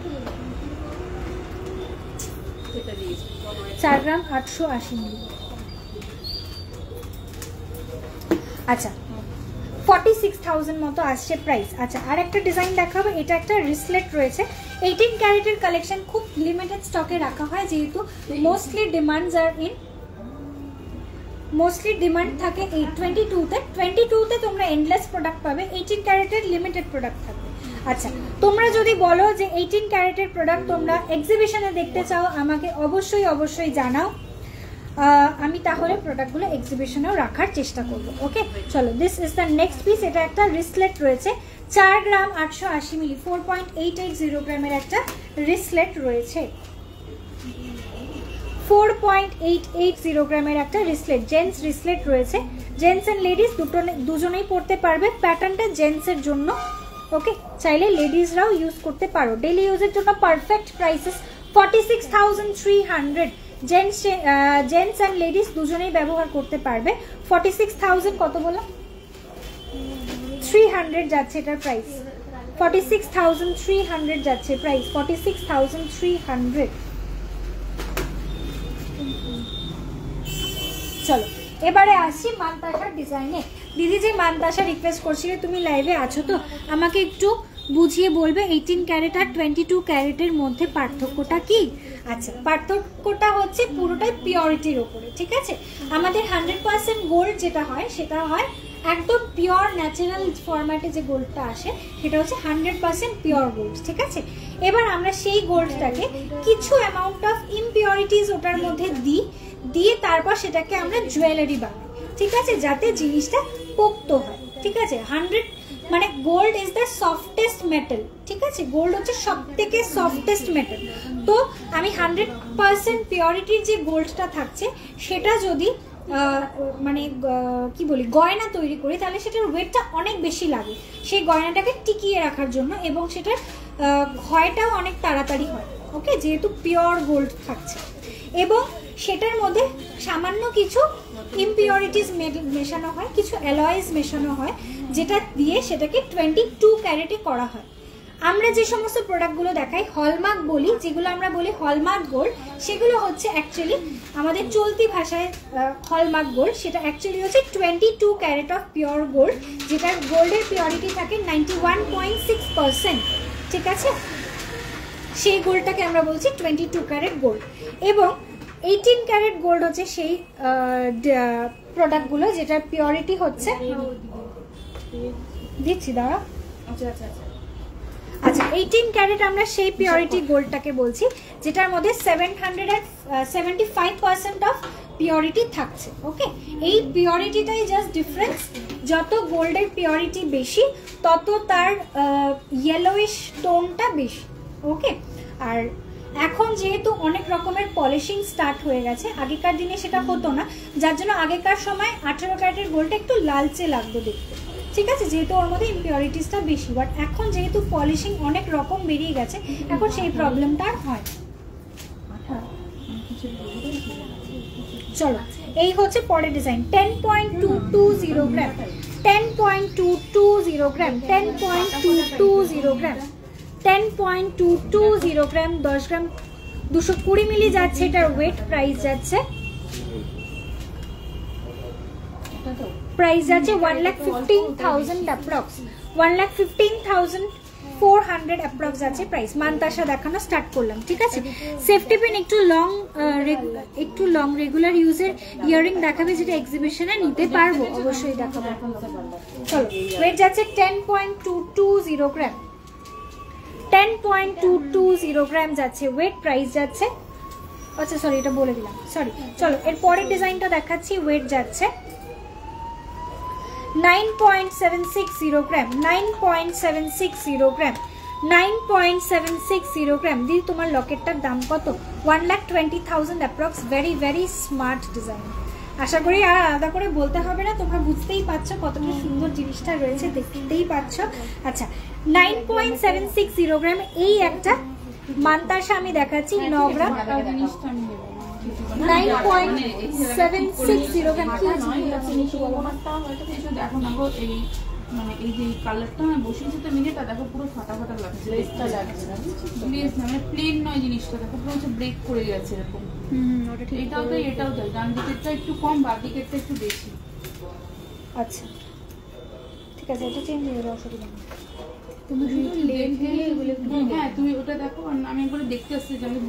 4 গ্রাম 880 মিলি। আচ্ছা 46,000 মতো আসছে প্রাইস। আচ্ছা আর একটা ডিজাইন দেখাবো, এটা একটা রিসলেট রয়েছে, 18 ক্যারেটের কালেকশন, খুব লিমিটেড স্টকে রাখা হয়, যেহেতু মোস্টলি ডিমান্ড থাকে এই 22তে তোমরা এন্ডলেস প্রোডাক্ট পাবে, 18 ক্যারেটের লিমিটেড প্রোডাক্ট থাকবে। আচ্ছা তোমরা যদি বলো যে 18 ক্যারেটের প্রোডাক্ট তোমরা এক্সিবিশনে দেখতে চাও, আমাকে অবশ্যই জানাও, আমি তাহলে প্রোডাক্টগুলো এক্সিবিশনেও রাখার চেষ্টা করবো। ওকে চলো, this is the next piece. এটা একটা রিসলেট রয়েছে, 4 গ্রাম 880 মিলি, 4.880 গ্রামের একটা রিসলেট রয়েছে, 4.880 গ্রামের একটা রিসলেট, জেন্টস রিসলেট রয়েছে, জেন্টস এন্ড লেডিস দুজনেই পরতে পারবে। প্যাটার্নটা জেন্টসের জন্য, ওকে, চাইলে লেডিসরাও ইউজ করতে পারো, ডেইলি ইউজের জন্য perfect. Prices 46,300, gents and ladies দুজনেই ব্যবহার করতে পারবে। 46,000 কত বলো? 300 যাচ্ছে এটার প্রাইস, 46,300 যাচ্ছে প্রাইস, 46,300। চলো এবারে আসছি মানতাসার ডিজাইনে। দিদি যে মানতাসা রিকোয়েস্ট করছিলে, তুমি লাইভে আছো তো, আমাকে একটু বুঝিয়ে বলবে 18 ক্যারেট আর 22 ক্যারেটের মধ্যে পার্থক্যটা কি? আচ্ছা পার্থক্যটা হচ্ছে পুরোটাই পিওরিটির ওপরে, ঠিক আছে? আমাদের 100% গোল্ড যেটা হয় সেটা হয় একদম পিওর ন্যাচারাল ফরম্যাটে, যে গোল্ডটা আসে সেটা হচ্ছে 100% পিওর গোল্ড, ঠিক আছে? এবার আমরা সেই গোল্ডটাকে কিছু অ্যামাউন্ট অফ ইমপিওরিটিস ওটার মধ্যে দিয়ে তারপর সেটাকে আমরা জুয়েলারি বানাই, ঠিক আছে, যাতে জিনিসটা পোক্ত হয়, ঠিক আছে? 100 মানে gold is the softest metal, ঠিক আছে? গোল্ড হচ্ছে সব থেকে সফটেস্ট মেটাল। তো আমি 100% পিওরিটির যে গোল্ডটা থাকছে সেটা যদি মানে কি বলি গয়না তৈরি করি, তাহলে সেটার ওয়েটটা অনেক বেশি লাগে সেই গয়নাটাকে টিকিয়ে রাখার জন্য, এবং সেটার ক্ষয়টাও অনেক তাড়াতাড়ি হয়, ওকে, যেহেতু পিওর গোল্ড থাকছে। এবং সেটার মধ্যে সামান্য কিছু ইমপিওরিটিস মেশানো হয়, কিছু অ্যালয়েস মেশানো হয়, যেটা দিয়ে সেটাকে 22 ক্যারেটে করা হয়। আমরা যে সমস্ত প্রোডাক্টগুলো দেখাই হলমার্ক বলি, যেগুলো আমরা বলি হলমার্ক গোল্ড, সেগুলো হচ্ছে অ্যাকচুয়ালি আমাদের চলতি ভাষায় হলমার্ক গোল্ড, সেটা অ্যাকচুয়ালি হচ্ছে 22 ক্যারেট অফ পিওর গোল্ড, যেটার গোল্ডের পিওরিটি থাকে 91.6%, ঠিক আছে? সেই গোল্ডটাকে আমরা বলছি 22 ক্যারেট গোল্ড। এবং 18 ক্যারেট গোল্ড হচ্ছে সেই প্রোডাক্টগুলো যেটার পিওরিটি হচ্ছে, দিচ্ছি দাঁড়া, আচ্ছা 18 ক্যারেট আমরা সেই পিওরিটি গোল্ডটাকে বলছি, যেটার মধ্যে 775% অফ পিওরিটি থাকছে, ওকে? এই পিওরিটিটাই জাস্ট ডিফারেন্স, যত গোল্ডের পিওরিটি বেশি তত তার ইয়েলোইশ টোনটা বেশি, ওকে? আর এখন যেহেতু অনেক রকমের পলিশিং স্টার্ট হয়ে গেছে, আগেকার দিনে সেটা হতো না, যার জন্য আগেকার সময় 18 ক্যারেটের গোল্ডটা একটু লালচে লাগতো দেখতে, ঠিক আছে, যেহেতু ওর মধ্যে ইম্পিউরিটিসটা বেশি। বাট এখন যেহেতু পলিশিং অনেক রকম বেরিয়ে গেছে, এখন সেই প্রবলেমটা আর হয়। চলো এই হচ্ছে পরের ডিজাইন, 10.220 গ্রাম, 10.220 গ্রাম, 10.220 গ্রাম, 10.220 গ্রাম, 10 গ্রাম 220 মিলি যাচ্ছে। এটার ওয়েট প্রাইস যাচ্ছে, প্রাইস যাচ্ছে 1,15,000 অ্যাপ্রক্স, 1,15,400 অ্যাপ্রক্স আছে প্রাইস। মান্তাসা দেখানো স্টার্ট করলাম, ঠিক আছে। সেফটি পিন একটু লং রেগুলার ইউজের ইয়ারিং দেখাবে, যেটা এক্সিবিশনে নিতে পারবো, অবশ্যই দেখাবো। চলো ওয়েট যাচ্ছে 10.220 গ্রাম, 10.220 গ্রাম যাচ্ছে ওয়েট, প্রাইস যাচ্ছে, আচ্ছা সরি এটা বলে দিলাম, সরি। চলো এর পরের ডিজাইনটা দেখাচ্ছি, ওয়েট যাচ্ছে 9.760 গ্রাম, 9.760 গ্রাম, 9.760 গ্রাম। দিদি তোমার লকেটটার দাম কত? 1,20,000 approx. Very very smart design. আশা করি আর আলাদা করে বলতে হবে না, তোমরা বুঝতেই পারছো কতটা সুন্দর জিনিসটা রয়েছে, দেখতেই পাচ্ছ। আচ্ছা 9.760 গ্রাম এই একটা মান্তাসা আমি দেখাচ্ছি, 9 গ্রাম, 9.760 গ্রাম। এখন দেখো এই মানে এই যে কালারটা না বসিয়েছে তো মিনিটা দেখো পুরো ফাটা ফাটা লাগছে, লেসটা লাগছে না, লেস না মানে প্লেন নয় জিনিসটা, দেখো পুরো হচ্ছে ব্রেক করে গেছে এরকম। ওটা ঠিক, এটাও তাই এটাও তাই, ডান দিকেরটা একটু কম, বাঁ দিকেরটা একটু বেশি। আচ্ছা ঠিক আছে, এটা চেঞ্জ হয়ে যাবে, অসুবিধা নেই। তুমি শুধু লেখে এগুলো, হ্যাঁ তুমি ওটা দেখো, আমি একবার দেখতে আসছি যে আমি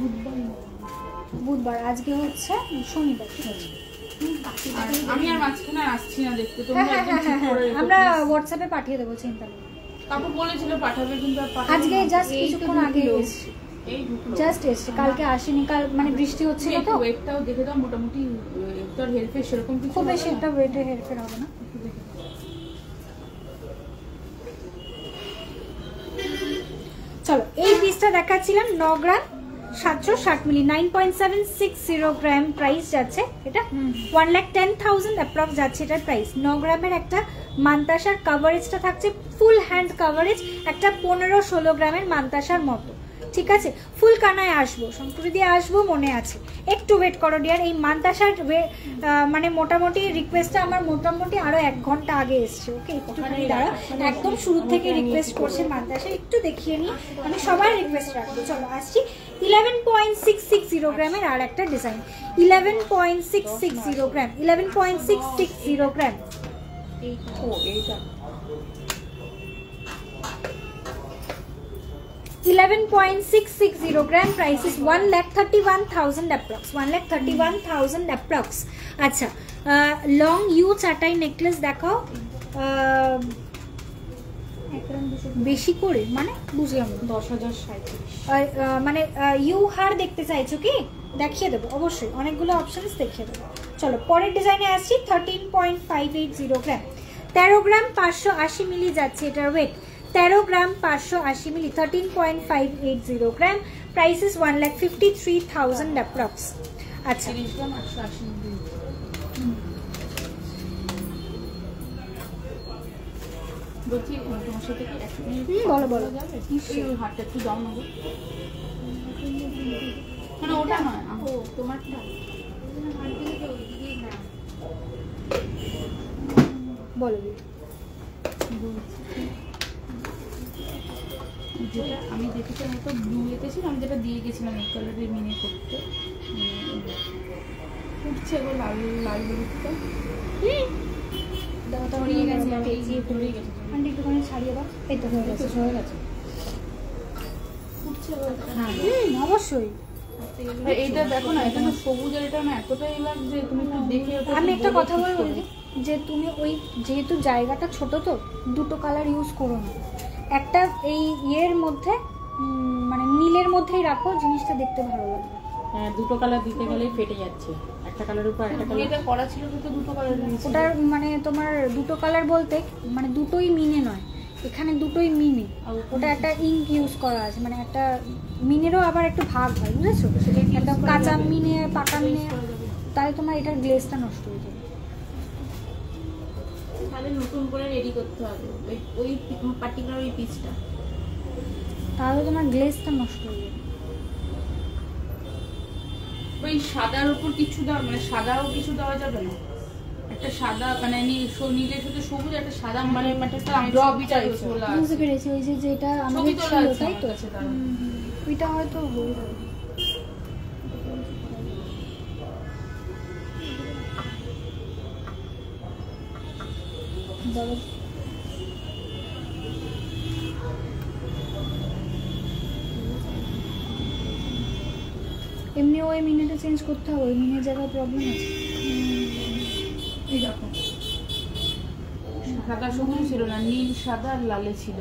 বুধবার, আজকে হচ্ছে শনিবার, ঠিক আছে। আমি আর মাঝখানে আসছি না দেখতে, তোমরা একদম ঠিক করে রেখো, আমরা হোয়াটসঅ্যাপে পাঠিয়ে দেবো, চিন্তা নেই। কাকু বলেছিল পাঠাবে, কিন্তু আর পাঠাবে আজকে জাস্ট কিছুক্ষণ আগে এসেছে, জাস্ট এসেছে, কালকে আসেনি, কাল মানে বৃষ্টি হচ্ছিল তো। ওয়েটটাও দেখে দাও, মোটামুটি তোর হেলফে সেরকম কিছু খুব বেশি একটা ওয়েটে হেরফের হবে না। চলো এই পিসটা দেখাচ্ছিলাম 9 গ্রাম 760 মিলি, 9.760 গ্রাম প্রাইস যাচ্ছে। এটা 1,10,000 অ্যাপ্রক্স যাচ্ছে এটার প্রাইস। 9 গ্রামের একটা মান্তাসার কাভারেজটা থাকছে ফুল হ্যান্ড কাভারেজ, একটা 15-16 গ্রামের মান্তাসার মতো, ঠিক আছে। ফুল কানায় আসবো, শঙ্করী দিয়ে আসবো, মনে আছে। একটু ওয়েট করো ডিয়ার, এই মান্তাসার মানে মোটামুটি রিকোয়েস্টটা আমার মোটামুটি আরো 1 ঘন্টা আগে এসছে। ওকে একটুখানি দাঁড়া, একদম শুরু থেকে রিকোয়েস্ট করছে মান্তাসা, একটু দেখিয়ে নিই, আমি সবার রিকোয়েস্ট রাখবো। চলো আসছি 11.660 গ্রামের আর একটা ডিজাইন, 11.660 গ্রাম, 11.660 গ্রাম। ও এইটা 11.660 গ্রাম, প্রাইস ইজ 1,31,000 অ্যাপ্রক্স, 1,31,000 অ্যাপ্রক্স। আচ্ছা লং ইউ চাটাই নেকলেস দেখাও, বেশি করে মানে বুঝলাম 10,037, মানে ইউ হার দেখতে চাইছো কি? দেখিয়ে দেবো অবশ্যই, অনেকগুলো অপশনস দেখিয়ে দেবো। চলো পরের ডিজাইনে আসছি, 13.580 গ্রাম, 13 গ্রাম 580 মিলি যাচ্ছে এটার weight, 13 gram 580 milli, 13.580 gram, price is 1,53,000 approx. আচ্ছা 30 গ্রাম 880 মিলি। বলছি তোমার সাথে কি এক মিনিট বলো বলো যাবে? এই হাতটা একটু দাও না, মানে ওটা নয়, ও তোমারটা বলো। যেটা আমি দেখেছিলাম তো ব্লু এতে ছিল, আমি যেটা দিয়ে গেছিলাম এই কালারের মিনে করতে, উঠছে গো লাল লাল হলুদটা, ছড়িয়ে গেছে, একটুখানি ছাড়িয়ে দাও, এই তো হয়ে গেছে, হয়ে গেছে। উঠছে অবশ্যই। এইটা দেখো না, এটা না সবুজ, আর এটা না এতটাই লাগছে, তুমি একটু দেখে। আমি একটা কথা বলবো যে তুমি ওই যেহেতু জায়গাটা ছোট তো দুটো কালার ইউজ করো না, একটা এই ইয়ের মধ্যে মানে নীলের মধ্যেই রাখো, জিনিসটা দেখতে ভালো লাগবে। হ্যাঁ দুটো কালার দিতে গেলেই ফেটে যাচ্ছে, একটা কালারের উপর একটা কালার। এটা করা ছিল তো দুটো কালার, ওটার মানে তোমার দুটো কালার বলতে মানে দুটোই মিনে নয়, এখানে দুটোই মিনে, ওটা একটা ইঙ্ক ইউজ করা আছে, মানে একটা মিনেরও আবার একটু ভাগ হয়, বুঝেছো? একটা কাঁচা মিনে পাকা মিনে, তাহলে তোমার এটার গ্লেজটা নষ্ট হয়ে যাবে। তাহলে নতুন করে রেডি করতে হবে ওই পার্টিকুলার ওই পিসটা। তাহলে তোমার গ্লেজটা নষ্ট হয়ে যাবে। ওই সাদার উপর কিছু দেওয়া মানে সাদাও কিছু দেওয়া যাবে না? একটা সাদা মানে নীলের সাথে সবুজ একটা সাদা মানে একটা ড্রপ চাইছো। বুঝতে পেরেছি, ওই যে যেটা আমাদের ছিল তাই তো, ওইটা হয়তো হয়ে যাবে। এমনি ওই মিনিটে চেঞ্জ করতে হবে, ওই মিনিটের জায়গায় প্রবলেম আছে। এই দেখো সাদা সবুজ ছিল না, নীল সাদা আর লালে ছিল।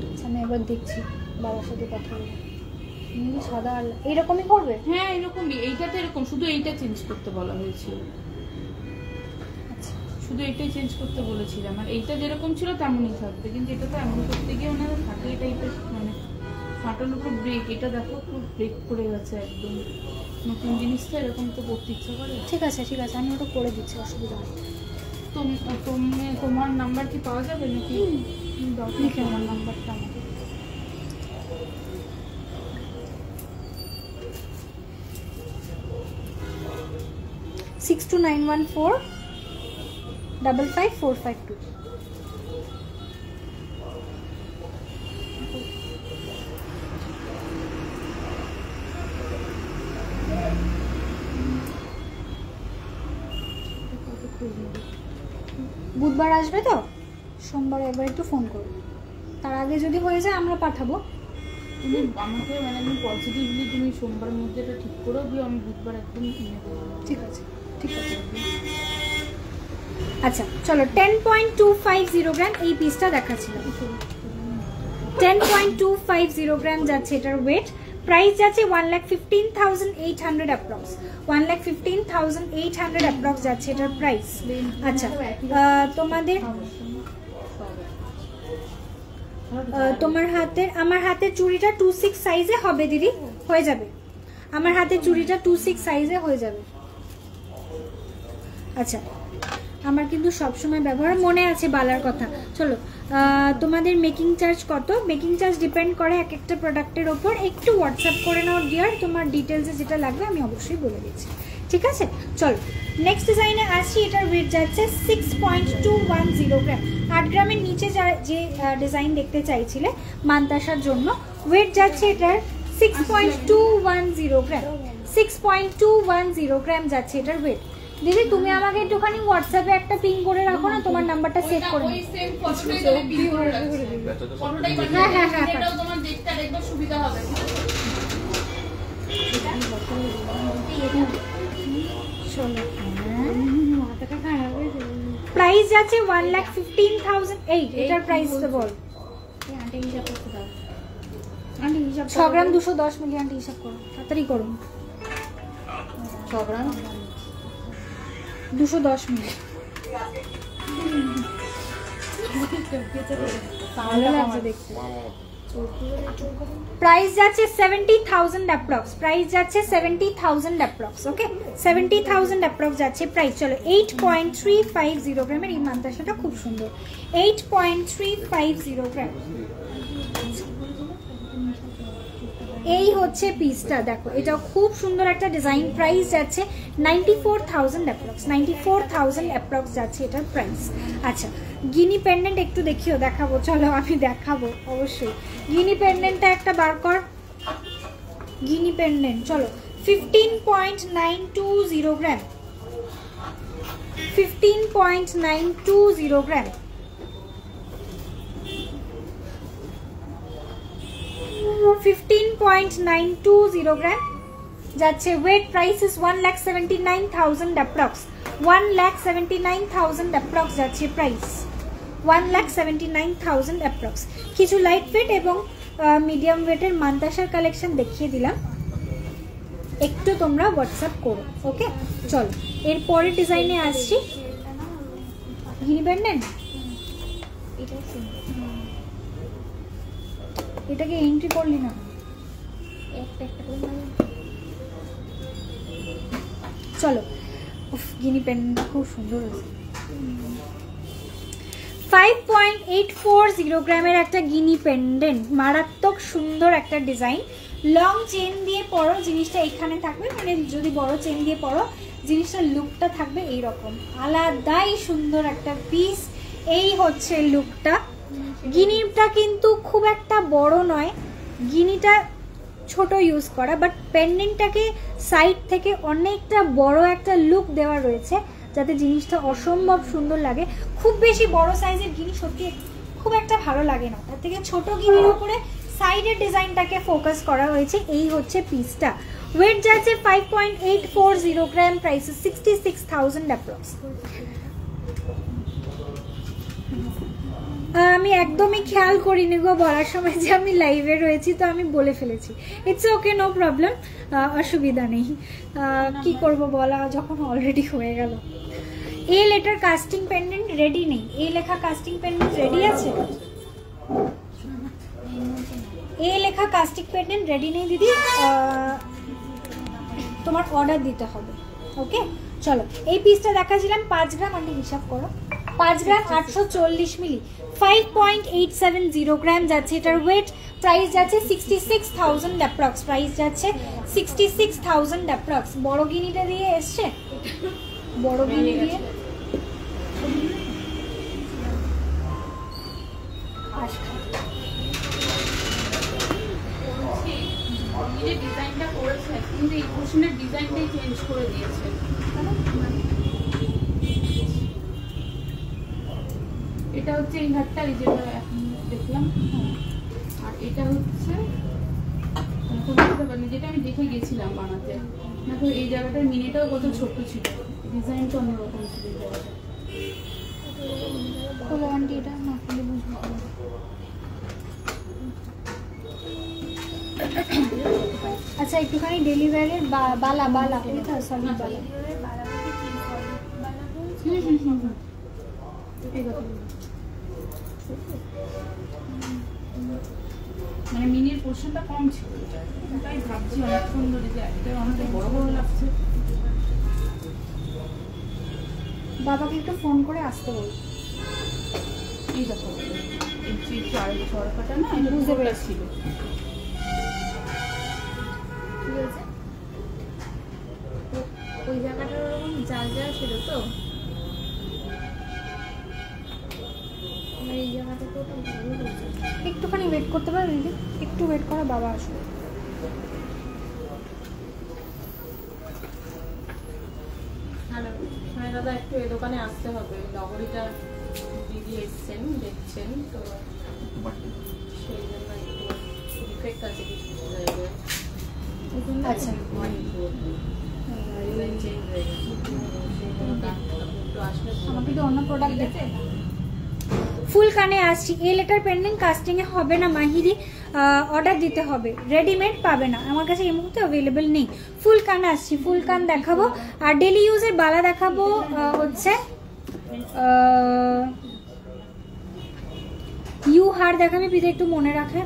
আচ্ছা আমি এবার দেখছি, বাবার সাথে কথা বলবো। নীল সাদা আর এইরকমই করবে? হ্যাঁ এরকমই, এইটাতে এরকম, শুধু এইটা চেঞ্জ করতে বলা হয়েছিল। আচ্ছা শুধু এইটাই চেঞ্জ করতে বলেছিলাম, আর এইটা যেরকম ছিল তেমনই থাকবে, কিন্তু এটা তো এমন করতে গিয়ে ওনাদের ফাটে টাইপের মানে ফাটার উপর ব্রেক, এটা দেখো পুরো ব্রেক করে গেছে একদম। নতুন জিনিসটা এরকম তো করতে ইচ্ছা করে। ঠিক আছে ঠিক আছে, আমি ওটা করে দিচ্ছি, অসুবিধা নেই। তোমার নাম্বার কি পাওয়া যাবে নাকি? দাও লিখে আমার নাম্বারটা আমাকে। সিক্স 2914555452। বুধবার আসবে তো, সোমবার একবার একটু ফোন করো, তার আগে যদি হয়ে যায় আমরা পাঠাবো। তুমি আমাকে মানে আমি পজিটিভলি তুমি সোমবারের মধ্যে এটা ঠিক করে দিও, আমি বুধবার একদম কিনে দেবো। ঠিক আছে ঠিক আছে। আচ্ছা চলো 10.250 গ্রাম এই পিসটা দেখাচ্ছিলাম। 10.250 গ্রাম যাচ্ছে এটার ওয়েট। প্রাইস যাচ্ছে 1,15,800 অ্যাপ্রক্স। 1,15,800 অ্যাপ্রক্স যাচ্ছে এটার প্রাইস। আচ্ছা তোমাদের তোমার হাতের আমার হাতের চুড়িটা 26 সাইজে হবে দিদি, হয়ে যাবে। আমার হাতের চুড়িটা 26 সাইজে হয়ে যাবে। আচ্ছা আমার কিন্তু সবসময় ব্যবহার মনে আছে বালার কথা। চলো তোমাদের মেকিং চার্জ কত? মেকিং চার্জ ডিপেন্ড করে এক একটা প্রোডাক্টের ওপর। একটু হোয়াটসঅ্যাপ করে নাও ডিয়ার, তোমার ডিটেলসে যেটা লাগবে আমি অবশ্যই বলে দিচ্ছি, ঠিক আছে? চলো নেক্সট ডিজাইনে আসি। এটার ওয়েট যাচ্ছে 6.210 গ্রাম। 8 গ্রামের নিচে যে ডিজাইন দেখতে চাইছিলে মান্তাসার জন্য, ওয়েট যাচ্ছে এটার 6.210 গ্রাম। 6.210 গ্রাম যাচ্ছে এটার ওয়েট। দিদি তুমি আমাকে একটুখানি হোয়াটসঅ্যাপে একটা পিং করে রাখো না, তোমার নাম্বারটা সেভ করে নাও। হ্যাঁ হ্যাঁ হ্যাঁ তোমার দেখতে একবার সুবিধা হবে। প্রাইস যাচ্ছে 1,15,008। এটার প্রাইস তো বল। 6 গ্রাম 210 মিলি। আন্টি হিসাব করো, তাড়াতাড়ি করো। 6 গ্রাম 210 মিলি। ভালো লাগছে দেখতে। প্রাইস যাচ্ছে 70,000 অ্যাপ্রক্স। প্রাইস যাচ্ছে 70,000 অ্যাপ্রক্স। ওকে 70,000 অ্যাপ্রক্স যাচ্ছে প্রাইস। চলো 8.350 গ্রামের এই মান্তাসাটা খুব সুন্দর। 8.350 গ্রাম। এই হচ্ছে পিসটা, দেখো এটা খুব সুন্দর একটা ডিজাইন। প্রাইস যাচ্ছে 94,000 অ্যাপ্রক্স। 94,000 অ্যাপ্রক্স যাচ্ছে এটার প্রাইস। আচ্ছা গিনি পেন্ডেন্ট একটু দেখাবো। চলো আমি দেখাবো অবশ্যই। গিনি পেন্ডেন্টটা একটা বার কর। গিনি পেন্ডেন্ট চলো 15.920 গ্রাম। 15.920 গ্রাম। 15.920 গ্রাম যাচ্ছে। Wait price is 1,79,000 approx. 1,79,000 approx যাচ্ছে প্রাইস। 1,79,000 অ্যাপ্রক্স। কিছু লাইট ওয়েট এবং মিডিয়াম ওয়েটের মান্তাসার কালেকশন দেখিয়ে দিলাম, একটু তোমরা হোয়াটসঅ্যাপ করো। ওকে চলো এর পরের ডিজাইনে আসছি। গিনি পেন্ডেন্ট এটাকে এন্ট্রি করলি না, চলো উফ, গিনি পেনটা খুব সুন্দর হয়েছে। 5.840 গ্রামের একটা গিনি পেন্ডেন্ট, মারাত্মক সুন্দর একটা ডিজাইন। লং চেন দিয়ে পরো, জিনিসটা এখানে থাকবে, মানে যদি বড় চেন দিয়ে পরো জিনিসটার লুকটা থাকবে এইরকম, আলাদাই সুন্দর একটা পিস। এই হচ্ছে লুকটা। গিনিটা কিন্তু খুব একটা বড় নয়, গিনিটা ছোট ইউজ করা, বাট পেন্ডেন্টটাকে সাইড থেকে অনেকটা বড় একটা লুক দেওয়া রয়েছে, যাতে জিনিসটা অসম্ভব সুন্দর লাগে। খুব বেশি বড় সাইজের গিনি সত্যি খুব একটা ভালো লাগে না, তার থেকে ছোট গিনির উপরে সাইডের ডিজাইনটাকে ফোকাস করা হয়েছে। এই হচ্ছে পিসটা। ওয়েট যাচ্ছে 5.840 গ্রাম, প্রাইস 66,000 অ্যাপ্রক্স। আমি একদমই খেয়াল করিনি গো বলার সময় যে আমি লাইভে রয়েছি, তো আমি বলে ফেলেছি। ইটস ওকে, নো প্রবলেম, অসুবিধা নেই। কি করব বলা যখন অলরেডি হয়ে গেল। A letter casting pendant ready নেই, এ লেখা কাস্টিং পেন্ডেন্ট রেডি আছে? এ লেখা কাস্টিং পেন্ডেন্ট রেডি নেই দিদি, তোমার অর্ডার দিতে হবে। ওকে চলো, এই পিসটা দেখাছিলাম 5 গ্রাম, আমি হিসাব করো, 5 গ্রাম 840 মিলি, 5.870 গ্রাম যাচ্ছে এটার ওয়েট। প্রাইস যাচ্ছে 66,000 অ্যাপ্রক্স, প্রাইস যাচ্ছে 66,000 অ্যাপ্রক্স। বড় গিনিটা দিয়ে এসছে, বড় গিনি দিয়ে ডিজাইনটা করেছে কিন্তু এই পোর্শনের ডিজাইনটাই চেঞ্জ করে দিয়েছে। এটা হচ্ছে এই হাতটা, এই যেটা এখন দেখলাম, আর এটা হচ্ছে যেটা আমি দেখে গেছিলাম বানাতে। দেখো এই জায়গাটার মিনিটাও কত ছোট ছিল, ডিজাইনটা অন্যরকম ছিল এই জায়গাটা। আচ্ছা একটুখানি ডেলিভারির বালা বালা এটা সরি বালা, মানে মিনির পোর্শনটা কম ছিল, তাই ভাবছি অনেকক্ষণ ধরে যে এটা অনেক বড় বড় লাগছে। বাবাকে একটু ফোন করে আসতে বল। এই দেখো এই যে চড়কাটা না, এটা বুঝতে পেরেছিল। ওই জায়গাটা ওরকম জাল জাল ছিল, তো এই জায়গাটা তো ভালো হয়েছে। একটুখানি ওয়েট করতে পারো দিদি, একটু ওয়েট করো, বাবা আসবে। হ্যালো সোনাই দাদা, একটু এই দোকানে আসতে হবে, নগরীটা দিদি এসছেন দেখছেন, তো সেই জন্য একটু ডিফেক্ট আছে কিছু জায়গায়। আচ্ছা ডিজাইন চেঞ্জ হয়ে গেছে, সেই জন্য একটু আসলে আমাকে তো অন্য প্রোডাক্ট দেখে। ফুল কানে আসছি, এ লেটার পেন্ডেন্ট কাস্টিং এ হবে না মাহিরি, অর্ডার দিতে হবে, রেডিমেড পাবে না, আমার কাছে এই মুহূর্তে অ্যাভেলেবেল নেই। ফুল কান আসছি, ফুল কান দেখাবো, আর ডেলি ইউজের বালা দেখাবো হচ্ছে ইউ হার দেখাবি, পিতা একটু মনে রাখে,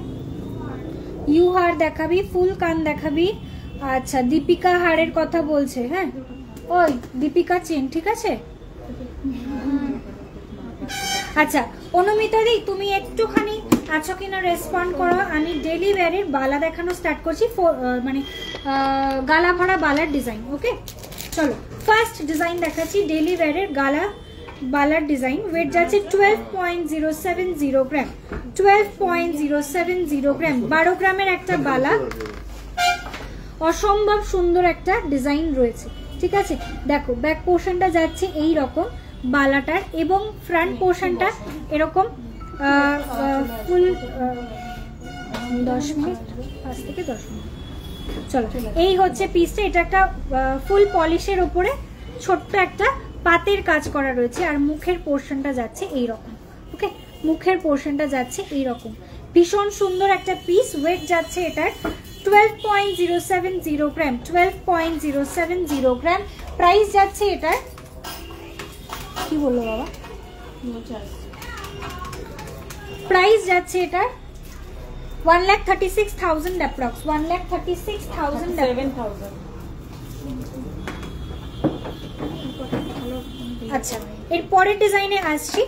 ইউ হার দেখাবি, ফুল কান দেখাবি। আচ্ছা দীপিকা হারের কথা বলছে, হ্যাঁ ওই দীপিকা চেন, ঠিক আছে। আচ্ছা অনুমিতা দি তুমি একটুখানি আছো কিনা রেসপন্ড করো, আমি ডেলি ওয়্যারের বালা দেখানো স্টার্ট করছি, মানে গালা ভরা বালার ডিজাইন। ওকে চলো ফার্স্ট ডিজাইন দেখাচ্ছি, ডেলি ওয়্যারের গালা বালার ডিজাইন। ওয়েট যাচ্ছে 12.070 গ্রাম, 12.070 গ্রাম, 12 গ্রামের একটা বালা, অসম্ভব সুন্দর একটা ডিজাইন রয়েছে, ঠিক আছে। দেখো ব্যাক পোর্শনটা যাচ্ছে এই রকম বালাটার, এবং ফ্রন্ট পোর্শনটা এরকম ফুল 10 মিনিট, 5 থেকে 10 মিনিট। চলো এই হচ্ছে পিসটা, এটা একটা ফুল পলিশের ওপরে ছোট্ট একটা পাতের কাজ করা রয়েছে, আর মুখের পোর্শনটা যাচ্ছে এই রকম। ওকে মুখের পোর্শনটা যাচ্ছে এই রকম, ভীষণ সুন্দর একটা পিস। ওয়েট যাচ্ছে এটার 12.070 গ্রাম, 12.070 গ্রাম। প্রাইস যাচ্ছে এটার, কি বললো বাবা, প্রাইস যাচ্ছে এটার 1,36,000 অ্যাপ্রক্স, 1,36,000, 7,000। আচ্ছা, এর পরের ডিজাইনে আসছি।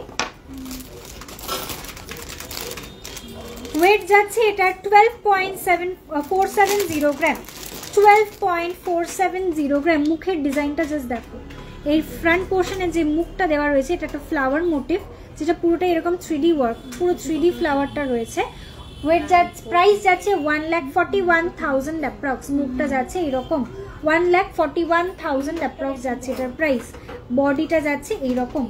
ওয়েট যাচ্ছে এটা 12.470 গ্রাম, 12.470 গ্রাম। মুখের ডিজাইনটা জাস্ট দেখো, এই ফ্রন্ট পোর্শনে যে মুখটা দেওয়া রয়েছে এটা একটা ফ্লাওয়ার মোটিভ, যেটা পুরোটা এরকম 3D ওয়ার্ক, পুরো 3D ফ্লাওয়ারটা রয়েছে। ওয়েট যাচ্ছে, প্রাইস যাচ্ছে 1,41,000 অ্যাপ্রক্স। মুখটা যাচ্ছে এরকম 1,41,000 অ্যাপ্রক্স যাচ্ছে এটার প্রাইস। বডিটা যাচ্ছে এইরকম,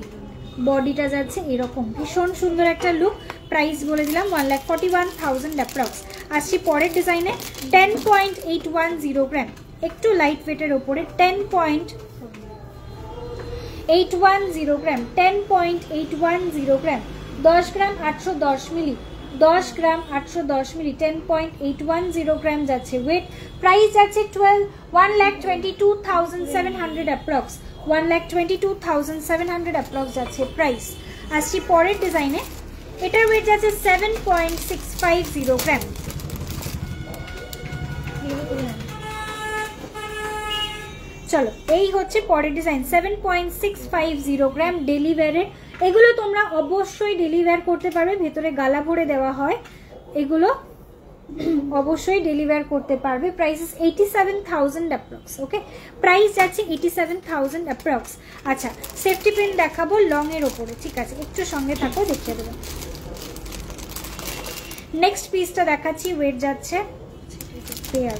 বডিটা যাচ্ছে এরকম, ভীষণ সুন্দর একটা লুক। প্রাইস বলে দিলাম 1,41,000 অ্যাপ্রক্স। আসছি পরের ডিজাইনে 10.810 গ্রাম, একটু লাইট ওয়েটের ওপরে 10.810 গ্রাম, 10.810 গ্রাম, 10 গ্রাম 810 মিলি, 10 গ্রাম 810 মিলি, 10.810 গ্রাম যাচ্ছে ওয়েট। প্রাইস যাচ্ছে 1,22,700 অ্যাপ্রক্স, 1,22,700 অ্যাপ্রক্স যাচ্ছে প্রাইস। আসছি পরের ডিজাইনে, এটার ওয়েট যাচ্ছে 7.650 গ্রাম। চলো, এই হচ্ছে পরের ডিজাইন 7.650 গ্রাম ডেলি ওয়্যারের। এগুলো তোমরা অবশ্যই ডেলি ওয়্যার করতে পারবে, ভেতরে গালা ভরে দেওয়া হয়, এগুলো অবশ্যই ডেলি ওয়্যার করতে পারবে। Price 87,000 approx. ওকে, প্রাইস যাচ্ছে 87,000 অ্যাপ্রক্স। আচ্ছা, সেফটি পিন দেখাবো লং এর ওপরে, ঠিক আছে, একটু সঙ্গে থাকো, দেখিয়ে দেবো। নেক্সট পিসটা দেখাচ্ছি, ওয়েট যাচ্ছে পেয়ার,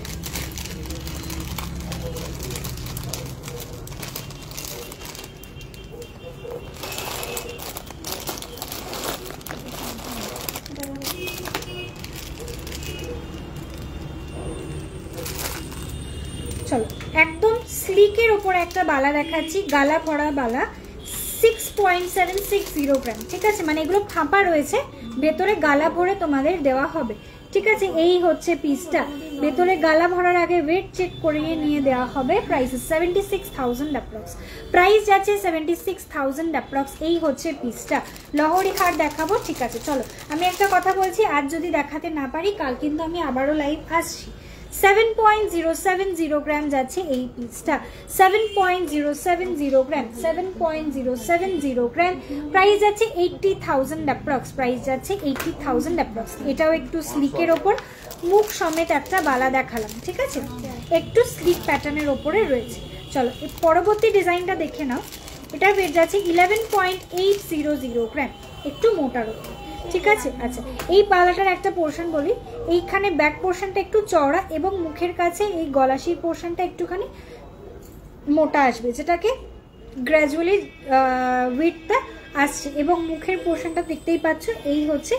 চলো একদম স্লিকের ওপরে একটা বালা দেখাচ্ছি, গালা ভরা বালা, 6.760 গ্রাম, ঠিক আছে, মানে এগুলো ফাঁপা রয়েছে, ভেতরে গালা ভরে তোমাদের দেওয়া হবে, ঠিক আছে। এই হচ্ছে পিসটা, ভেতরে গালা ভরার আগে ওয়েট চেক করিয়ে নিয়ে দেওয়া হবে। প্রাইস 76,000 অ্যাপ্রক্স, প্রাইস যাচ্ছে 76,000 অ্যাপ্রক্স। এই হচ্ছে পিসটা। লহরি খাট দেখাবো, ঠিক আছে। চলো, আমি একটা কথা বলছি, আজ যদি দেখাতে না পারি কাল কিন্তু আমি আবারও লাইভ আসছি। 7.070 গ্রাম যাচ্ছে এই পিসটা, 7.070 গ্রাম, 7.070 গ্রাম। প্রাইস যাচ্ছে 80,000 অ্যাপ্রক্স, প্রাইস যাচ্ছে 80,000 অ্যাপ্রক্স। এটাও একটু স্লিকের ওপর, মুখ সমেত একটা বালা দেখালাম, ঠিক আছে, একটু স্লিক প্যাটার্নের ওপরে রয়েছে। চলো, পরবর্তী ডিজাইনটা দেখে নাও। এটার ওয়েট যাচ্ছে 11.800 গ্রাম, একটু মোটার ওপর, ঠিক আছে। আচ্ছা, এই বালাটার একটা পোর্শন বলি, এইখানে ব্যাক পোর্শনটা একটু চওড়া এবং মুখের কাছে এই গলাশির পোর্শনটা একটুখানি মোটা আসবে, যেটাকে গ্র্যাজুয়ালি উইডথটা আসছে, এবং মুখের পোর্শনটা দেখতেই পাচ্ছ, এই হচ্ছে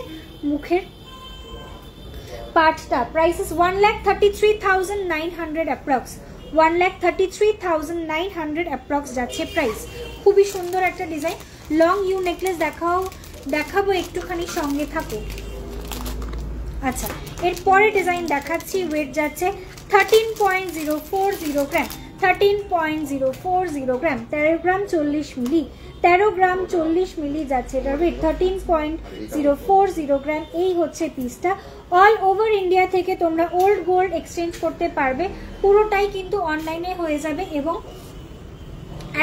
মুখের পার্টটা। প্রাইস 1,33,900 অ্যাপ্রক্স, 1,33,900 অ্যাপ্রক্স যাচ্ছে প্রাইস। খুবই সুন্দর একটা ডিজাইন। লং ইউ নেকলেস দেখাবো, একটুখানি সঙ্গে থাকো। আচ্ছা, এরপরে ডিজাইন দেখাচ্ছি, ওয়েট যাচ্ছে 13.040 গ্রাম, 13.040 গ্রাম, 13 গ্রাম 40 মিলি, 13 গ্রাম 40 মিলি যাচ্ছে এটার ওয়েট, 13.040 গ্রাম। এই হচ্ছে পিসটা। অল ওভার ইন্ডিয়া থেকে তোমরা ওল্ড গোল্ড এক্সচেঞ্জ করতে পারবে, পুরোটাই কিন্তু অনলাইনে হয়ে যাবে এবং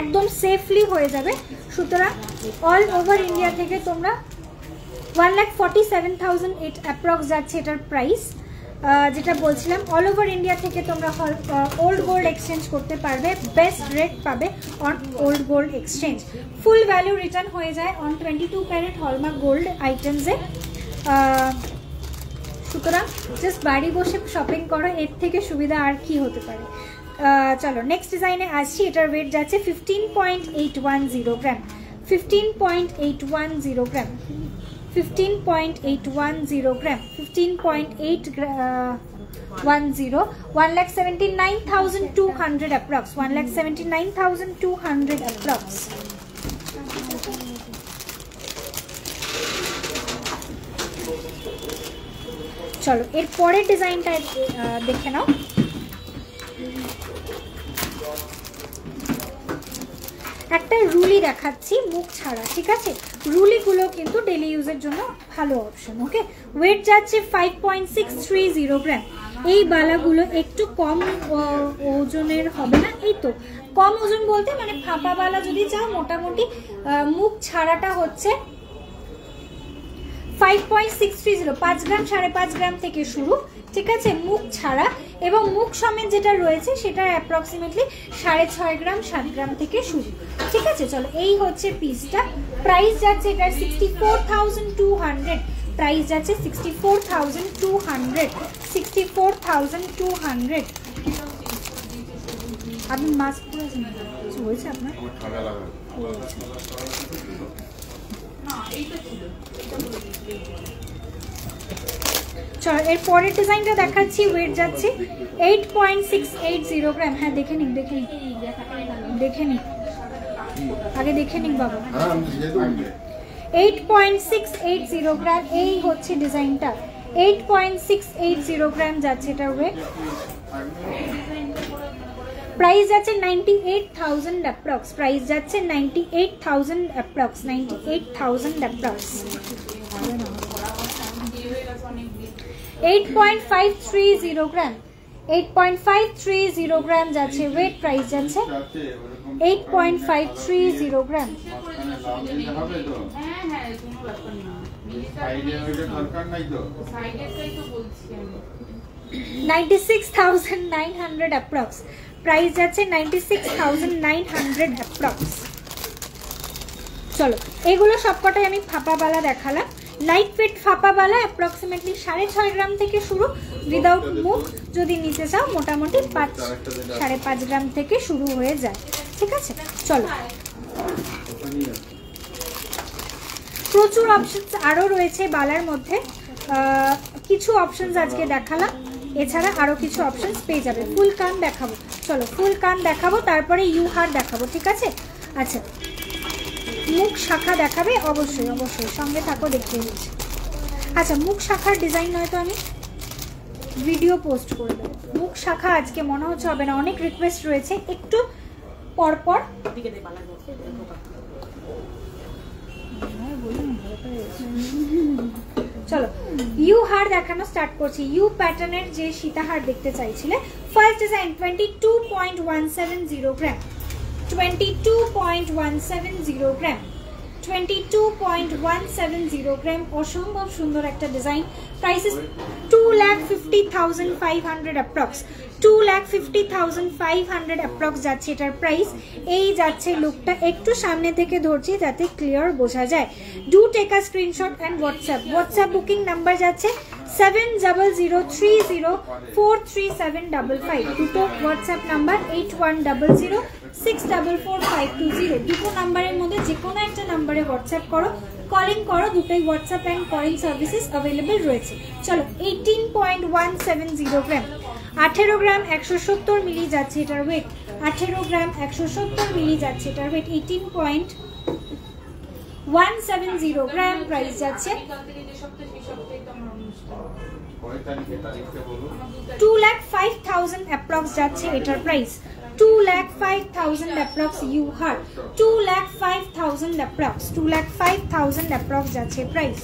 একদম সেফলি হয়ে যাবে। সুতরাং অল ওভার ইন্ডিয়া থেকে তোমরা 1,47,000 অ্যাপ্রক্স যাচ্ছে এটার প্রাইস। যেটা বলছিলাম, অল ওভার ইন্ডিয়া থেকে তোমরা ওল্ড গোল্ড এক্সচেঞ্জ করতে পারবে, বেস্ট রেট পাবে on old gold exchange. Full value return হয়ে যায় অন 22 ক্যারেট হলমার্ক গোল্ড আইটেমসে। সুতরাং জাস্ট বাড়ি বসে শপিং করো, এর থেকে সুবিধা আর কি হতে পারে। চলো, নেক্সট ডিজাইনে আসছি। এটার ওয়েট যাচ্ছে 15.810 গ্রাম, 15.810 গ্রাম, 15.810 গ্রাম, 15.810, 1,79,200 অ্যাপ্রক্স, 1,79,200 অ্যাপ্রক্স। চলো, এর পরের ডিজাইনটা দেখে নাও। একটা রুলি দেখাচ্ছি মুখ ছাড়া, ঠিক আছে। রুলিগুলো কিন্তু ডেলি ইউজের জন্য ভালো অপশন। ওকে, ওয়েট যাচ্ছে 5.630 গ্রাম, এই বালাগুলো একটু কম ওজনের হবে না, এই তো কম ওজন বলতে মানে ফাঁপা বালা যদি চাও মোটামুটি মুখ ছাড়াটা হচ্ছে 5.630, 5 গ্রাম 5.5 গ্রাম থেকে শুরু, ঠিক আছে, মুখ ছাড়া। এবং মুখ সমেত যেটা রয়েছে সেটা অ্যাপ্রক্সিমেটলি 6.5 গ্রাম 7 গ্রাম থেকে শুরু, ঠিক আছে। চলো এই হচ্ছে পিসটা, প্রাইস যাচ্ছে এটার 64,200, প্রাইস যাচ্ছে 64,200, 64,200। আপনি মাস্ক পরেছেন, কিছু হয়েছে আপনার? চলো এর পরের ডিজাইনটা দেখাচ্ছি। ওয়েট যাচ্ছে 8.680 গ্রাম। হ্যাঁ দেখে নিন, দেখে নিন, দেখে নিন, আগে দেখে নিন বাবা। 8.680 গ্রাম, এই হচ্ছে ডিজাইনটা। 8.680 গ্রাম যাচ্ছে এটার ওয়েট। প্রাইস যাচ্ছে 98,000 অ্যাপ্রক্স, প্রাইস যাচ্ছে 98,000 অ্যাপ্রক্স, 98,000 অ্যাপ্রক্স। 8.530 গ্রাম, 8.530 গ্রাম যাচ্ছে ওয়েট, প্রাইস যাচ্ছে 8.530 গ্রাম। 96,900 অ্যাপ্রক্স, প্রাইস যাচ্ছে 96,900 অ্যাপ্রক্স। চলো এগুলো সবকটাই আমি ফাঁপা বালা দেখালাম। লাইট ওয়েট ফাঁপা বালা অ্যাপ্রক্সিমেটলি 6.5 গ্রাম থেকে শুরু, উইদাউট মুখ যদি নিতে চাও মোটামুটি 5-5.5 গ্রাম থেকে শুরু হয়ে যায়, ঠিক আছে। চলো প্রচুর অপশনস আরও রয়েছে বালার মধ্যে, কিছু অপশনস আজকে দেখালাম, এছাড়া আরও কিছু অপশনস পেয়ে যাবে। ফুল কান দেখাবো, চলো ফুল কান দেখাবো, তারপরে ইউ হার দেখাবো, ঠিক আছে। আচ্ছা মুখ শাখা দেখাবে অবশ্যই, অবশ্যই সঙ্গে থাকো, দেখতে হচ্ছে। আচ্ছা মুখ শাখার ডিজাইন নয়তো আমি ভিডিও পোস্ট করে দেবো। মুখ শাখা আজকে মনে হচ্ছে হবে না, অনেক রিকোয়েস্ট রয়েছে, একটু পরপর। চলো ইউ হার দেখানো স্টার্ট করছি। ইউ প্যাটার্নের যে সীতাহার দেখতে চাইছিলে, ফার্স্ট ডিজাইন 22.170 গ্রাম, 22.170 গ্রাম, 22.170 গ্রাম, অসম্ভব সুন্দর একটা design. Price is 2,50,500 approx, 2,50,500 approx যাচ্ছে এটার প্রাইস। এই যাচ্ছে লুকটা, একটু সামনে থেকে ধরছি যাতে ক্লিয়ার বোঝা যায়। Do take a screenshot and WhatsApp booking number যাচ্ছে 7003043755, দুটো হোয়াটসঅ্যাপ নাম্বার 8100644520। দুটো নাম্বারের মধ্যে যে কোনো একটা নাম্বারে হোয়াটসঅ্যাপ করো, কলিং করো, দুটোই WhatsApp and calling services available রয়েছে। চলো 18.170 গ্রাম, 18 গ্রাম 170 মিলি যাচ্ছে এটার ওয়েট, 18 গ্রাম 170 মিলি যাচ্ছে এটার ওয়েট, 18.170 গ্রাম, প্রাইস যাচ্ছে 2,05,000 অ্যাপ্রক্স যাচ্ছে এটার price, 2,05,000 approx you hear, 2,05,000 approx, 2,05,000 approx যাচ্ছে প্রাইস।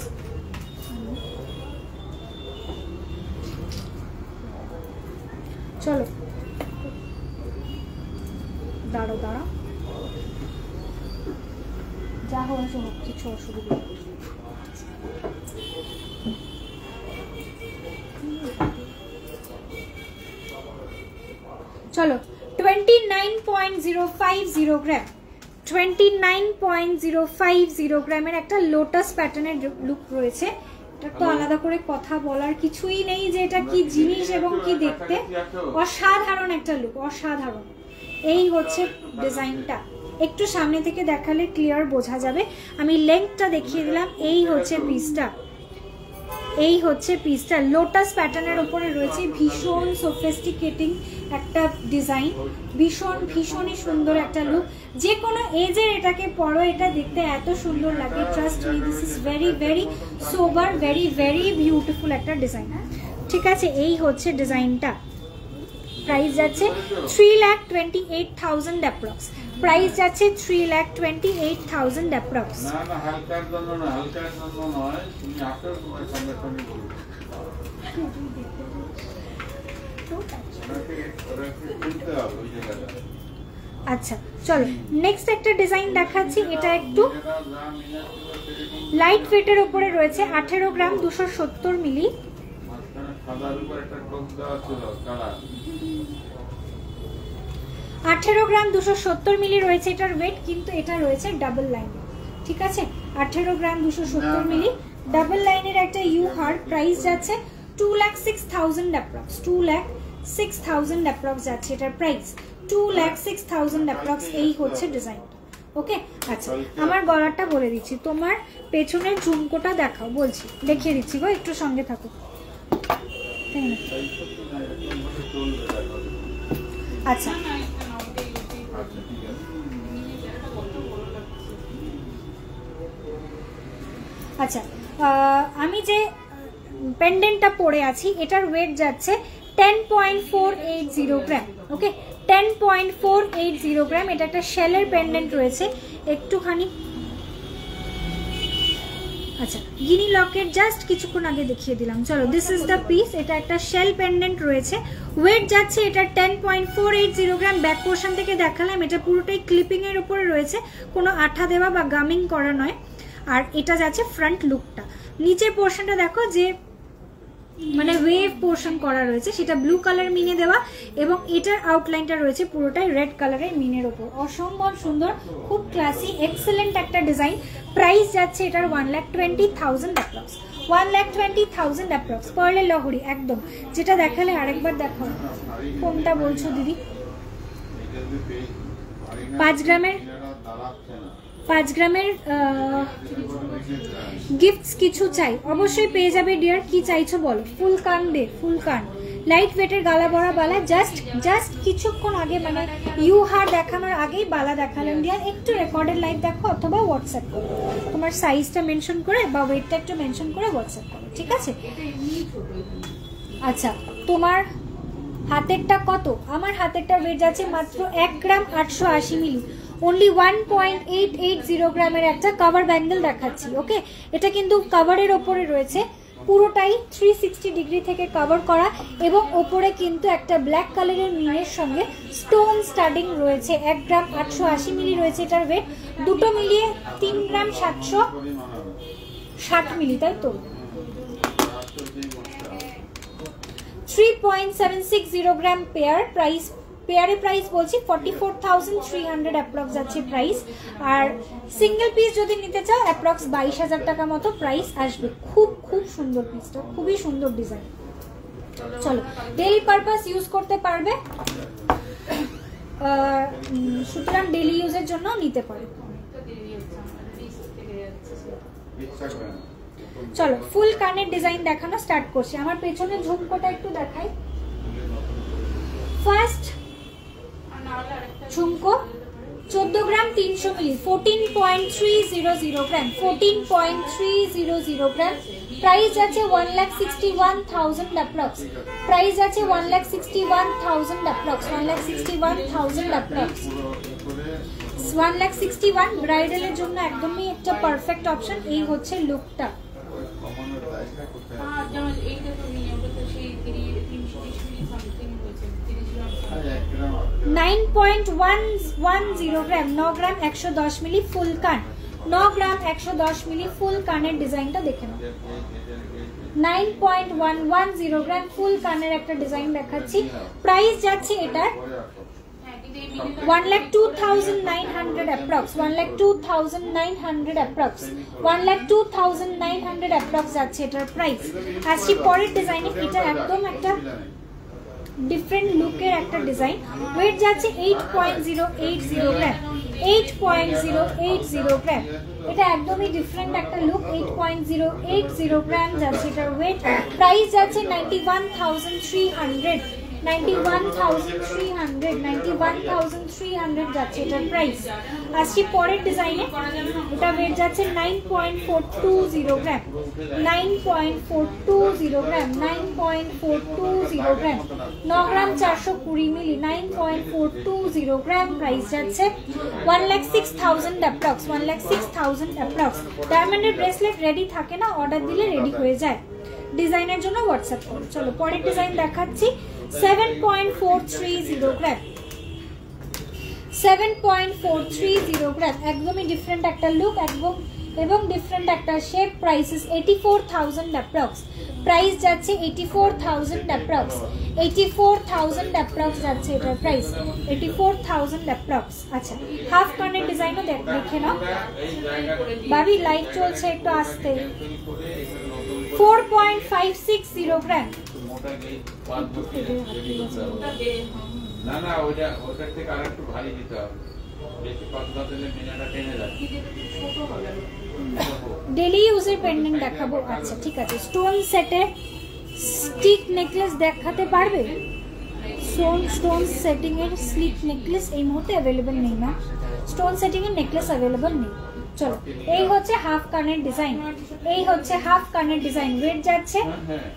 চলো দাঁড়ো যা হয়েছে হোক, কিছু অসুবিধা নেই। চলো 29.050 গ্রাম, 29.050 গ্রামের একটা লোটাস প্যাটার্নের লুক রয়েছে। এটা তো আলাদা করে কথা বলার কিছুই নেই যে এটা কি জিনিস এবং কি দেখতে, অসাধারণ একটা লুক, অসাধারণ। এই হচ্ছে ডিজাইনটা, একটু সামনে থেকে দেখালে ক্লিয়ার বোঝা যাবে। আমি লেন্থটা দেখিয়ে দিলাম। এই হচ্ছে পিসটা, এই হচ্ছে পিসটা লোটাস প্যাটার্নের উপরে রয়েছে, ভীষণ সোফিস্টিকেটিং একটা ডিজাইন, ভীষণই সুন্দর একটা লুক। যে কোনো এজের এটাকে পরো, এটা দেখতে এত সুন্দর লাগে। Trust me, this is very sober, very beautiful একটা ডিজাইন, ঠিক আছে। এই হচ্ছে ডিজাইনটা, প্রাইস যাচ্ছে 3,28,000 অ্যাপ্রক্স, প্রাইস যাচ্ছে 3,28,000 অ্যাপ্রক্স। একটু আচ্ছা চলো নেক্সট একটা ডিজাইন দেখাচ্ছি। এটা একটু লাইট ওয়েটের উপরে রয়েছে, 18 গ্রাম 270 মিলি। 18 গ্রাম 270 মিলি রয়েছে এটার ওয়েট, কিন্তু এটা রয়েছে ডাবল লাইন, ঠিক আছে? 18 গ্রাম 270 মিলি ডাবল লাইনের একটা ইউ হার্ট। প্রাইস যাচ্ছে 2,06,000 অ্যাপ্রক্স, 2,06,000 অ্যাপ্রক্স যাচ্ছে এটার প্রাইস, 2,06,000 অ্যাপ্রক্স। এই হচ্ছে ডিজাইনটা, ওকে? আচ্ছা আমার গলাটা বলে দিচ্ছি, তোমার পেছনের ঝুমকোটা দেখাও, বলছি দেখিয়ে দিচ্ছি গো, একটু সঙ্গে থাকো। আচ্ছা আচ্ছা আমি যে পেন্ডেন্টটা পরে আছি এটার ওয়েট যাচ্ছে 10.480 গ্রাম, ওকে? 10.480 গ্রাম। এটা একটা শেলের পেন্ডেন্ট রয়েছে একটুখানি। আচ্ছা গিনি লকেট জাস্ট কিছুক্ষণ আগে দেখিয়ে দিলাম। চলো দিস ইজ দ্য পিস। এটা একটা শেল পেন্ডেন্ট রয়েছে, ওয়েট যাচ্ছে এটা 10.480 গ্রাম। ব্যাক পোর্শন থেকে দেখালাম, এটা পুরোটাই ক্লিপিং এর উপরে রয়েছে, কোনো আঠা দেওয়া বা গামিং করা নয়। আর এটা যাচ্ছে ফ্রন্ট লুকটা। নিচের পোর্শনটা দেখো যে মানে ওয়েভ পোর্শন করা রয়েছে, সেটা ব্লু কালার মিনে দেওয়া, এবং এটার আউটলাইনটা রয়েছে পুরোটাই রেড কালারের মিনের ওপর। অসম্ভব সুন্দর, খুব ক্লাসি, এক্সেলেন্ট একটা ডিজাইন। প্রাইস যাচ্ছে এটার 1,20,000 অ্যাপ্রক্স, 1,20,000 অ্যাপ্রক্স। পার্লের লহরি একদম, যেটা দেখালে আরেকবার দেখাও, কোনটা বলছো দিদি? 5 গ্রামের গিফটস কিছু চাই, অবশ্যই পেয়ে যাবে ডিয়ার। কি চাইছো বলো? ফুল কান দে, ফুল কান, লাইট ওয়েটের গালা বড়া বালা। জাস্ট কিছুক্ষণ আগে মানে ইউ হার দেখানোর আগেই বালা দেখালাম ডিয়ার। একটু রেকর্ডেড লাইভ দেখো অথবা হোয়াটসঅ্যাপ করো, তোমার সাইজটা মেনশন করে বা ওয়েটটা একটু মেনশন করে হোয়াটসঅ্যাপ করো, ঠিক আছে? আচ্ছা তোমার হাতেরটা কত? আমার হাতেরটা ওয়েট যাচ্ছে মাত্র 1 গ্রাম 880 মিলি, অনলি 1.880 গ্রামের একটা কভার ব্যাঙ্গেল দেখাচ্ছি, ওকে? এটা কিন্তু কভারের ওপরে রয়েছে, পুরোটাই 360 ডিগ্রি থেকে কভার করা, এবং ওপরে কিন্তু একটা ব্ল্যাক কালারের মিনের সঙ্গে স্টোন স্টাডিং রয়েছে। 1 গ্রাম 880 মিলি রয়েছে এটার ওয়েট, দুটো মিলিয়ে 3 গ্রাম 760 মিলি, তাই তো? 3.760 গ্রাম পেয়ার। প্রাইস পেয়ারে প্রাইস বলছি 44,300 অ্যাপ্রক্স যাচ্ছে প্রাইস। আর সিঙ্গেল পিস যদি নিতে চাও অ্যাপ্রক্স 22,000 টাকা মতো প্রাইস আসবে। খুব সুন্দর পিসটা, খুবই সুন্দর ডিজাইন। চলো ডেইলি পারপাস ইউজ করতে পারবে, সুতরাং ডেইলি ইউজের জন্য নিতে পারে। চলো ফুল কানের ডিজাইন দেখানো স্টার্ট করছি। আমার পেছনে ঝুমকোটা একটু দেখাই। ফার্স্ট ঝুমকো 14 গ্রাম 300 মিলি, 14.300 গ্রাম, 14.300 গ্রাম। প্রাইস আছে 1,61,000 অ্যাপ্রক্স। প্রাইস আছে 1,61,000 অ্যাপ্রক্স, 1,61,000 অ্যাপ্রক্স। 1,61 ব্রাইডালের জন্য একদমই একটা পারফেক্ট অপশন। এই হচ্ছে লুকটা। 9.110 গ্রাম, 9 গ্রাম 110 মিলি ফুল কান, 9 গ্রাম 110 মিলি ফুল কানের ডিজাইনটা দেখে নাও। 9.110 গ্রাম ফুল কানের একটা ডিজাইন দেখাচ্ছি। প্রাইস যাচ্ছে এটার 1,02,900 অ্যাপ্রক্স, 1,02,900 অ্যাপ্রক্স, 1,02,900 অ্যাপ্রক্স যাচ্ছে এটার প্রাইস। আসছি পরের ডিজাইনে। এটা একদম একটা ডিফারেন্ট লুকের একটা ডিজাইন। ওয়েট যাচ্ছে 8.080 গ্রাম, 8.080 গ্রাম। এটা একদমই ডিফারেন্ট একটা লুক। 8.080 গ্রাম যাচ্ছে এটার ওয়েট। প্রাইস যাচ্ছে 91,300, 91,300 যাচ্ছে এটার প্রাইস। আসছি পরের ডিজাইনে। এটা ওয়েট যাচ্ছে 9.420 গ্রাম, 9.420 গ্রাম, 9.420 গ্রাম, 9 গ্রাম 420 মিলি, 9.420 গ্রাম। প্রাইস যাচ্ছে 1,06,000 অ্যাপ্রক্স, 1,06,000 অ্যাপ্রক্স। ডায়মন্ডের ব্রেসলেট রেডি থাকে না, অর্ডার দিলে রেডি হয়ে যায়। ডিজাইনের জন্য হোয়াটসঅ্যাপ করো। চলো পরের ডিজাইন দেখাচ্ছি 7.430 গ্রাম, 7.430 গ্রাম, একদমই ডিফারেন্ট একটা লুক এবং ডিফারেন্ট একটা শেপ। প্রাইসেস 84,000 অ্যাপ্রক্স, প্রাইস যাচ্ছে 84,000 অ্যাপ্রক্স, 84,000 অ্যাপ্রক্স যাচ্ছে এটার প্রাইস, 84,000 অ্যাপ্রক্স। আচ্ছা হাফ কানের ডিজাইনও দেখে নাও ভাবি, লাইভ চলছে একটু আসতে। 4.560 গ্রাম, না না ওটার থেকে আরেকটু ভারী দিতে হবে, বেশি পাতলা দিলে মিনাটা টেনে যায়। ডেলি ইউজের পেন্ডেন্ট দেখাবো। আচ্ছা ঠিক আছে, স্টোন সেটের স্টিক নেকলেস দেখাতে পারবে? স্টোন সেটিং এর স্লিক নেকলেস এই মুহূর্তে অ্যাভেলেবল নেই না, স্টোন সেটিং এর নেকলেস অ্যাভেলেবল নেই। চলো এই হচ্ছে হাফ কানের ডিজাইন, এই হচ্ছে হাফ কানের ডিজাইন। ওয়েট যাচ্ছে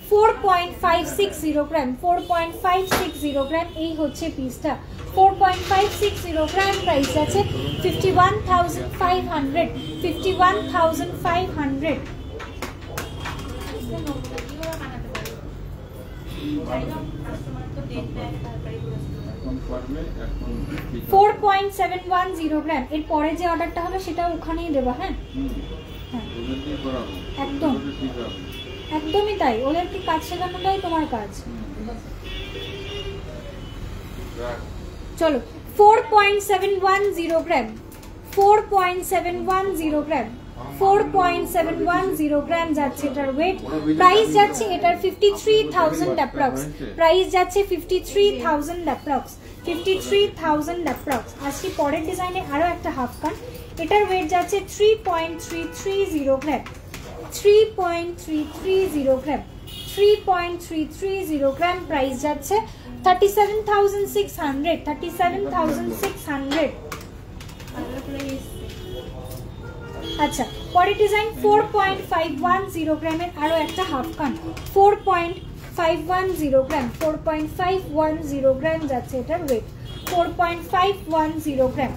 4.560 গ্রাম, 4.560 গ্রাম, এই হচ্ছে পিসটা 4.560 গ্রাম। প্রাইস যাচ্ছে 51,500, 51,500। 4.710 গ্রাম। এর পরে যে অর্ডারটা হলো সেটা ওখানেই দেবো। হ্যাঁ হ্যাঁ একদম একদমই তাই, ওদেরকে কাজ শেখানোটাই তোমার কাজ। চলো 4.710 গ্রাম, 4.710 গ্রাম, 4.710 গ্রাম যাচ্ছে এটার ওয়েট। প্রাইস যাচ্ছে এটার 53,000 অ্যাপ্রক্স, প্রাইস যাচ্ছে 53,000 অ্যাপ্রক্স, 53,000 অ্যাপ্রক্স। আসছি পরের ডিজাইনে আরো একটা হাফ কান, এটার ওয়েট যাচ্ছে 3.330 গ্রাম, 3.330 গ্রাম, 3.330 গ্রাম। প্রাইস যাচ্ছে 37,600, 37,600। আচ্ছা পরের ডিজাইন 4.510 গ্রামের আরো একটা হাফ কান, 4.510 গ্রাম, 4.510 গ্রাম যাচ্ছে এটার ওয়েট, 4.510 গ্রাম।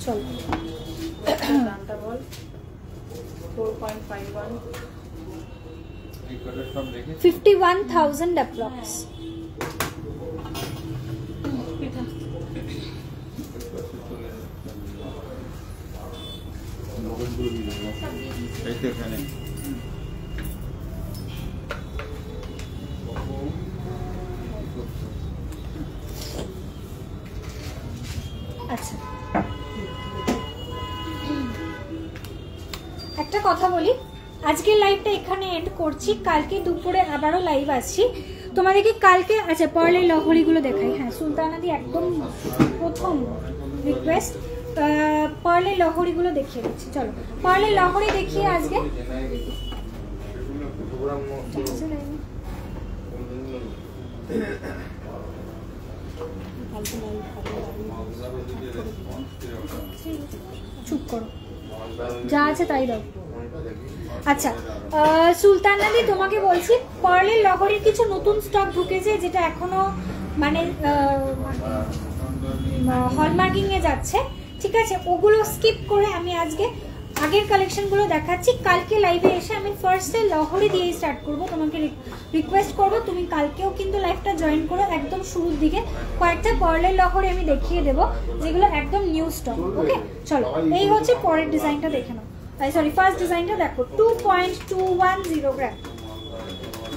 চলো দামটা বল। 4.51, 51,000 অ্যাপ্রক্স। আচ্ছা একটা কথা বলি, আজকের লাইভটা এখানে এন্ড করছি, কালকে দুপুরে আবারও লাইভ আসছি তোমাদেরকে। কালকে আচ্ছা পার্লের লহরিগুলো দেখাই। হ্যাঁ সুলতানাদি একদম প্রথম রিকোয়েস্ট, পার্লের লহরিগুলো দেখিয়ে দিচ্ছি। চলো পার্লের লহরি দেখিয়ে আজকে চুপ করো, যা আছে তাই দাও। আচ্ছা সুলতানাদি তোমাকে বলছি, পার্লের লহরির কিছু নতুন স্টক ঢুকেছে যেটা এখনো মানে হলমার্কিং এ যাচ্ছে, ঠিক আছে? ওগুলো স্কিপ করে আমি আজকে আগের কালেকশনগুলো দেখাচ্ছি। কালকে লাইভে এসে আমি ফার্স্টে লহরি দিয়ে স্টার্ট করব। তোমাকে রিকোয়েস্ট করবো তুমি কালকেও কিন্তু লাইভটা জয়েন করো। একদম শুরুর দিকে কয়েকটা পার্লের লহরি আমি দেখিয়ে দেবো যেগুলো একদম নিউ স্টক। ওকে চলো এই হচ্ছে পরের ডিজাইনটা দেখে নাও। সরি ফার্স্ট ডিজাইনটা দেখো 2.210 গ্রাম,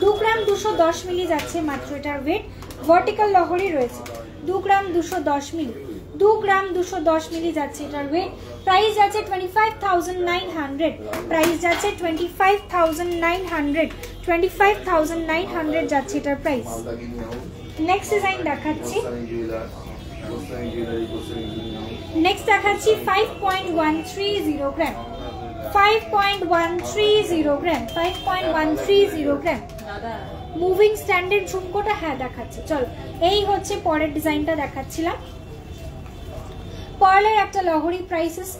2 গ্রাম 210 মিলি যাচ্ছে মাত্র এটার ওয়েট। ভার্টিক্যাল লহরি রয়েছে, 2 গ্রাম 210 মিলি, 2 গ্রাম 210 মিলি যাচ্ছে এটার ওয়েট। প্রাইস যাচ্ছে 25,900, প্রাইস যাচ্ছে 25,900, 25,900 যাচ্ছে এটার প্রাইস। নেক্সট ডিজাইন দেখাচ্ছি, নেক্সট দেখাচ্ছি 5.130 গ্রাম, 5.130 গ্রাম, 5.130 গ্রাম। মুভিং স্ট্যান্ডের ঝুমকোটা হ্যাঁ দেখাচ্ছে। চলো এই হচ্ছে পরের ডিজাইনটা দেখাচ্ছিলাম। পার্লের একটা লহরি, প্রাইসেস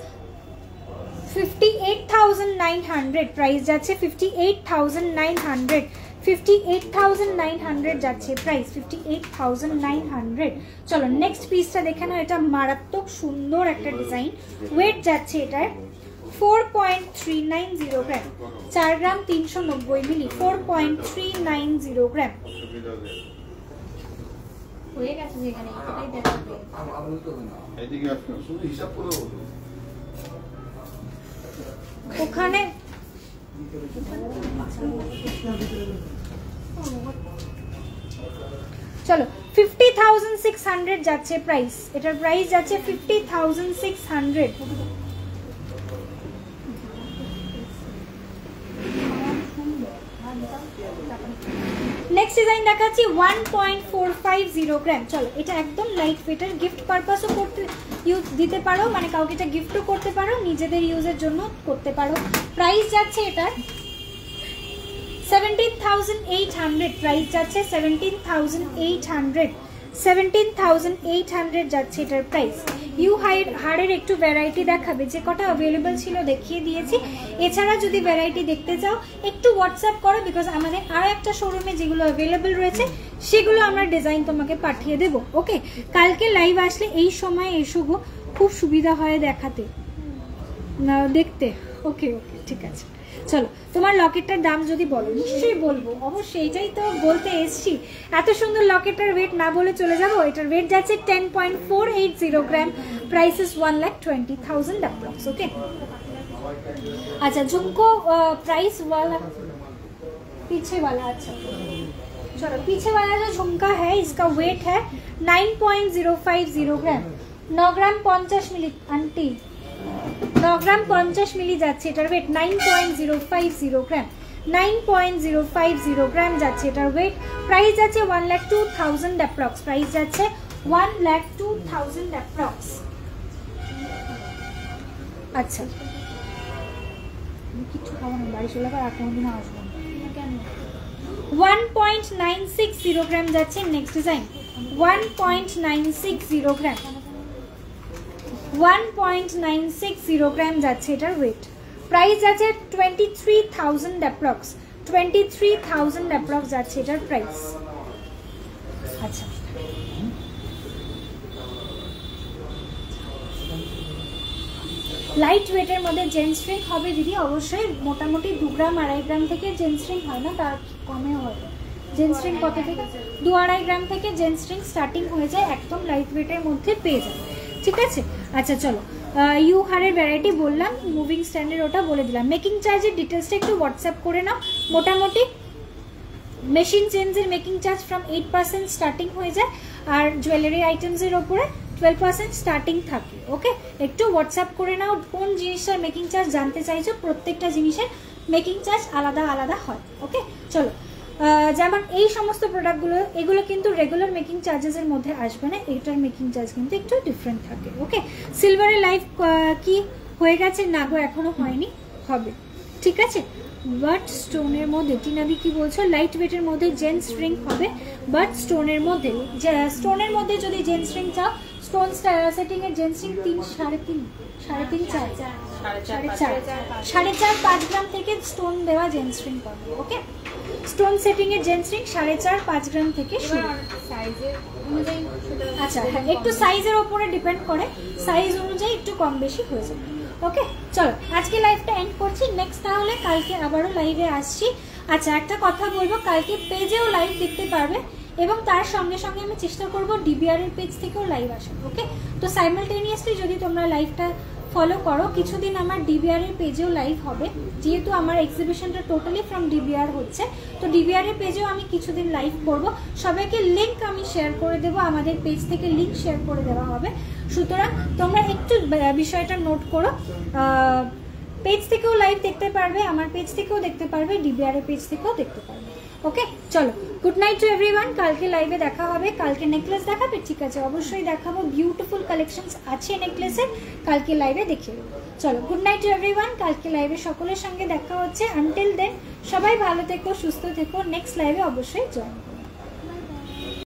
58,900, প্রাইস যাচ্ছে 58,900, 58,900 যাচ্ছে প্রাইস, 58,900। চলো নেক্সট পিসটা দেখে নাও, এটা মারাত্মক সুন্দর একটা ডিজাইন। ওয়েট যাচ্ছে এটার 4.390 গ্রাম, 4 গ্রাম 390 মিলি, 4.390 গ্রাম। হয়ে গেছে যেখানে এটাই দেখাবে। এদিকে আসো, শুধু হিসাব করে বলো। ওখানে চলো 50,600 যাচ্ছে প্রাইস, এটার প্রাইস যাচ্ছে 50,600। নেক্সট ডিজাইন দেখাচ্ছি 1.450 গ্রাম। চলো এটা একদম লাইট ওয়েটার, গিফট পারপাসও করতে ইউজ দিতে পারো, মানে কাউকে এটা গিফটও করতে পারো, নিজেদের ইউজের জন্য করতে পারো। প্রাইস যাচ্ছে এটার 17,800, প্রাইস যাচ্ছে 17,800, 17,800 যাচ্ছে এটার প্রাইস। ইউ হারের একটু ভ্যারাইটি দেখাবে, যে কটা অ্যাভেলেবল ছিল দেখিয়ে দিয়েছি। এছাড়া যদি ভ্যারাইটি দেখতে চাও একটু হোয়াটসঅ্যাপ করো, বিকজ আমাদের আরও একটা শোরুমে যেগুলো অ্যাভেলেবল রয়েছে সেগুলো আমরা ডিজাইন তোমাকে পাঠিয়ে দেবো। ওকে, কালকে লাইভ আসলে এই সময় এসো, খুব সুবিধা হয় দেখাতে না দেখতে। ওকে ওকে ঠিক আছে। চলো তোমার লকেটটার দাম যদি বলো। নিশ্চয়ই বলবো, অবশ্যই, এটাই তো বলতে এসছি। এত সুন্দর লকেটটার ওয়েট না বলে চলে যাবো। এটার ওয়েট যাচ্ছে 10.480 গ্রাম, প্রাইস ইস 1,20,000 অ্যাপ্রক্স। ওকে अच्छा झुमको प्राइस वाला पीछे वाला, अच्छा चलो पीछे वाला जो झुमका है इसका वेट है 9.050 ग्राम, 9 ग्राम 50 मिली आंटी, 9 ग्राम 50 मिली যাচ্ছে এটার ওয়েট 9.050 গ্রাম, 9.050 গ্রাম যাচ্ছে এটার ওয়েট। প্রাইস যাচ্ছে 1,02,000 অ্যাপ্রক্স, প্রাইস যাচ্ছে 1,02,000 অ্যাপ্রক্স। আচ্ছা কিছু খাবো না, বাড়ি চলে আর কোনোদিন আসবো না কেন। 1.960 গ্রাম যাচ্ছে নেক্সট ডিজাইন, 1.960 গ্রাম, 1.960 গ্রাম যাচ্ছে এটার ওয়েট। প্রাইস যাচ্ছে 23,000 অ্যাপ্রক্স, 23,000 অ্যাপ্রক্স যাচ্ছে এটার প্রাইস। আচ্ছা লাইট ওয়েটের মধ্যে জেন্টস স্ট্রিং হবে দিদি, অবশ্যই মোটামুটি 2 গ্রাম 2.5 গ্রাম থেকে জেন্টস স্ট্রিং হয় না, তার কমেও হয়। জেন্টস স্ট্রিং কত থেকে 2-2.5 গ্রাম থেকে জেন্টস স্ট্রিং স্টার্টিং হয়ে যায়, একদম লাইট ওয়েটের মধ্যে পেয়ে যায়। ঠিক আছে আচ্ছা চলো ইউ হারের ভ্যারাইটি বললাম, মুভিং স্ট্যান্ডের ওটা বলে দিলাম। মেকিং চার্জের ডিটেলসটা একটু হোয়াটসঅ্যাপ করে নাও। মোটামুটি মেশিন চেঞ্জের মেকিং চার্জ ফ্রম 8% স্টার্টিং হয়ে যায়, আর জুয়েলারি আইটেমসের ওপরে 12% স্টার্টিং থাকে। ওকে একটু হোয়াটসঅ্যাপ করে নাও, কোন জিনিসটার মেকিং চার্জ জানতে চাইছো, প্রত্যেকটা জিনিসের মেকিং চার্জ আলাদা আলাদা হয়। ওকে চলো যেমন এই সমস্ত প্রোডাক্টগুলো, এগুলো কিন্তু রেগুলার মেকিং চার্জেসের মধ্যে আসবে না, এটার মেকিং চার্জ কিন্তু একটু ডিফারেন্ট থাকে। ওকে সিলভারের লাইফ কি হয়ে গেছে? না গো এখনো হয়নি, হবে। ঠিক আছে বাট স্টোনের মধ্যে, টিনাদি কি বলছো? লাইট ওয়েটের মধ্যে জেন স্ট্রিং হবে, বাট স্টোনের মধ্যে, যদি জেন স্ট্রিং চাও, স্টোন সেটিং এর জেন স্ট্রিং 3.5 গ্রাম থেকে স্টোন দেওয়া জেন স্ট্রিং পাবে। ওকে স্টোন সেটিং এর জেন স্ট্রিং 4.5-5 গ্রাম থেকে শুরু। আচ্ছা হ্যাঁ একটু সাইজের ওপরে ডিপেন্ড করে, সাইজ অনুযায়ী একটু কম বেশি হয়ে যাবে। ওকে চলো আজকে লাইভটা এন্ড করছি, নেক্সট তাহলে কালকে আবারও লাইভে আসছি। আচ্ছা একটা কথা বলবো, কালকে পেজেও লাইভ দেখতে পারবে এবং তার সঙ্গে সঙ্গে আমি চেষ্টা করব ডিবিআর এর পেজ থেকেও লাইভ আসার। ওকে তো সাইমালটেনিয়াসলি যদি তোমরা লাইভটা ফলো করো, কিছুদিন আমার ডিবিআর এর পেজেও লাইভ হবে, যেহেতু আমার এক্সিবিশনটা টোটালি ফ্রম ডিবিআর হচ্ছে, তো ডিবিআর এর পেজেও আমি কিছুদিন লাইভ করব। সবাইকে লিঙ্ক আমি শেয়ার করে দেবো, আমাদের পেজ থেকে লিঙ্ক শেয়ার করে দেওয়া হবে। সুতরাং তোমরা একটু বিষয়টা নোট করো, পেজ থেকেও লাইভ দেখতে পারবে, আমার পেজ থেকেও দেখতে পারবে, ডিবিআর এর পেজ থেকেও দেখতে পারবে। ওকে চলো গুড নাইট টু এভরিওয়ান, কালকে লাইভে দেখা হবে। কালকে নেকলেস দেখাবে? ঠিক আছে অবশ্যই দেখাবো, বিউটিফুল কালেকশনস আছে নেকলেসের, কালকে লাইভে দেখিয়ে দেবো। চলো গুড নাইট টু এভরিওয়ান, কালকে লাইভে সকলের সঙ্গে দেখা হচ্ছে। আনটিল দেন সবাই ভালো থেকো, সুস্থ থেকো, নেক্সট লাইভে অবশ্যই জয়েন করো।